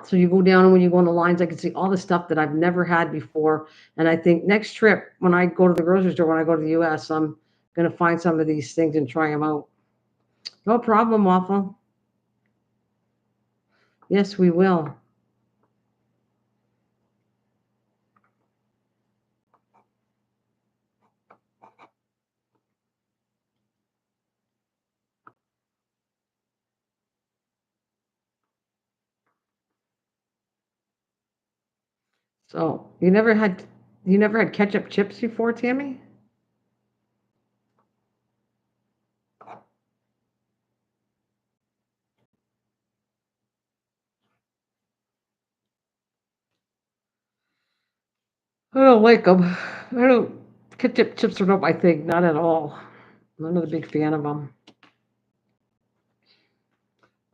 so you go down and when you go on the lines, I can see all the stuff that I've never had before. And I think next trip, when I go to the grocery store, when I go to the US, I'm going to find some of these things and try them out. No problem, Waffle. Yes, we will. So you never had ketchup chips before, Tammy? I don't like them. I don't. Ketchup chips are not my thing, not at all. I'm not a big fan of them.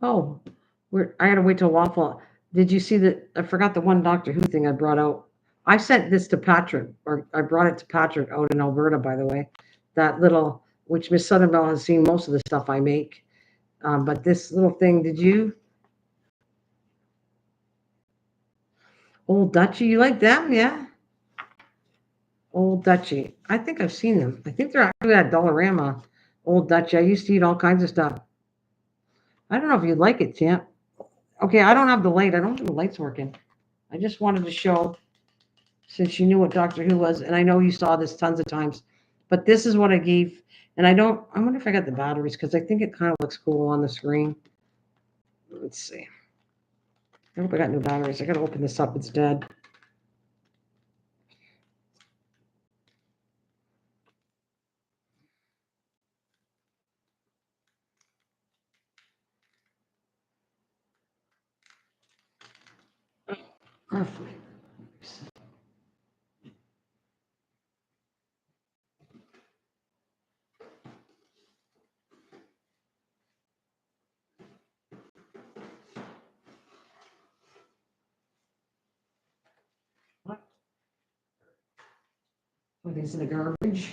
Oh, I gotta wait till waffle. Did you see that? I forgot the one Doctor Who thing I brought out. I sent this to Patrick, or I brought it to Patrick out in Alberta, by the way. That little, which Miss Southernbell has seen most of the stuff I make. But this little thing, did you? Old Dutchie, you like them? Yeah. Old Dutchie. I think I've seen them. I think they're actually at Dollarama. Old Dutchie. I used to eat all kinds of stuff. I don't know if you'd like it, champ. Okay, I don't have the light. I don't think the light's working. I just wanted to show since you knew what Doctor Who was, and I know you saw this tons of times. But this is what I gave, and I don't. I wonder if I got the batteries because I think it kind of looks cool on the screen. Let's see. I hope I got new batteries. I gotta open this up. It's dead. Perfect. What? Put these in the garbage.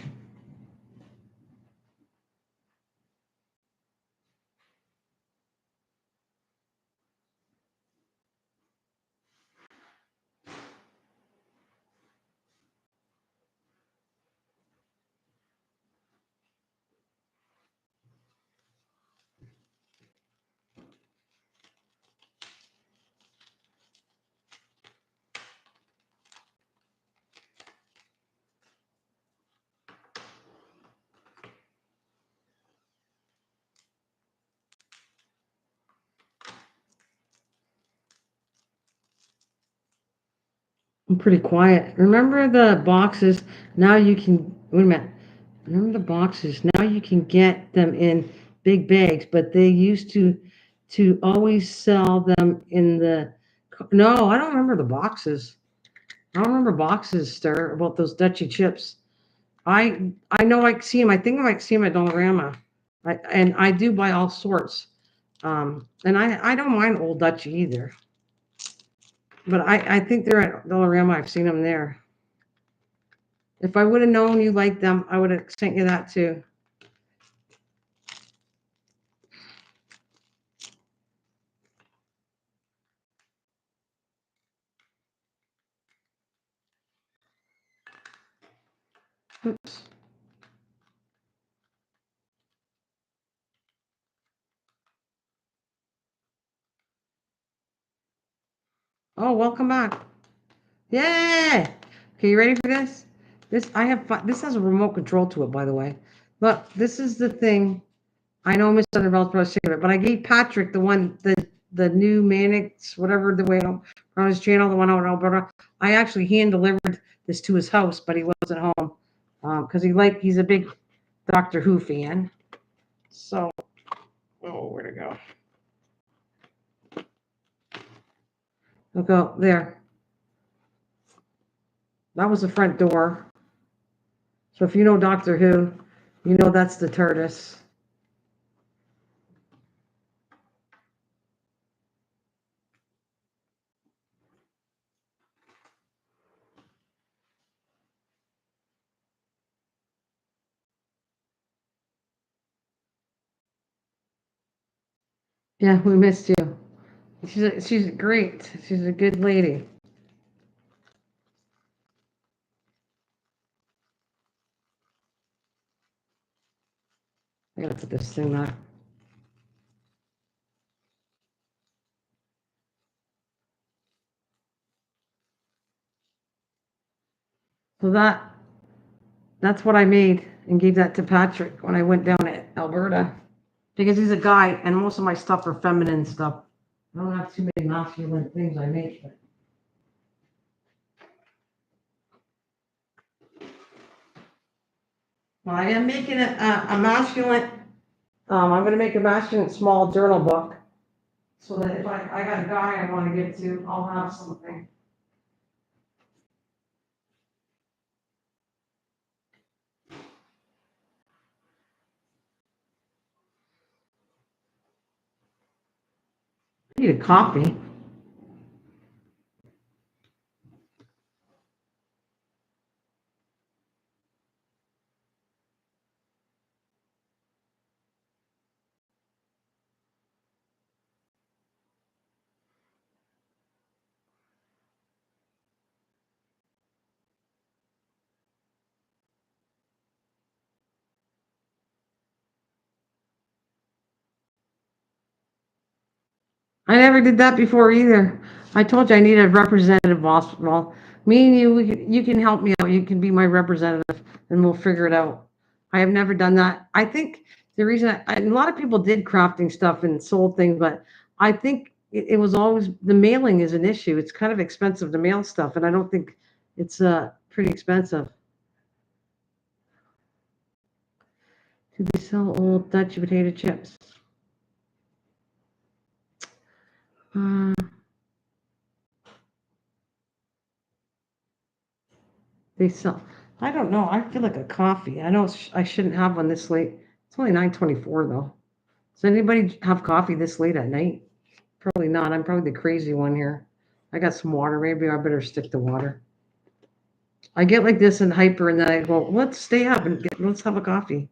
I'm pretty quiet. Remember the boxes? Now you can, wait a minute. Remember the boxes? Now you can get them in big bags, but they used to always sell them in the, no, I don't remember the boxes. I don't remember boxes, Stir, about those Dutchy chips. I know I see them. I think I might see them at Dollarama. And I do buy all sorts. And I don't mind Old Dutchy either. But I think they're at Dollarama. I've seen them there. If I would have known you liked them, I would have sent you that too. Oops. Oh, welcome back. Yay! Okay, you ready for this? This has a remote control to it, by the way. Look, this is the thing. I know Miss Thunderbolt's probably sick of it, but I gave Patrick the new Mannix, whatever the way on his channel, the one out in Alberta. I actually hand delivered this to his house, but he wasn't home because he's a big Doctor Who fan. So, oh, where'd it go? Look out there. That was the front door. So if you know Doctor Who, you know that's the TARDIS. Yeah, we missed you. She's great. She's a good lady. I gotta put this thing back. So that's what I made and gave that to Patrick when I went down to Alberta because he's a guy and most of my stuff are feminine stuff. I don't have too many masculine things I make. But well, I am making a masculine. I'm going to make a masculine small journal book so that if I got a guy I want to get to, I'll have something. I need a copy. I never did that before either. I told you I need a representative boss. Well, me and you can help me out. You can be my representative and we'll figure it out. I have never done that. I think the reason a lot of people did crafting stuff and sold things, but I think it was always the mailing is an issue. It's kind of expensive to mail stuff, and I don't think it's pretty expensive. Do they sell old Dutch potato chips? Uh, they sell. I don't know. I feel like a coffee. I know I shouldn't have one this late. It's only 9:24 though. Does anybody have coffee this late at night? Probably not. I'm probably the crazy one here. I got some water. Maybe I better stick to water. I get like this and hyper, and then I go, let's stay up and let's have a coffee.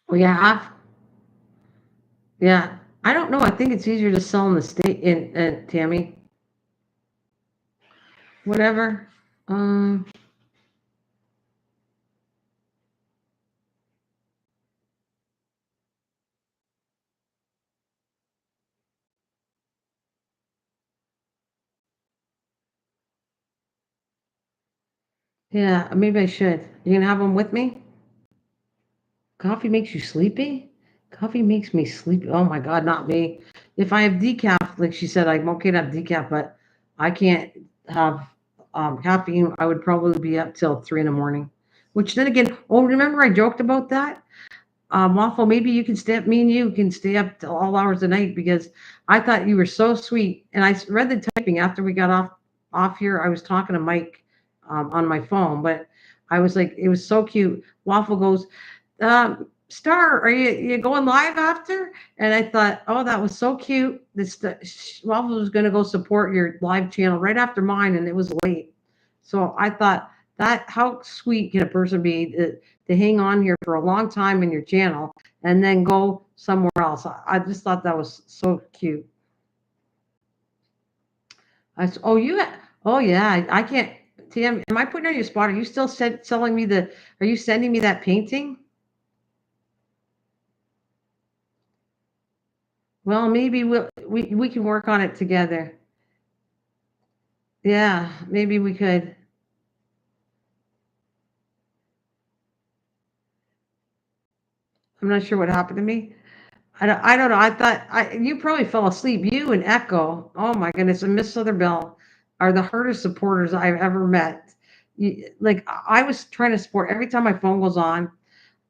Well, yeah, yeah. I don't know. I think it's easier to sell in the state in Tammy. Whatever. Um, yeah, maybe I should. You gonna have them with me? Coffee makes you sleepy? Coffee makes me sleepy. Oh my God, not me. If I have decaf, like she said, I'm okay to have decaf, but I can't have caffeine. I would probably be up till 3 in the morning. Which then again, oh, remember I joked about that? Waffle, maybe you can stay up. Me and you can stay up till all hours of the night because I thought you were so sweet. And I read the typing after we got off here. I was talking to Mike on my phone, but I was like, it was so cute. Waffle goes, Star, are you going live after? And I thought, oh, that was so cute. Waffle was going to go support your live channel right after mine, and it was late. So I thought that how sweet can a person be to hang on here for a long time in your channel and then go somewhere else. I just thought that was so cute. Oh, oh yeah, I can't. Tim, am I putting on your spot? Are you still selling me are you sending me that painting? Well, maybe we can work on it together. Yeah, maybe we could. I'm not sure what happened to me. I don't know. I thought you probably fell asleep. You and Echo. Oh my goodness, and Miss Sotherbell are the hardest supporters I've ever met. Like I was trying to support every time my phone goes on.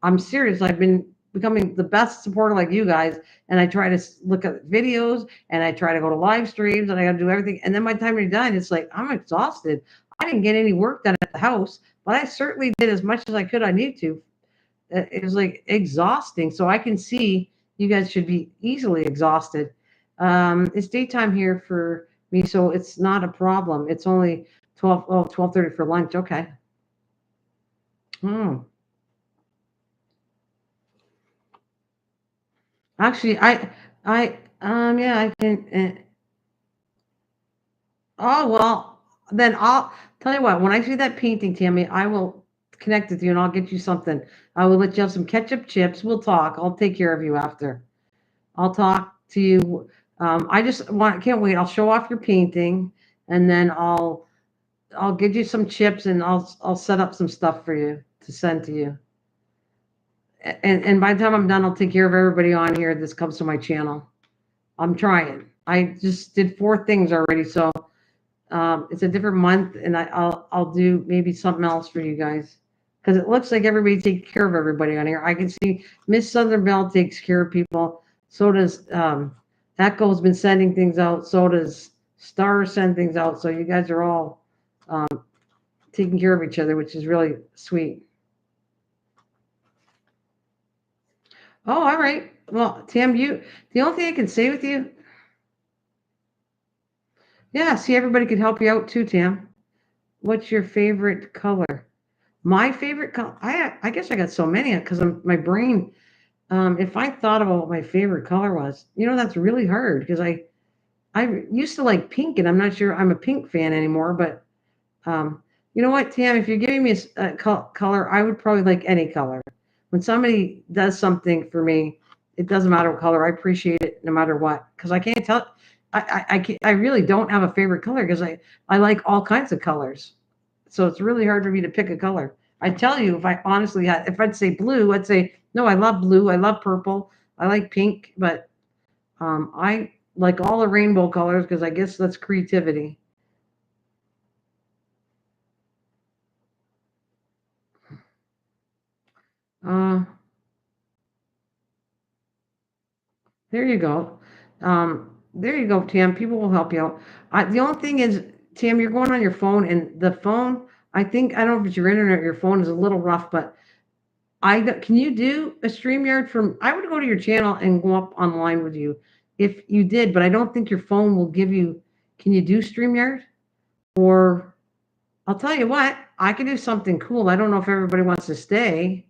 I'm serious. I've been becoming the best supporter like you guys, and I try to look at videos and I try to go to live streams and I got to do everything. And then by the time you're done, it's like I'm exhausted. I didn't get any work done at the house, but I certainly did as much as I could on YouTube. It was like exhausting. So I can see you guys should be easily exhausted. It's daytime here for me, so it's not a problem. It's only 12:30 for lunch. Okay. Hmm. Actually, yeah, I can. Oh well, then I'll tell you what. When I see that painting, Tammy, I will connect with you and I'll get you something. I will let you have some ketchup chips. We'll talk. I'll take care of you after. I'll talk to you. I just can't wait. I'll show off your painting, and then I'll give you some chips, and I'll set up some stuff for you to send to you. And by the time I'm done, I'll take care of everybody on here. This comes to my channel. I'm trying. I just did 4 things already, so it's a different month, and I'll do maybe something else for you guys because it looks like everybody takes care of everybody on here. I can see Miss Southern Belle takes care of people. So does Echo's been sending things out. So does Star send things out. So you guys are all um, taking care of each other, which is really sweet. Oh, all right. Well, Tam, the only thing I can say with you, yeah, see, everybody can help you out too, Tam. What's your favorite color? My favorite color, I guess I got so many because my brain. If I thought about what my favorite color was, that's really hard because I used to like pink, and I'm not sure I'm a pink fan anymore. But you know what, Tam? If you're giving me a color, I would probably like any color. When somebody does something for me, it doesn't matter what color. I appreciate it no matter what because I can't tell. I really don't have a favorite color because I like all kinds of colors. So it's really hard for me to pick a color. I tell you, if I honestly had, if I'd say blue, I'd say no. I love blue. I love purple. I like pink, but I like all the rainbow colors because I guess that's creativity. Uh, there you go. There you go, Tam. People will help you out. The only thing is, Tam, you're going on your phone, and the phone. I think I don't know if it's your internet or your phone is a little rough, but can you do a StreamYard from? I would go to your channel and go up online with you if you did, but I don't think your phone will give you. Can you do StreamYard? Or I'll tell you what, I could do something cool. I don't know if everybody wants to stay.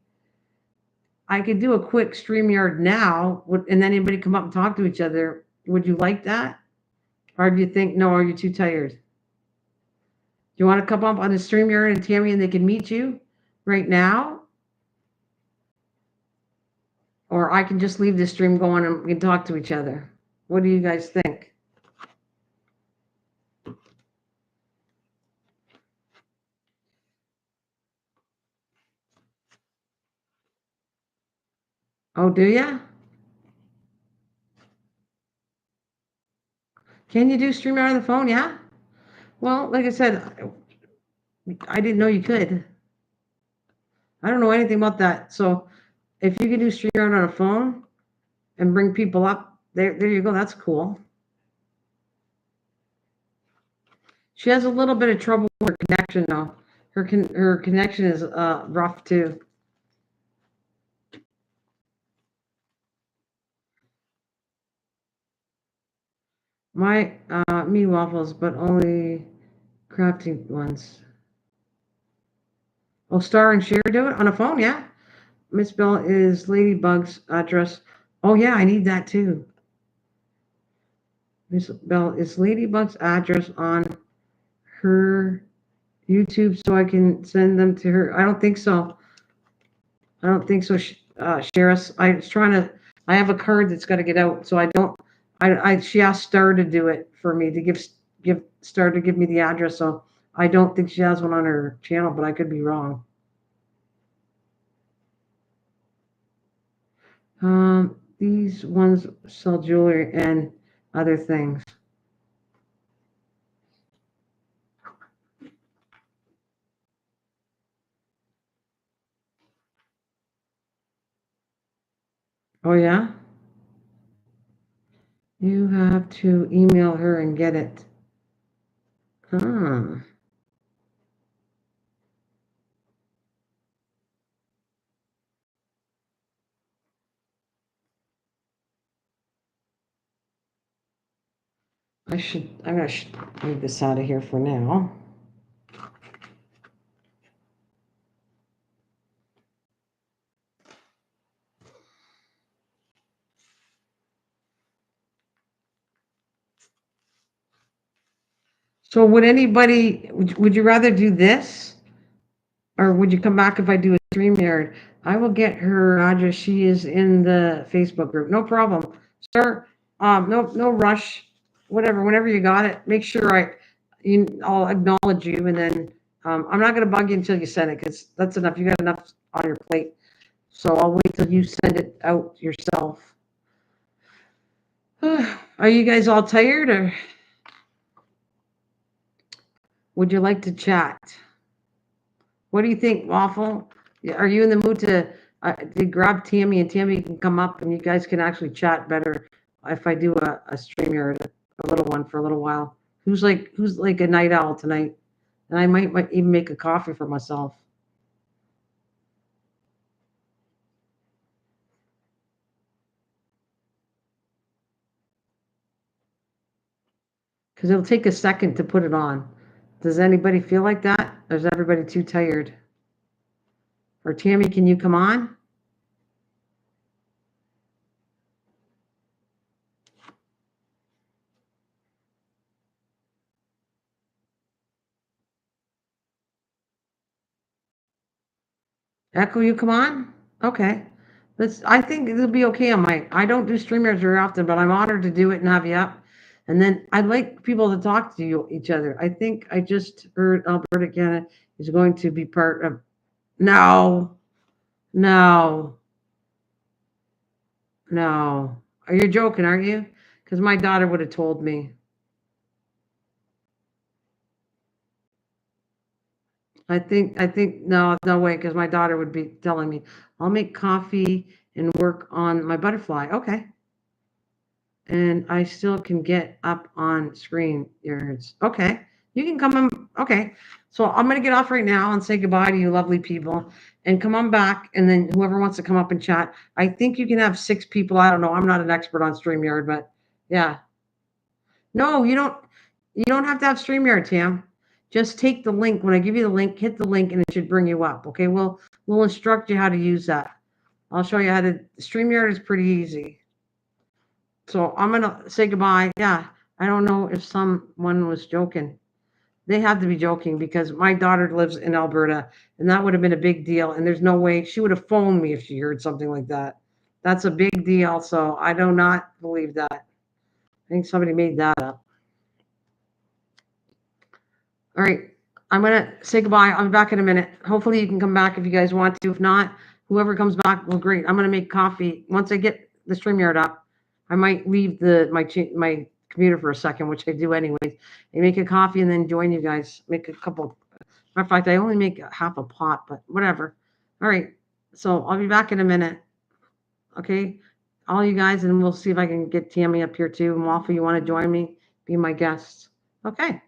I could do a quick StreamYard now, and then anybody come up and talk to each other. Would you like that? Or do you think, no, are you too tired? Do you want to come up on the StreamYard and Tammy and they can meet you right now? Or I can just leave the stream going and we can talk to each other. What do you guys think? Oh, do ya? Can you do StreamYard on the phone? Yeah. Well, like I said, I didn't know you could. I don't know anything about that. So if you can do StreamYard on a phone and bring people up, there you go. That's cool. She has a little bit of trouble with her connection though. Her connection is rough too. My me waffles, but only crafting ones. Oh, Star and Share do it on a phone, yeah. Miss Bell is Ladybug's address. Oh yeah, I need that too. Miss Bell is Ladybug's address on her YouTube, so I can send them to her. I don't think so. I don't think so. Sheriff, I was trying to. I have a card that's got to get out, so I don't. She asked Star to do it for me to give Star to give me the address. So I don't think she has one on her channel, but I could be wrong. These ones sell jewelry and other things. Oh yeah, you have to email her and get it. Huh. I'm gonna leave this out of here for now. So would anybody? Would you rather do this, or would you come back if I do a StreamYard? I will get her address. She is in the Facebook group. No problem, sir. No rush. Whatever. Whenever you got it, make sure I'll acknowledge you, and then I'm not going to bug you until you send it because that's enough. You got enough on your plate. So I'll wait till you send it out yourself. Are you guys all tired, or would you like to chat? What do you think, Waffle? Are you in the mood to grab Tammy and Tammy can come up and you guys can actually chat better if I do a stream here, a little one for a little while? Who's like a night owl tonight? And I might even make a coffee for myself because it'll take a second to put it on. Does anybody feel like that? Or is everybody too tired? Or Tammy, can you come on? Echo, you come on? Okay. I think it'll be okay on my. I don't do StreamYards very often, but I'm honored to do it and have you up. And then I'd like people to talk to each other. I think I just heard Alberta Canada is going to be part of. No, no, no. Are you joking? Aren't you? Because my daughter would have told me. I think no, no way. Because my daughter would be telling me, "I'll make coffee and work on my butterfly." Okay, and I still can get up on screen. Yours. Okay. You can come on. Okay. So I'm going to get off right now and say goodbye to you, lovely people, and come on back. And then whoever wants to come up and chat, I think you can have 6 people. I don't know. I'm not an expert on StreamYard, but yeah. No, you don't. You don't have to have StreamYard, Tam. Just take the link. When I give you the link, hit the link, and it should bring you up. Okay. We'll instruct you how to use that. I'll show you how to. StreamYard is pretty easy. So I'm gonna say goodbye. Yeah, I don't know if someone was joking. They had to be joking because my daughter lives in Alberta, and that would have been a big deal. And there's no way she would have phoned me if she heard something like that. That's a big deal. So I do not believe that. I think somebody made that up. All right, I'm gonna say goodbye. I'll be back in a minute. Hopefully you can come back if you guys want to. If not, whoever comes back, well, great. I'm gonna make coffee once I get the StreamYard up. I might leave my computer for a second, which I do anyways, and make a coffee and then join you guys. Make a couple. Matter of fact, I only make half a pot, but whatever. All right, so I'll be back in a minute. Okay, all you guys, and we'll see if I can get Tammy up here too. And Waffle, you want to join me? Be my guest. Okay.